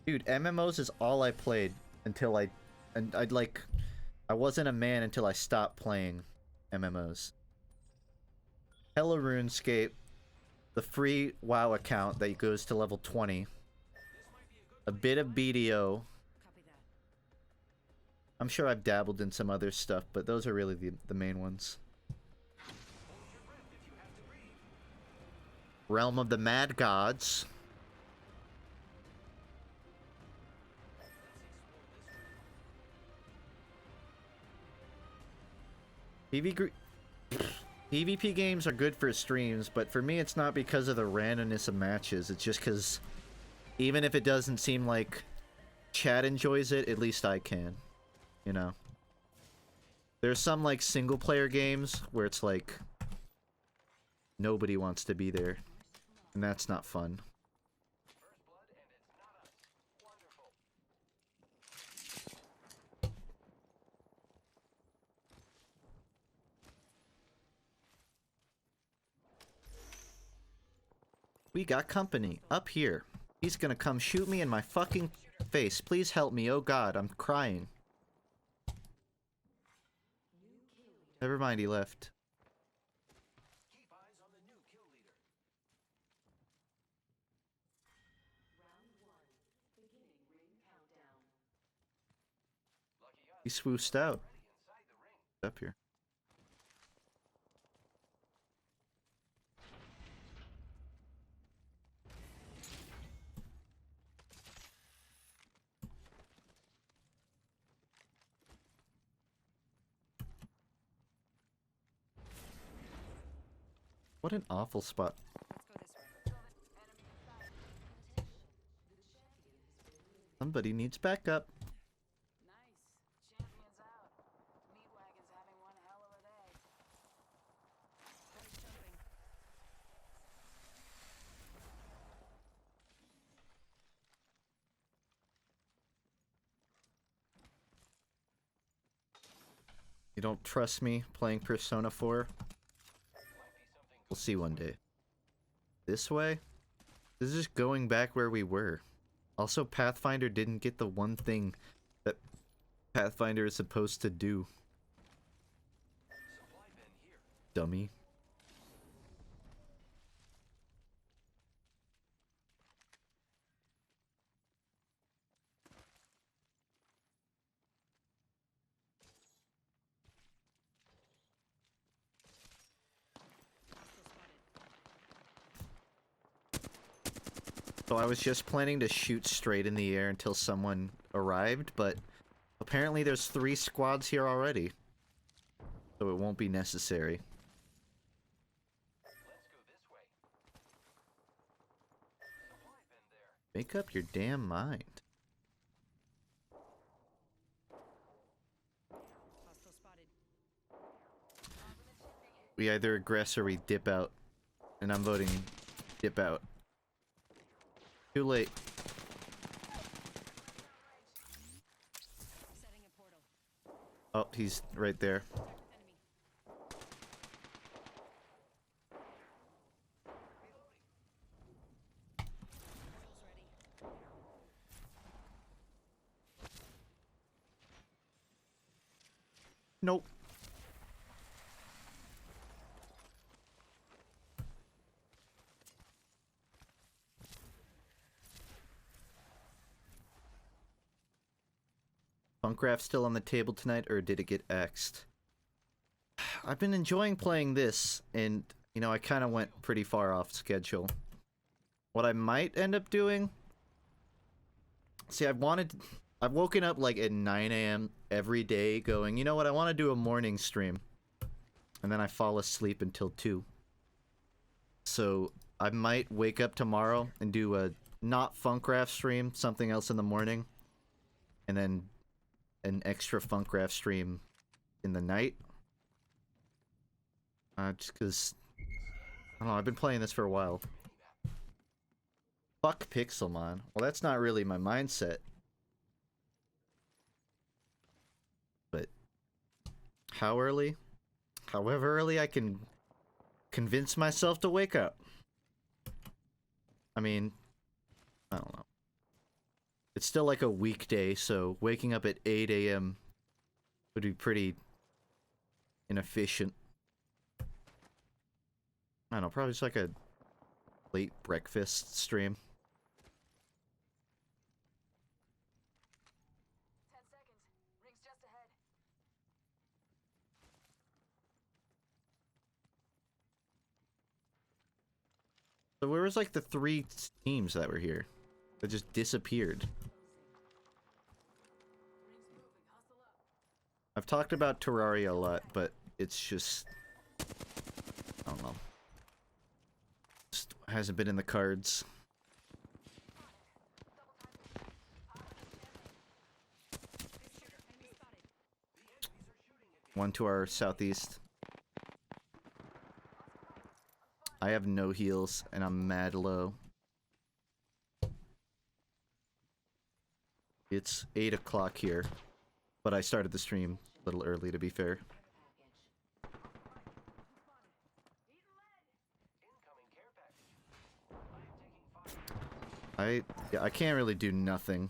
Dude, MMOs is all I played until I wasn't a man until I stopped playing MMOs. Hella RuneScape, the free WoW account that goes to level 20, a bit of BDO. I'm sure I've dabbled in some other stuff, but those are really the main ones. Realm of the Mad Gods. PvP games are good for streams, but for me it's not because of the randomness of matches. It's just because even if it doesn't seem like chat enjoys it, at least I can. You know, there's some like single player games where it's like nobody wants to be there, and that's not fun. We got company up here. He's gonna come shoot me in my fucking face. Please help me. Oh god, I'm crying. Never mind, he left. Keep eyes on the new kill leader. He swooshed out. Up here. What an awful spot. Somebody needs backup. Nice. Champions out. Meat wagon's having one hell of a day. Curry's jumping. You don't trust me playing Persona 4? We'll see one day. This way? This is just going back where we were. Also, Pathfinder didn't get the one thing that Pathfinder is supposed to do. Dummy. So I was just planning to shoot straight in the air until someone arrived, but apparently there's 3 squads here already. So it won't be necessary. Make up your damn mind. Hostile spotted. We either aggress or we dip out. And I'm voting dip out. Too late. Setting a portal. Oh, he's right there. Enemy. Portal's ready. Nope. Funkraft still on the table tonight, or did it get axed? I've been enjoying playing this, and, you know, I kind of went pretty far off schedule. What I might end up doing... See, I've woken up, like, at 9 AM every day going, you know what, I want to do a morning stream. and then I fall asleep until 2. So I might wake up tomorrow and do a not funkraft stream, something else in the morning, and then an extra funkraft stream in the night. Just because, I don't know, I've been playing this for a while. Fuck Pixelmon. Well, that's not really my mindset. But how early? However early I can convince myself to wake up. I mean, I don't know. It's still like a weekday, so waking up at 8 a.m. would be pretty inefficient. I don't know, probably just like a late breakfast stream. 10 seconds. Ring's just ahead. So where was like the 3 teams that were here? That just disappeared. I've talked about Terraria a lot, but it's just, I don't know. Just hasn't been in the cards. One to our southeast. I have no heals, and I'm mad low. It's 8 o'clock here, but I started the stream a little early, to be fair. I can't really do nothing.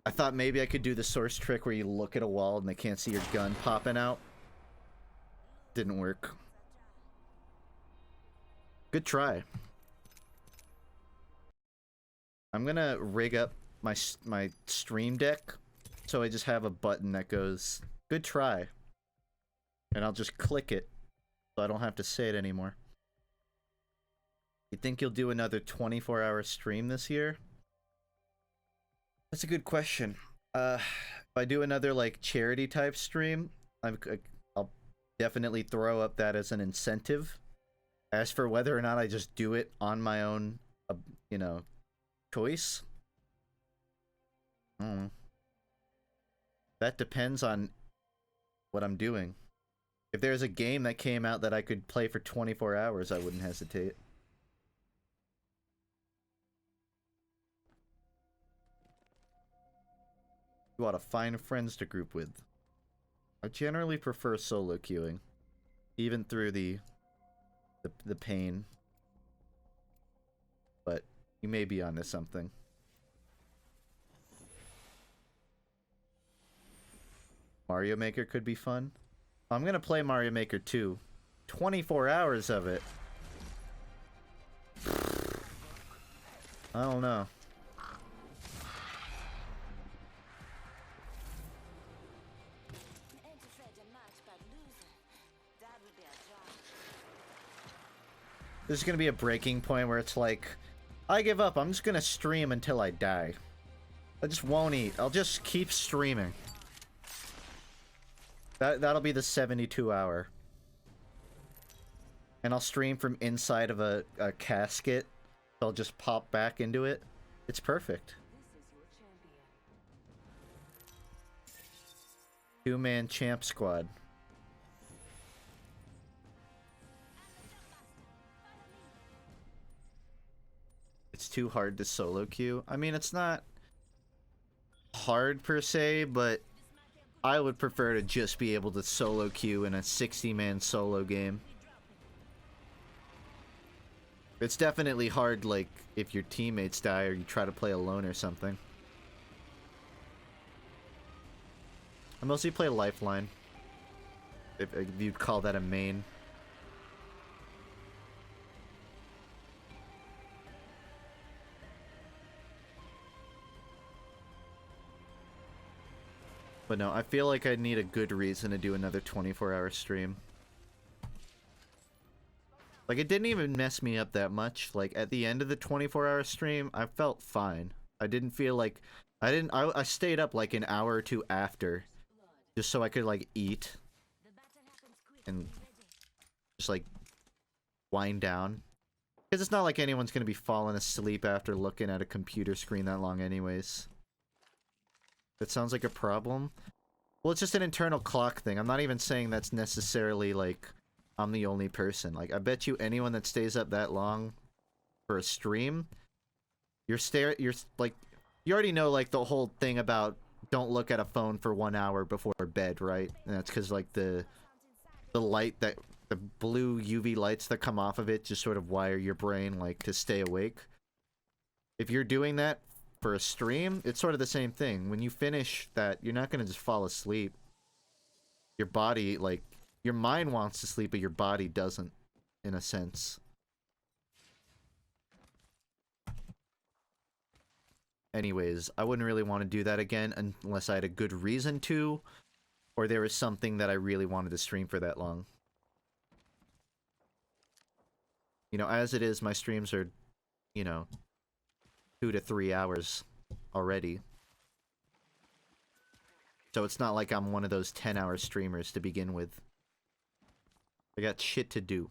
I thought maybe I could do the source trick where you look at a wall and they can't see your gun popping out. Didn't work. Good try. I'm gonna rig up my stream deck so I just have a button that goes, good try. And I'll just click it so I don't have to say it anymore. You think you'll do another 24-hour stream this year? That's a good question. If I do another like charity type stream, I'll definitely throw up that as an incentive. As for whether or not I just do it on my own, you know, choice, I don't know. That depends on what I'm doing. If there's a game that came out that I could play for 24 hours, I wouldn't hesitate. You ought to find friends to group with. I generally prefer solo queuing, even through the pain. But you may be onto something. Mario Maker could be fun. I'm gonna play Mario Maker 2. 24 hours of it. I don't know. There's gonna be a breaking point where it's like, I give up, I'm just gonna stream until I die. I just won't eat, I'll just keep streaming. That'll be the 72 hour. And I'll stream from inside of a casket. I'll just pop back into it. It's perfect. 2-man champ squad. It's too hard to solo queue. I mean, it's not hard per se, but I would prefer to just be able to solo queue in a 60-man solo game. It's definitely hard, like, if your teammates die or you try to play alone or something. I mostly play Lifeline, if you'd call that a main. But no, I feel like I need a good reason to do another 24-hour stream. Like, it didn't even mess me up that much. Like, at the end of the 24-hour stream, I felt fine. I didn't feel like I stayed up like an hour or two after, just so I could like eat and just like wind down. Because it's not like anyone's gonna be falling asleep after looking at a computer screen that long anyways. That sounds like a problem. Well, it's just an internal clock thing. I'm not even saying that's necessarily like I'm the only person. Like, I bet you anyone that stays up that long for a stream, you're like, you already know like the whole thing about don't look at a phone for 1 hour before bed, right? And that's because like the light that the blue UV lights that come off of it just sort of wire your brain like to stay awake. If you're doing that for a stream, it's sort of the same thing. When you finish that, you're not gonna just fall asleep. Your body, like, your mind wants to sleep, but your body doesn't, in a sense. Anyways, I wouldn't really want to do that again unless I had a good reason to, or there was something that I really wanted to stream for that long. You know, as it is, my streams are, you know, 2 to 3 hours already. So it's not like I'm one of those 10-hour streamers to begin with. I got shit to do.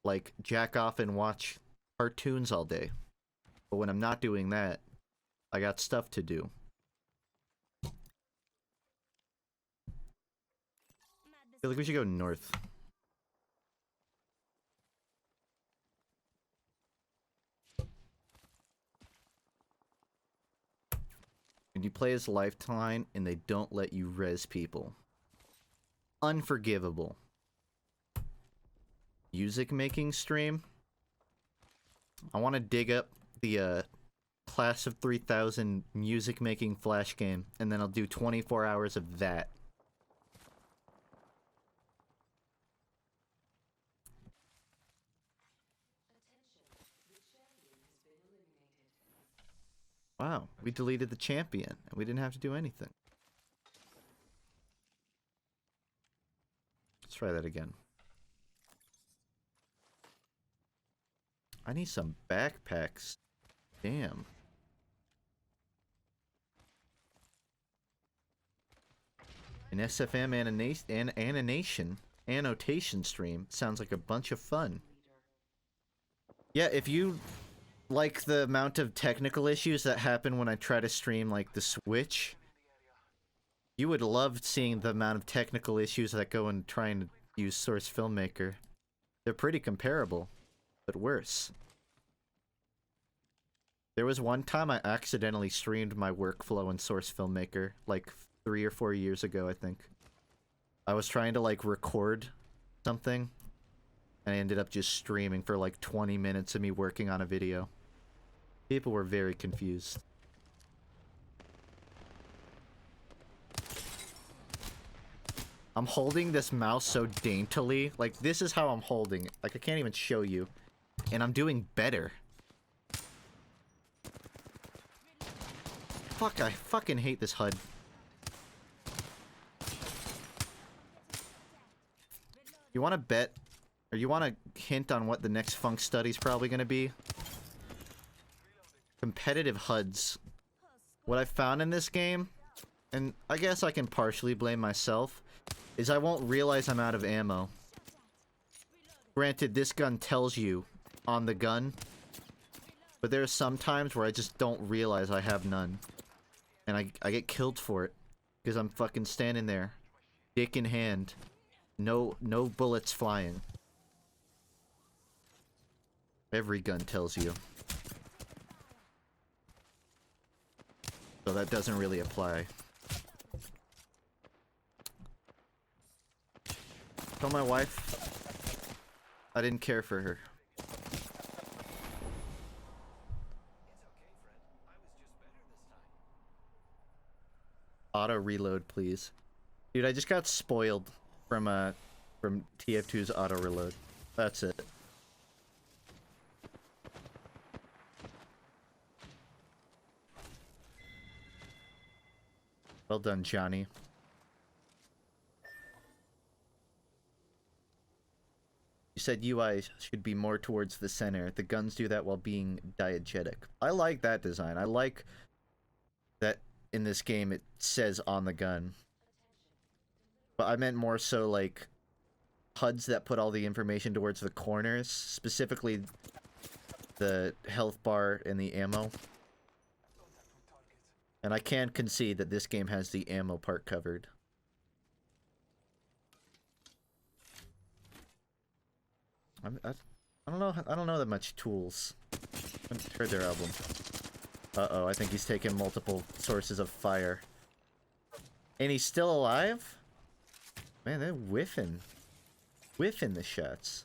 Like, jack off and watch cartoons all day. But when I'm not doing that, I got stuff to do. I feel like we should go north. And you play as Lifetime and they don't let you res people. Unforgivable. Music making stream? I want to dig up the Class of 3000 music making flash game, and then I'll do 24 hours of that. Wow, we deleted the champion, and we didn't have to do anything. Let's try that again. I need some backpacks. Damn. An SFM annotation stream sounds like a bunch of fun. Yeah, if you like the amount of technical issues that happen when I try to stream like the Switch, you would love seeing the amount of technical issues that go in trying to use Source Filmmaker. They're pretty comparable, but worse. There was one time I accidentally streamed my workflow in Source Filmmaker, like 3 or 4 years ago, I think. I was trying to like record something, and I ended up just streaming for like 20 minutes of me working on a video. People were very confused. I'm holding this mouse so daintily. Like, this is how I'm holding it. Like, I can't even show you. And I'm doing better. Fuck, I fucking hate this HUD. You wanna bet, or you wanna hint on what the next Funk study's probably gonna be? Competitive HUDs. What I found in this game, and I guess I can partially blame myself, is I won't realize I'm out of ammo. Granted, this gun tells you on the gun, but there are some times where I just don't realize I have none. And I get killed for it, because I'm fucking standing there, dick in hand, no bullets flying. Every gun tells you. So that doesn't really apply. Tell my wife I didn't care for her. Auto reload, please. Dude, I just got spoiled from TF2's auto reload. That's it. Well done, Johnny. You said UI should be more towards the center. The guns do that while being diegetic. I like that design. I like that in this game it says on the gun. But I meant more so like HUDs that put all the information towards the corners, specifically the health bar and the ammo. And I can concede that this game has the ammo part covered. I don't know. I don't know that much tools. I haven't heard their album. Uh-oh, I think he's taken multiple sources of fire. And he's still alive? Man, they're whiffing. Whiffing the shots.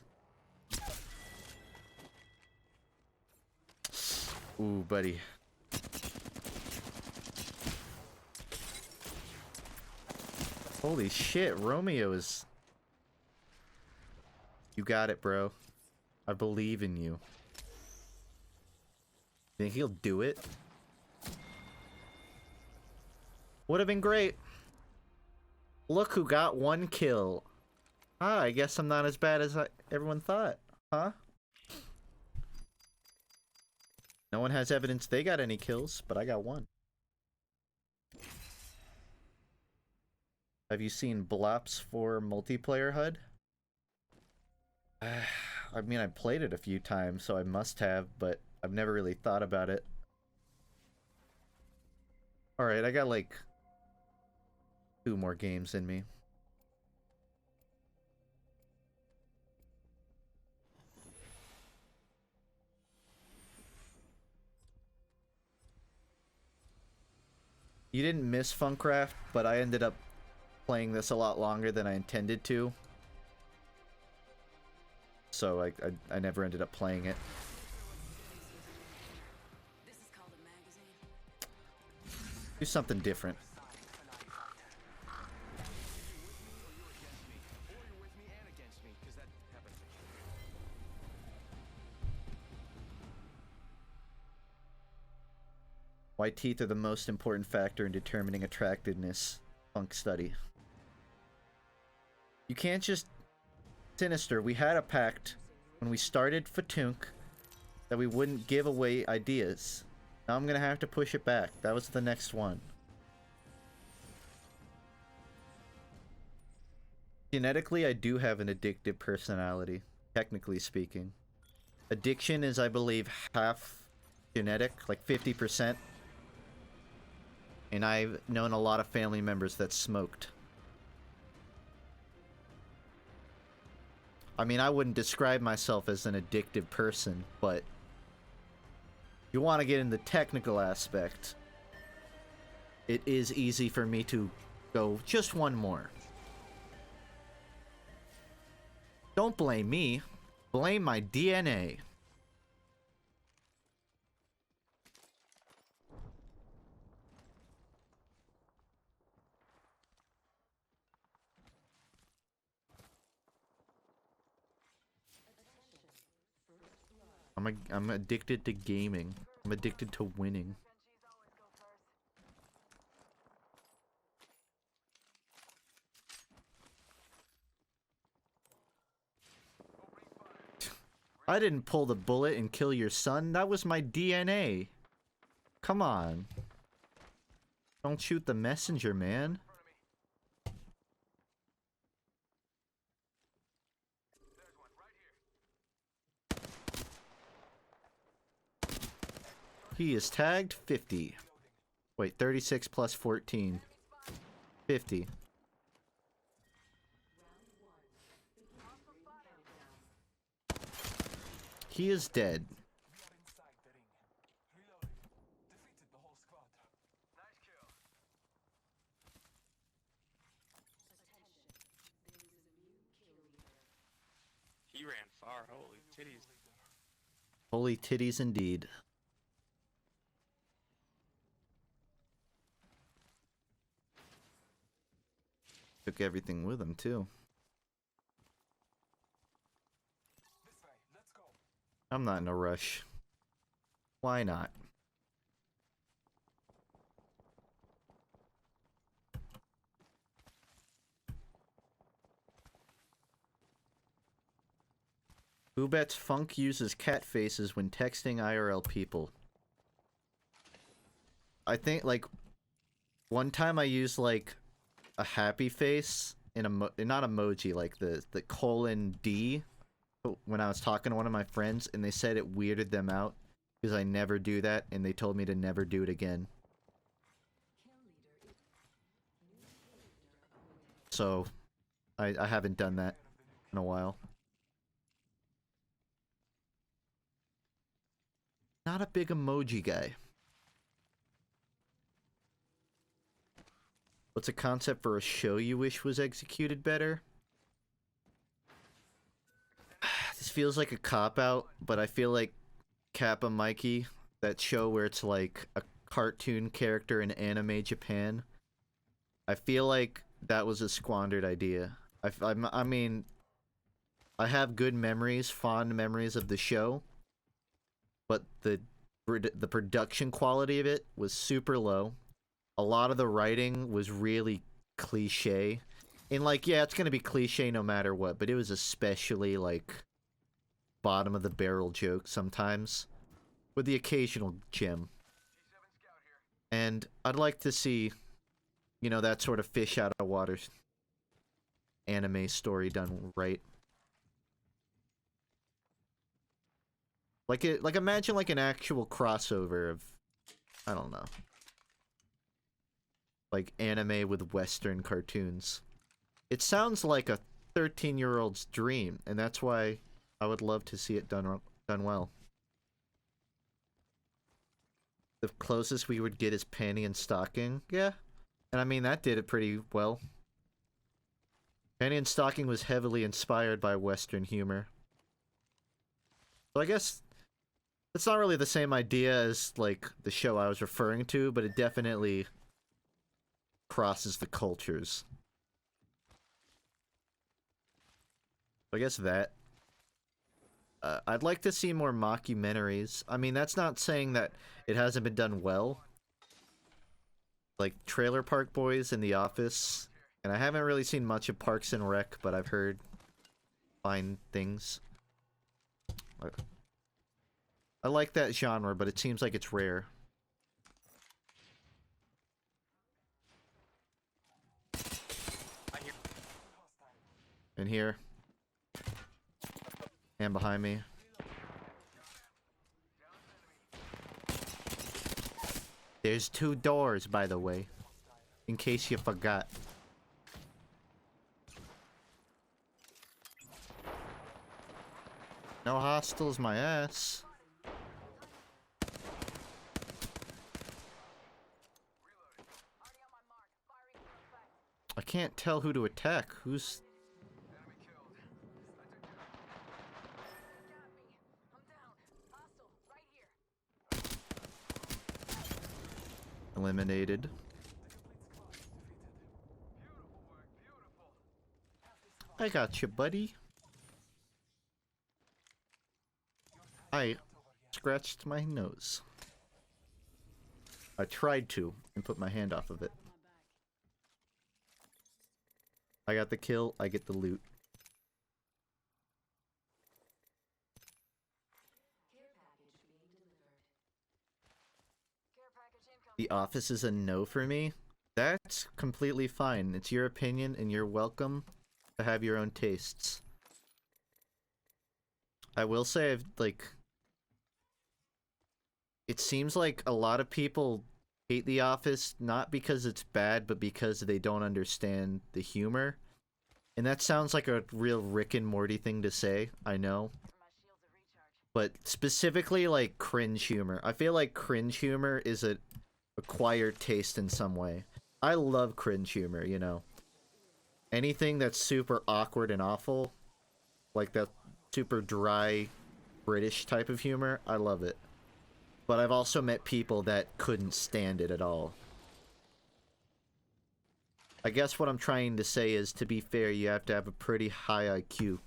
Ooh, buddy. Holy shit, Romeo is... You got it, bro. I believe in you. Think he'll do it? Would have been great. Look who got 1 kill. Ah, I guess I'm not as bad as everyone thought. Huh? No one has evidence they got any kills, but I got 1. Have you seen Blops for multiplayer HUD? I mean, I played it a few times, so I must have, but I've never really thought about it. Alright, I got like 2 more games in me. You didn't miss funkraft, but I ended up playing this a lot longer than I intended to. So I never ended up playing it. This is called a magazine. Do something different. Why teeth are the most important factor in determining attractiveness. Funk study. You can't just... Sinister, we had a pact when we started FUNKe that we wouldn't give away ideas. Now I'm gonna have to push it back. That was the next one. Genetically, I do have an addictive personality, technically speaking. Addiction is, I believe, half genetic, like 50%. And I've known a lot of family members that smoked. I mean, I wouldn't describe myself as an addictive person, but you want to get in the technical aspect, it is easy for me to go just 1 more. Don't blame me. Blame my DNA. I'm addicted to gaming. I'm addicted to winning. I didn't pull the bullet and kill your son. That was my DNA. Come on. Don't shoot the messenger, man. He is tagged 50. Wait, 36 plus 14. 50. He is dead. He ran far. Holy titties. Holy titties indeed. Took everything with him, too. I'm not in a rush. Why not? Who bets Funk uses cat faces when texting IRL people? I think, like, one time I used, like, a happy face in not emoji, like the colon D when I was talking to one of my friends, and they said it weirded them out because I never do that, and they told me to never do it again. So, I haven't done that in a while. Not a big emoji guy. What's a concept for a show you wish was executed better? This feels like a cop-out, but I feel like Kappa Mikey, that show where it's like a cartoon character in anime Japan. I feel like that was a squandered idea. I mean, I have good memories, fond memories of the show, but the production quality of it was super low. A lot of the writing was really cliche. And, like, yeah, it's gonna be cliche no matter what, but it was especially, like, bottom of the barrel joke sometimes, with the occasional gem. And I'd like to see, you know, that sort of fish out of water anime story done right. Like imagine like an actual crossover of, I don't know, like anime with Western cartoons. It sounds like a 13-year-old's dream, and that's why I would love to see it done well. The closest we would get is Panty and Stocking, yeah. And I mean, that did it pretty well. Panty and Stocking was heavily inspired by Western humor. So I guess it's not really the same idea as, like, the show I was referring to, but it definitely crosses the cultures. I guess that. I'd like to see more mockumentaries. I mean, that's not saying that it hasn't been done well. Like Trailer Park Boys and The Office. And I haven't really seen much of Parks and Rec, but I've heard fine things. I like that genre, but it seems like it's rare. In here. And behind me. There's 2 doors, by the way. In case you forgot. No hostiles, my ass. I can't tell who to attack. Who's... eliminated. I got you, buddy. I scratched my nose. I tried to and put my hand off of it. I got the kill, I get the loot. The Office is a no for me. That's completely fine. It's your opinion and you're welcome to have your own tastes. I will say, it seems like a lot of people hate The Office, not because it's bad, but because they don't understand the humor. And that sounds like a real Rick and Morty thing to say, I know. But specifically, like, cringe humor. I feel like cringe humor is an acquired taste in some way. I love cringe humor, you know. Anything that's super awkward and awful, like that super dry British type of humor, I love it. But I've also met people that couldn't stand it at all. I guess what I'm trying to say is, to be fair, you have to have a pretty high IQ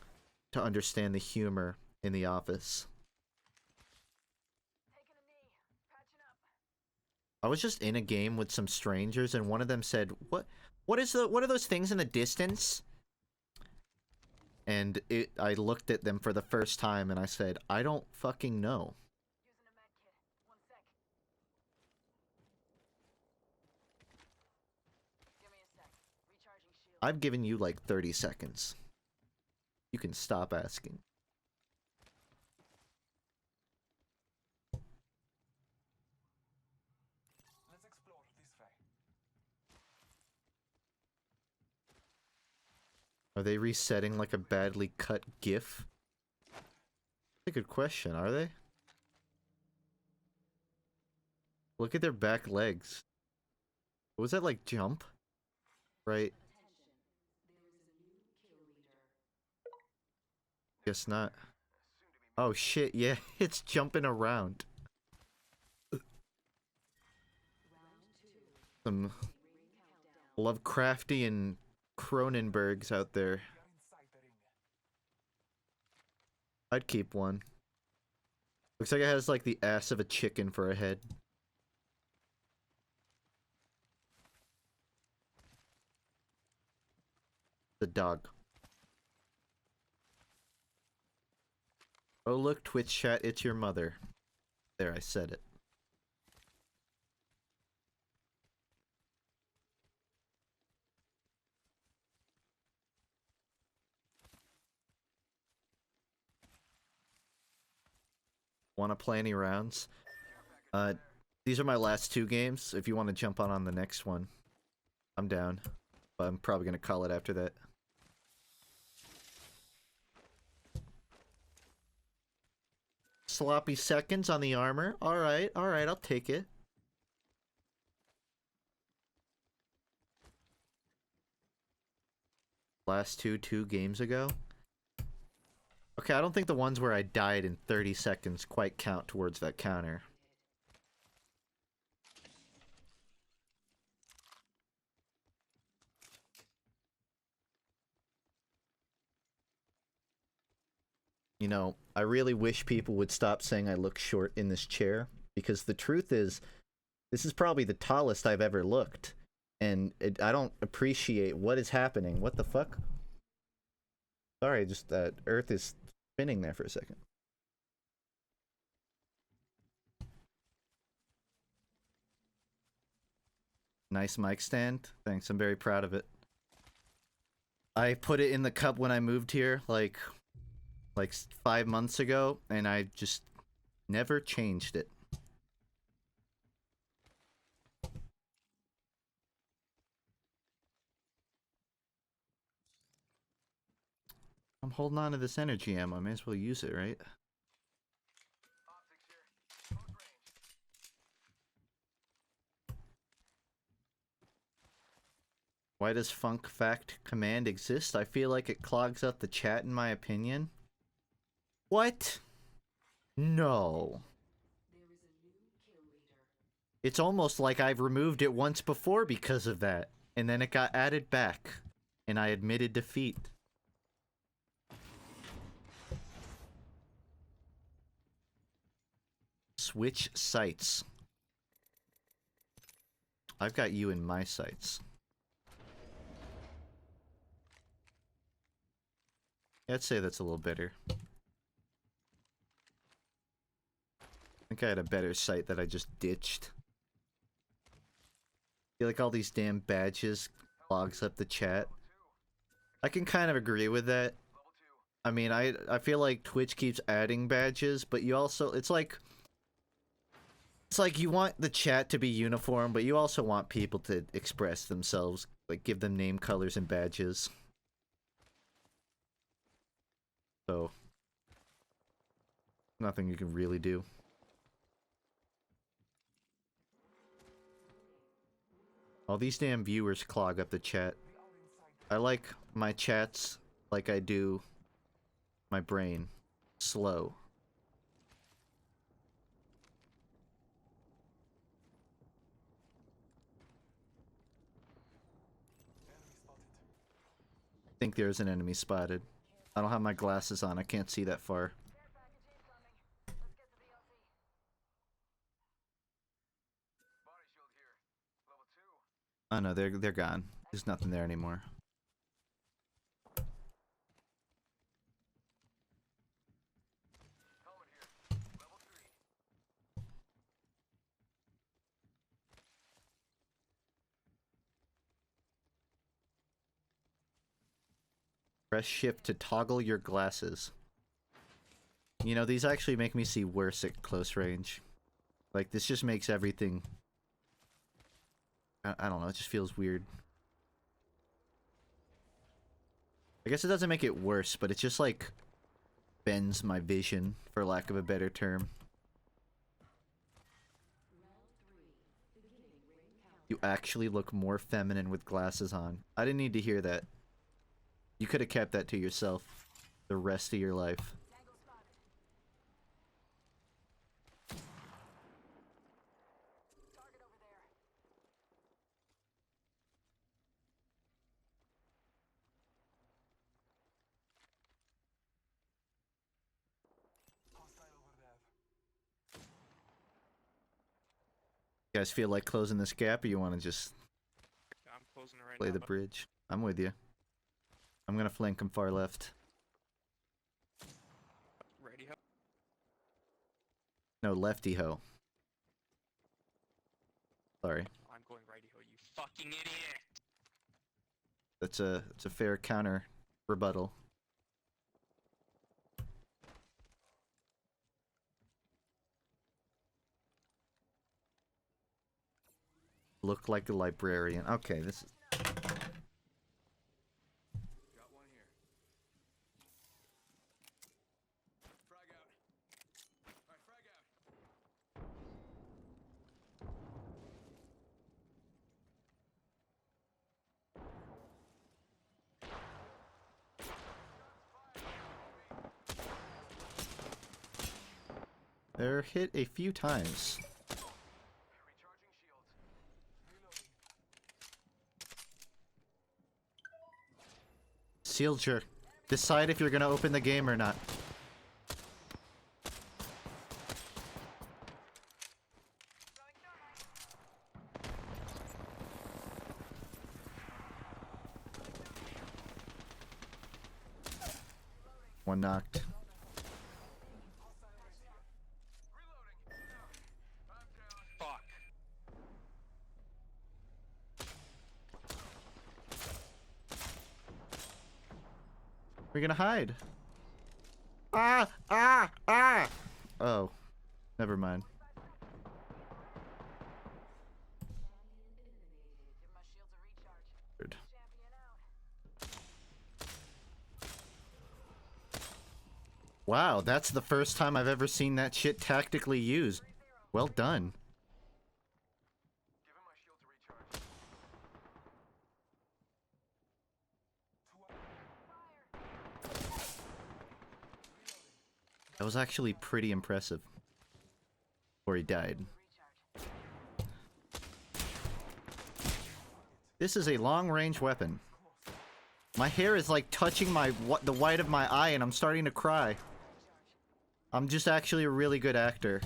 to understand the humor in The Office. I was just in a game with some strangers, and one of them said, What are those things in the distance?" and I looked at them for the first time and I said, I don't fucking know. Using a med kit. 1 sec. Give me a sec. Recharging shield. I've given you like 30 seconds. You can stop asking. Let's explore this way. Are they resetting like a badly cut GIF? That's a good question, are they? Look at their back legs. Was that like jump? Right? Guess not. Oh shit, yeah, it's jumping around. Some Lovecraftian Cronenbergs out there. I'd keep one. Looks like it has like the ass of a chicken for a head. The dog. Oh look, Twitch chat, it's your mother. There, I said it. Wanna play any rounds? These are my last 2 games. If you want to jump on the next one, I'm down. But I'm probably gonna call it after that. Sloppy seconds on the armor. Alright, I'll take it. Last 2 games ago? Okay, I don't think the ones where I died in 30 seconds quite count towards that counter. You know, I really wish people would stop saying I look short in this chair, because the truth is, this is probably the tallest I've ever looked, and I don't appreciate what is happening. What the fuck? Sorry, just that Earth is spinning there for a second. Nice mic stand. Thanks, I'm very proud of it. I put it in the cup when I moved here, like 5 months ago, and I just never changed it. I'm holding on to this energy ammo. I may as well use it, right? Optics here. Close range. Why does Funk Fact command exist? I feel like it clogs up the chat, in my opinion. What? No. It's almost like I've removed it once before because of that, and then it got added back, and I admitted defeat. Switch sights. I've got you in my sights. I'd say that's a little better. I think I had a better sight that I just ditched. I feel like all these damn badges clogs up the chat. I can kind of agree with that. I mean, I feel like Twitch keeps adding badges, but you also, it's like you want the chat to be uniform, but you also want people to express themselves, like give them name, colors, and badges. So, nothing you can really do. All these damn viewers clog up the chat. I like my chats like I do my brain. Slow. I think there's an enemy spotted. I don't have my glasses on. I can't see that far. Care package incoming. Let's get to the LZ. Body shield here. Level 2. Oh no, they're gone. There's nothing there anymore. Press shift to toggle your glasses. You know, these actually make me see worse at close range. Like, this just makes everything... I don't know, it just feels weird. I guess it doesn't make it worse, but it just, like, bends my vision, for lack of a better term. You actually look more feminine with glasses on. I didn't need to hear that. You could have kept that to yourself the rest of your life. You guys feel like closing this gap, or you want to just I'm closing it right play now. the bridge? I'm with you. I'm gonna flank him far left. Ready, ho? No, lefty ho. Sorry. I'm going righty, ho, you fucking idiot! That's a fair counter rebuttal. Look like a librarian. Okay, this is... Got one here. Frag out. Alright, frag out. They're hit a few times. Recharging shields. Reloading. Sealger, decide if you're gonna open the game or not. One knocked. Fuck. We're gonna hide. Ah! Ah! Ah! Oh. Never mind. Give my shields a recharge. Weird. Champion out. Wow, that's the first time I've ever seen that shit tactically used. Well done. Give him my shield to recharge. That was actually pretty impressive. Before he died. This is a long-range weapon. My hair is like touching the white of my eye and I'm starting to cry. I'm just actually a really good actor.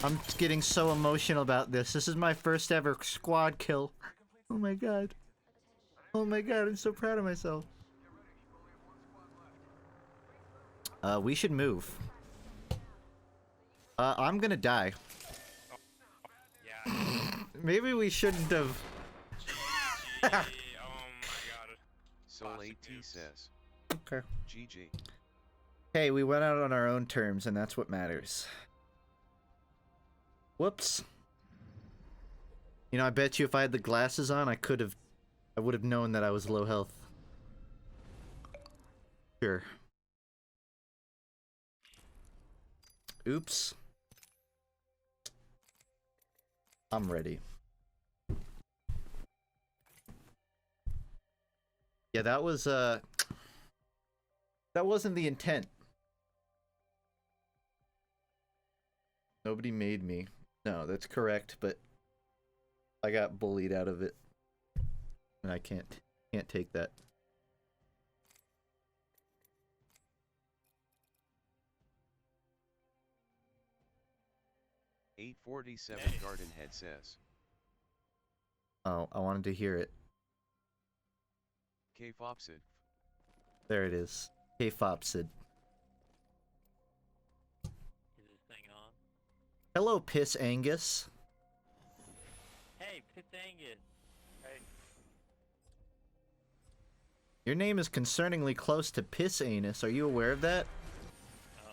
I'm getting so emotional about this. This is my first ever squad kill. Oh my god. Oh my god, I'm so proud of myself. We should move. I'm gonna die. Yeah. Maybe we shouldn't have. Oh my god. Soul Classic AT moves. says. Okay. GG. Hey, we went out on our own terms, and that's what matters. Whoops. You know, I bet you if I had the glasses on, I would have known that I was low health. Sure. Oops. I'm ready. Yeah, that wasn't the intent. Nobody made me. No, that's correct, but I got bullied out of it. And I can't take that. $8.47 Garden Head says. Oh, I wanted to hear it. K-Fopsid. There it is. Hey, Fopsid. Is this thing on? Hello, Piss Angus. Hey, Pitangus. Hey. Your name is concerningly close to Piss Anus. Are you aware of that? Oh.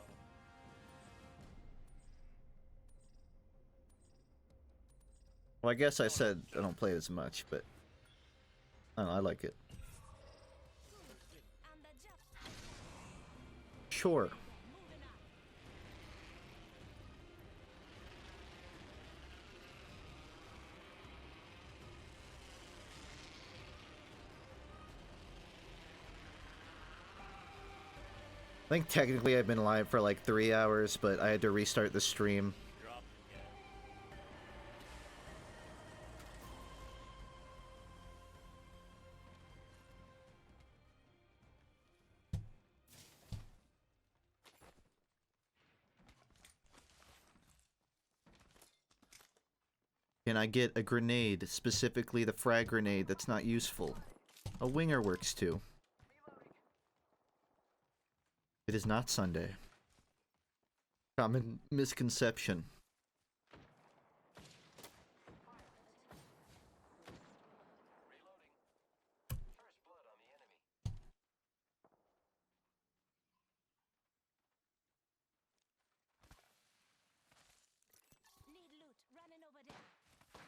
Well, I guess I said I don't play it as much, but I don't know, I like it. Sure. I think technically I've been live for like 3 hours, but I had to restart the stream. Drop again. Can I get a grenade, specifically the frag grenade that's not useful? A winger works too. It is not Sunday. Common misconception.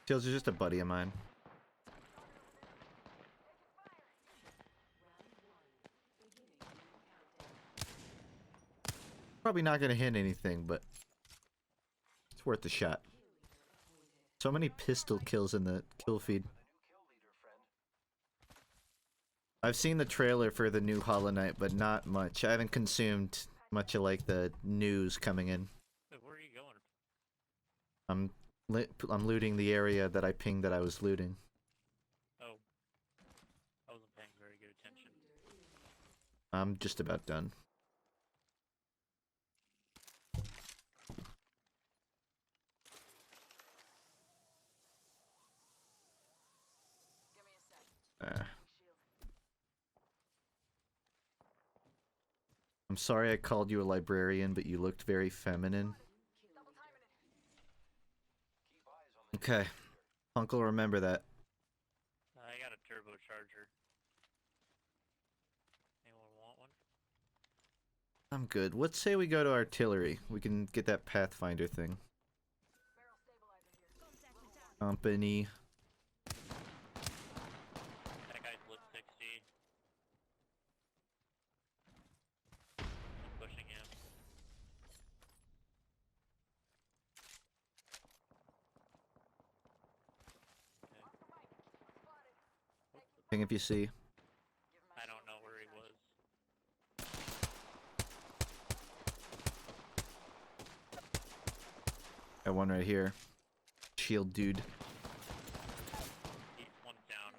Tails is just a buddy of mine. Probably not gonna hit anything, but it's worth a shot. So many pistol kills in the kill feed. I've seen the trailer for the new Hollow Knight, but not much. I haven't consumed much of like the news coming in. Wait, where are you going? I'm looting the area that I pinged that I was looting. Oh. I wasn't paying very good attention. I'm just about done. I'm sorry I called you a librarian, but you looked very feminine. Okay. Uncle, remember that. I got a turbocharger. Anyone want one? I'm good. Let's say we go to artillery. We can get that Pathfinder thing. Company. That guy's lit 60. I'm pushing him. Thing if you see. I don't know where he was. Got one right here. Shield dude. One's down.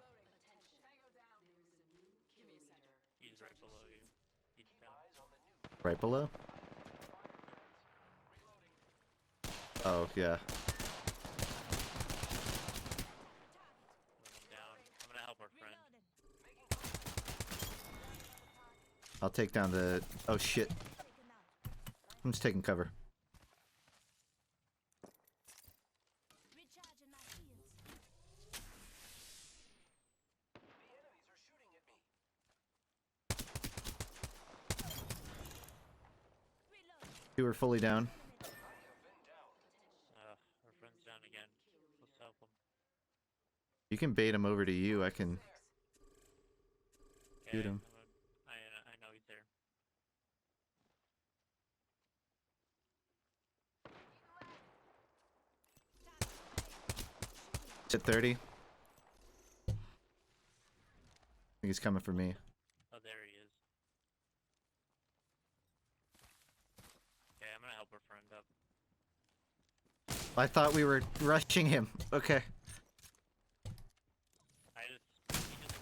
He's right below you. He's down. Right below? Oh, yeah. I'm down. I'm gonna help our friend. I'll take down the... Oh, shit. I'm just taking cover. You were fully down. Our friend's down again. Let's help him. You can bait him over to you. I can shoot him. I know he's there. It's at 30. I think he's coming for me. Oh, there he is. Okay, I'm gonna help our friend up. I thought we were rushing him. Okay.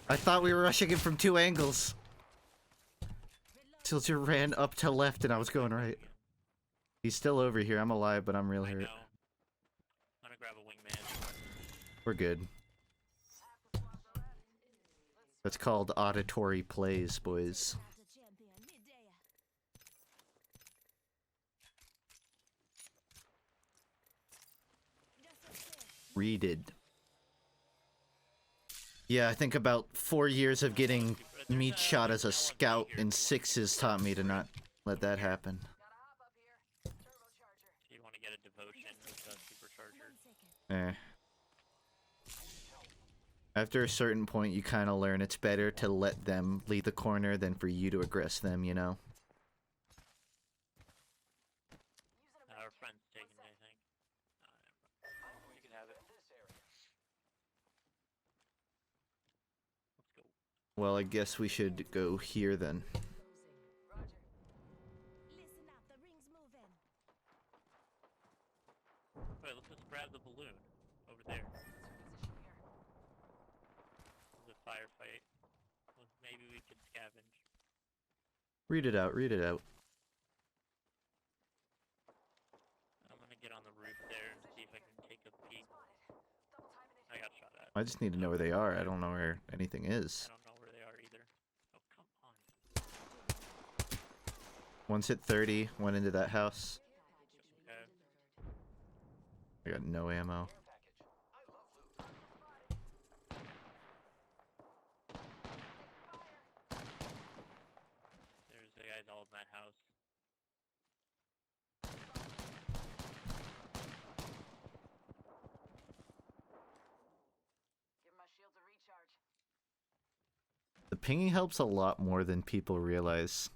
I thought we were rushing him from 2 angles. Tilter ran up to left and I was going right. He's still over here. I'm alive, but I'm real hurt. I'm gonna grab a wingman. We're good. That's called auditory plays, boys. Readed. Yeah, I think about 4 years of getting meat shot as a scout in sixes taught me to not let that happen. You want to get a devotion with a supercharger. Eh. After a certain point, you kind of learn it's better to let them lead the corner than for you to aggress them, you know? Our friend's taking it, I think. You can have it. Let's go. Well, I guess we should go here then. Wait, let's just grab the balloon over there. There's a firefight. Well, maybe we could scavenge. Read it out, read it out. I'm gonna get on the roof there and see if I can take a peek. I got shot at. I just need to know where they are. I don't know where anything is. I don't know where they are either. Oh, come on. One's hit 30, went into that house. Okay. I got no ammo. There's the guys all in that house. Give my shields a recharge. The pinging helps a lot more than people realize.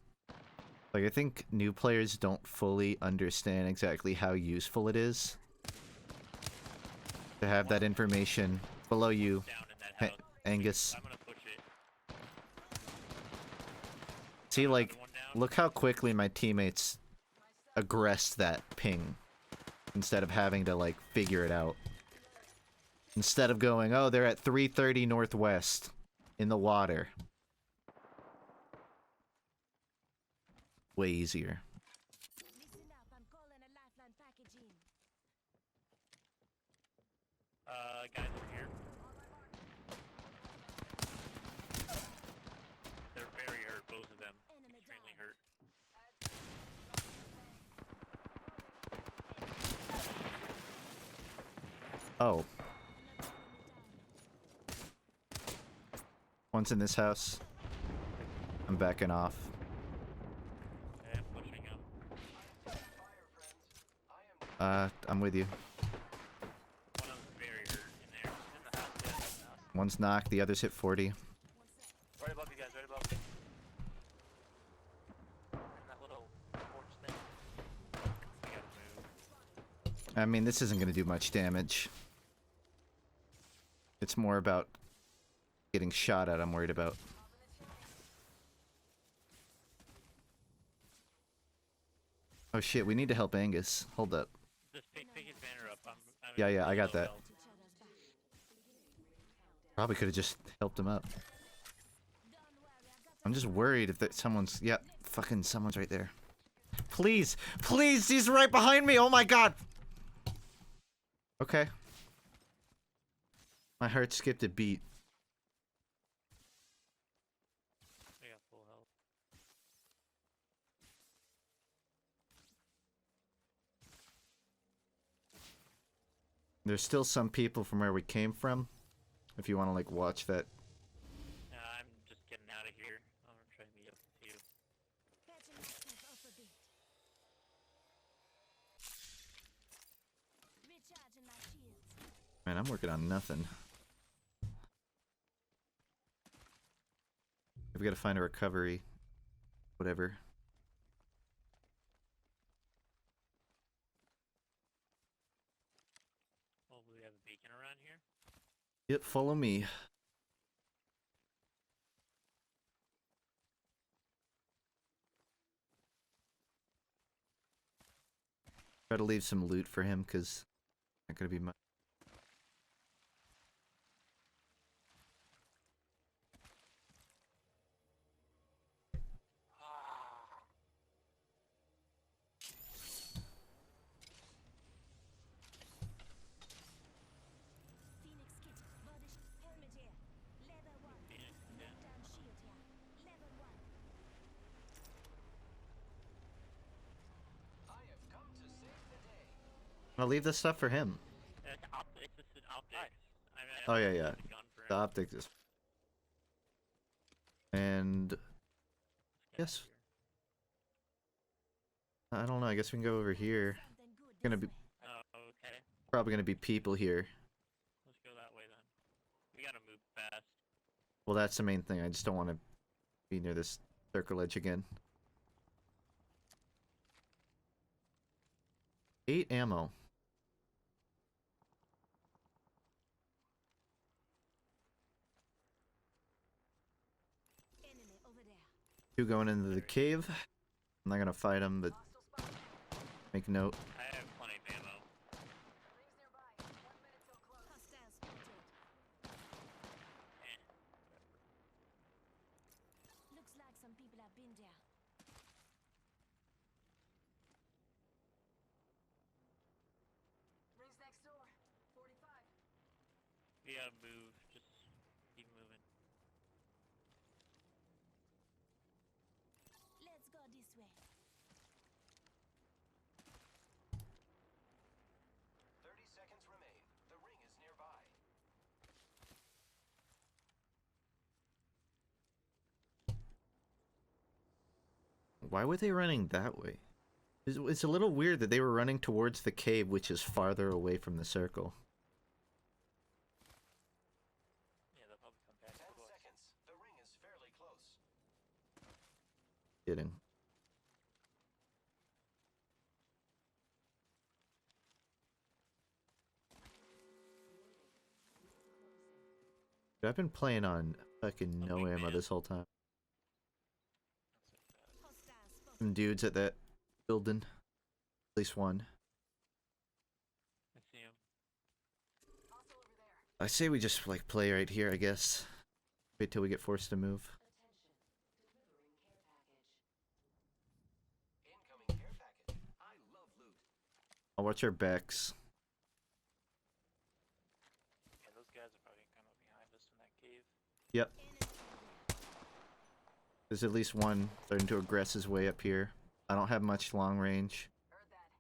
Like, I think new players don't fully understand exactly how useful it is to have that information below you, Down in that house. Angus. I'm gonna push it. See, like, Another one down. look how quickly my teammates aggressed that ping instead of having to, like, figure it out. Instead of going, oh, they're at 330 northwest in the water. Way easier. Guys over here. They're very hurt, both of them. Extremely hurt. Oh. One's in this house. I'm backing off. Okay, I'm pushing them. I'm with you. One of them's very hurt in there. In the house, yeah, in the house. One's knocked, the other's hit 40. Right above you guys, right above you. In that little porch thing. We gotta move. I mean, this isn't gonna do much damage. It's more about getting shot at, I'm worried about. Oh shit, we need to help Angus. Hold up. Just pick his banner up. I'm Yeah, I got low that. health. Probably could have just helped him up. I'm just worried if that someone's... Yeah, fucking someone's right there. Please! Please! He's right behind me! Oh my god! Okay. My heart skipped a beat. We got full health. There's still some people from where we came from. If you want to, like, watch that. I'm just getting out of here. I'm gonna try to meet up with you. Man, I'm working on nothing. I've got to find a recovery. Whatever. Oh, we have a beacon around here? Yep, follow me. Try to leave some loot for him, because not gonna be much. I'll leave this stuff for him. It's just an optics. I mean, Oh, yeah, I yeah. have a gun for The him. optics is And yes, I don't know. I guess we can go over here. Gonna be Oh, okay. probably gonna be people here. Let's go that way then. We gotta move fast. Well, that's the main thing. I just don't want to be near this circle edge again. 8 ammo. Enemy over there. 2 going into the cave. I'm not gonna fight him, but make note. I have plenty of ammo. Hostile spotted. Looks like some people have been there. Rings next door. 45. We gotta move. Just keep moving. Let's go this way. 30 seconds remain. The ring is nearby. Why were they running that way? It's a little weird that they were running towards the cave, which is farther away from the circle. Yeah, they'll probably come back 10 to us. seconds. The ring is fairly close. Kidding. Dude, I've been playing on fucking no big ammo man. this whole time. Hostile spotted. Some dudes at that building. At least one. I see him. Hostile over there. I say we just like play right here, I guess. Wait till we get forced to move. Incoming care package. I love loot. I'll watch our backs. Yeah, those guys are probably kind of behind us in that cave. Yep. Enemy over there. There's at least one starting to aggress his way up here. I don't have much long range. Heard that.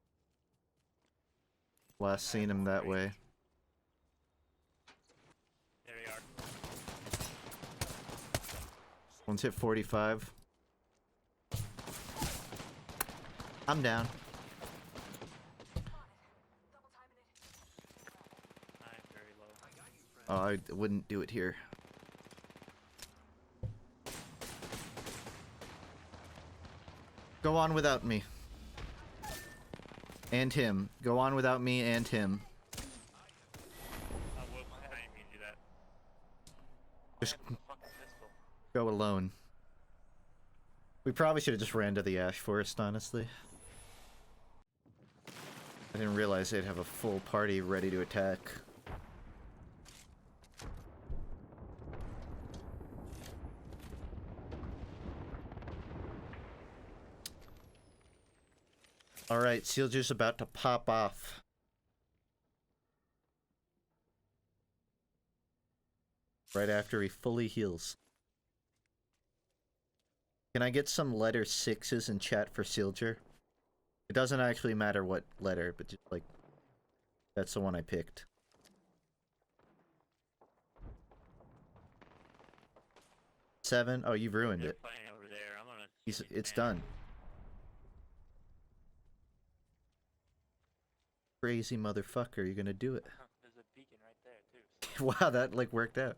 Last seen him that way. There we are. One's hit 45. I'm down. Double timing it. I'm very low. Oh, I wouldn't do it here. Go on without me. And him. Go on without me and him. Whoops, I didn't mean to do that. Just Fucking pistol. go alone. We probably should have just ran to the ash forest, honestly. I didn't realize they'd have a full party ready to attack. Alright, Seal Juice about to pop off. Right after he fully heals. Can I get some letter 6s in chat for Sealger? It doesn't actually matter what letter, but just like... That's the one I picked. Seven? Oh, you've ruined They're it. playing over there. I'm gonna. It's done. Crazy motherfucker, you're gonna do it. There's a beacon right there too. Wow, that like worked out.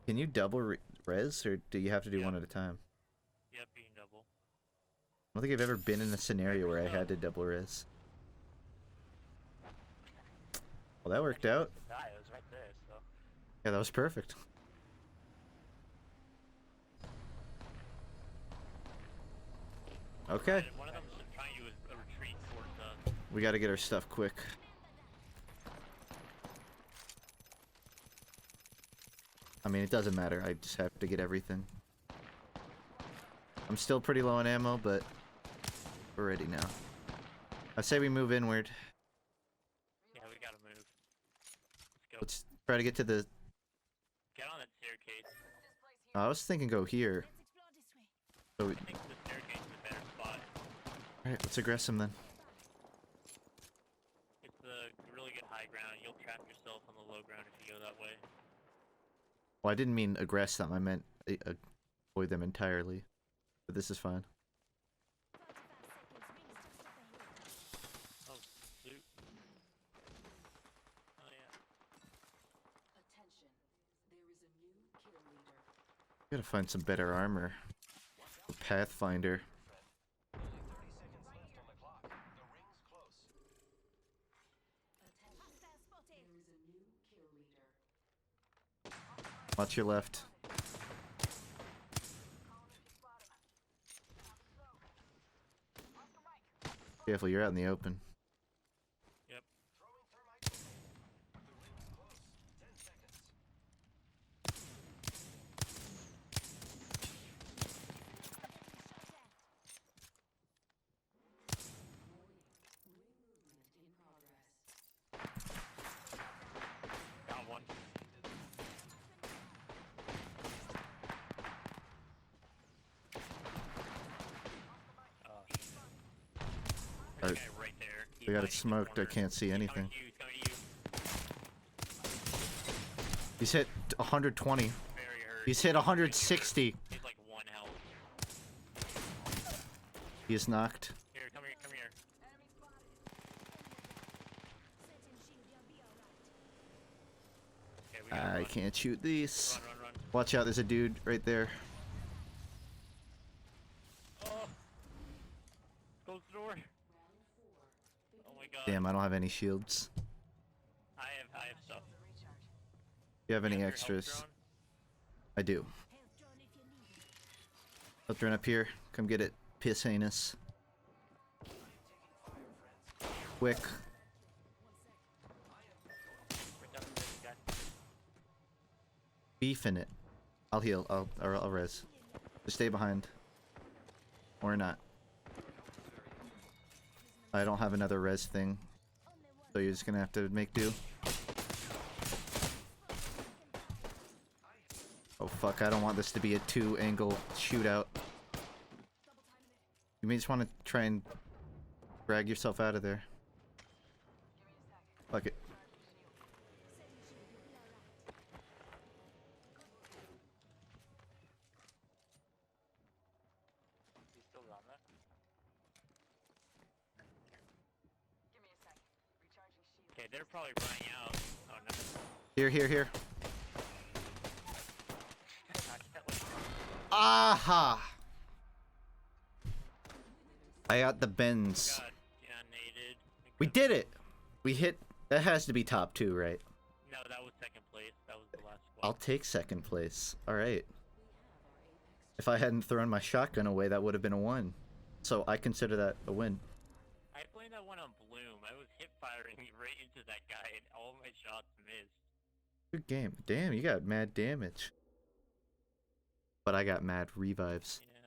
Can you double res, or do you have to do one at a time? Yep, being double. I don't think I've ever been in a scenario where I had to double res. Well, that worked out. The guy was right there, so. Yeah, that was perfect. Okay, One of them is trying to retreat towards us. we gotta get our stuff quick. I mean, it doesn't matter, I just have to get everything. I'm still pretty low on ammo, but we're ready now. I say we move inward. Yeah, we gotta move. Let's go. Let's try to get to the... Get on that staircase. I was thinking go here. Let's explore this way. So we... I think the staircase is a better spot. Alright, let's aggress him then. It's a really good high ground. You'll trap yourself on the low ground if you go that way. Well, I didn't mean aggress them. I meant avoid them entirely. But this is fine. Oh, shoot. Oh, yeah. Attention. There is a new kill leader. Gotta find some better armor. Pathfinder. Only 30 seconds left on the clock. The ring's close. Attention. There is a new kill leader. Watch your left. Careful, you're out in the open. Yep. Throwing thermite grenade. The ring's close. 10 seconds. Ring movement in progress. Got one. Oh, shit. There's a guy right there. He's We got hiding in it the smoked. I corner. can't see He's coming anything. to you, he's coming to you. He's hit 120. Very hurt. He's hit 160. He's like 1 health. He is knocked. Here, come here, come here. Okay, we gotta I run. can't shoot these. Run, run, run. Watch out, there's a dude right there. Oh! Close the door. Oh my god. Damn, I don't have any shields. I have stuff. You have any You have your extras? health drone? I do. Let's run up here. Come get it. Piss anus. Quick. Bring down this guy. Beef in it. I'll heal. I'll res. Just stay behind. Or not. I don't have another res thing. So you're just gonna have to make do. Oh fuck, I don't want this to be a 2-angle shootout. You may just want to try and drag yourself out of there. Fuck it. He's still on that. Okay, they're probably running out. Oh no. Here, here, here. I can't let Aha! I got the bends. God, detonated. We did it! We hit... That has to be top 2, right? No, that was second place. That was the last squad. I'll take second place. Alright. If I hadn't thrown my shotgun away, that would have been a 1. So I consider that a win. I blamed that one on Bloom. I was hip firing right into that guy and all my shots missed. Good game. Damn, you got mad damage. But I got mad revives. Yeah.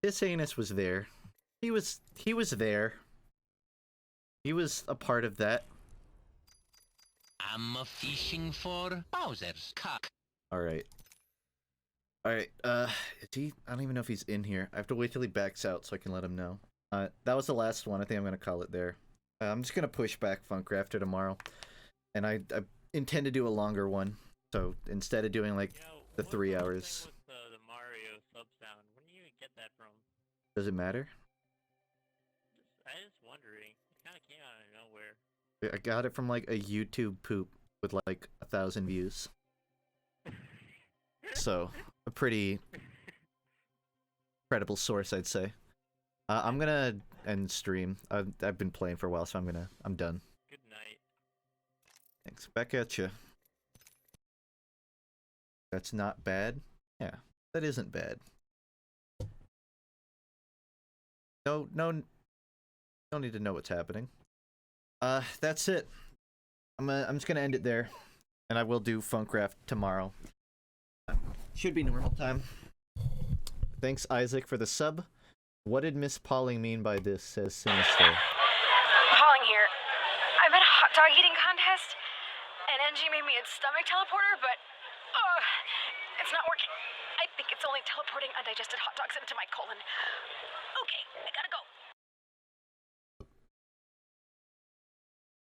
This anus was there. He was there. He was a part of that. I'm fishing for Bowser's cock. Alright. Alright, is he? I don't even know if he's in here. I have to wait till he backs out so I can let him know. That was the last one. I think I'm gonna call it there. I'm just gonna push back funkrafter tomorrow. And I intend to do a longer one. So instead of doing like the 3 hours. With the Mario sub sound, where do you get that from? Does it matter? I was wondering. It kind of came out of nowhere. I got it from like a YouTube poop with like 1,000 views. So, a pretty credible source, I'd say. I'm gonna end stream. I've been playing for a while, so I'm done. Good night. Thanks. Back at you. That's not bad. Yeah, that isn't bad. No, don't need to know what's happening. That's it. I'm just gonna end it there, and I will do funkraft tomorrow. Should be normal time. Thanks, Isaac, for the sub. What did Miss Pauling mean by this? Says Sinister. Pauling here. I'm at a hot dog eating contest, and NG made me a stomach teleporter, but it's not working. I think it's only teleporting undigested hot dogs into my colon. Okay, I gotta go.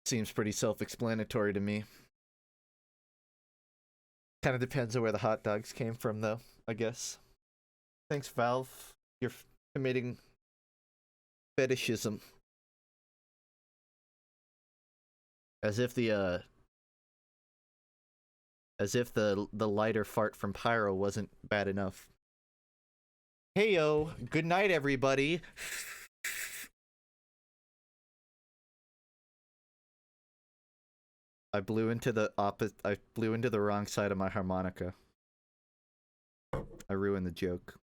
Seems pretty self-explanatory to me. Kind of depends on where the hot dogs came from, though, I guess. Thanks, Valve. You're committing fetishism. As if the lighter fart from Pyro wasn't bad enough. Heyo, good night, everybody. I blew into the wrong side of my harmonica. I ruined the joke.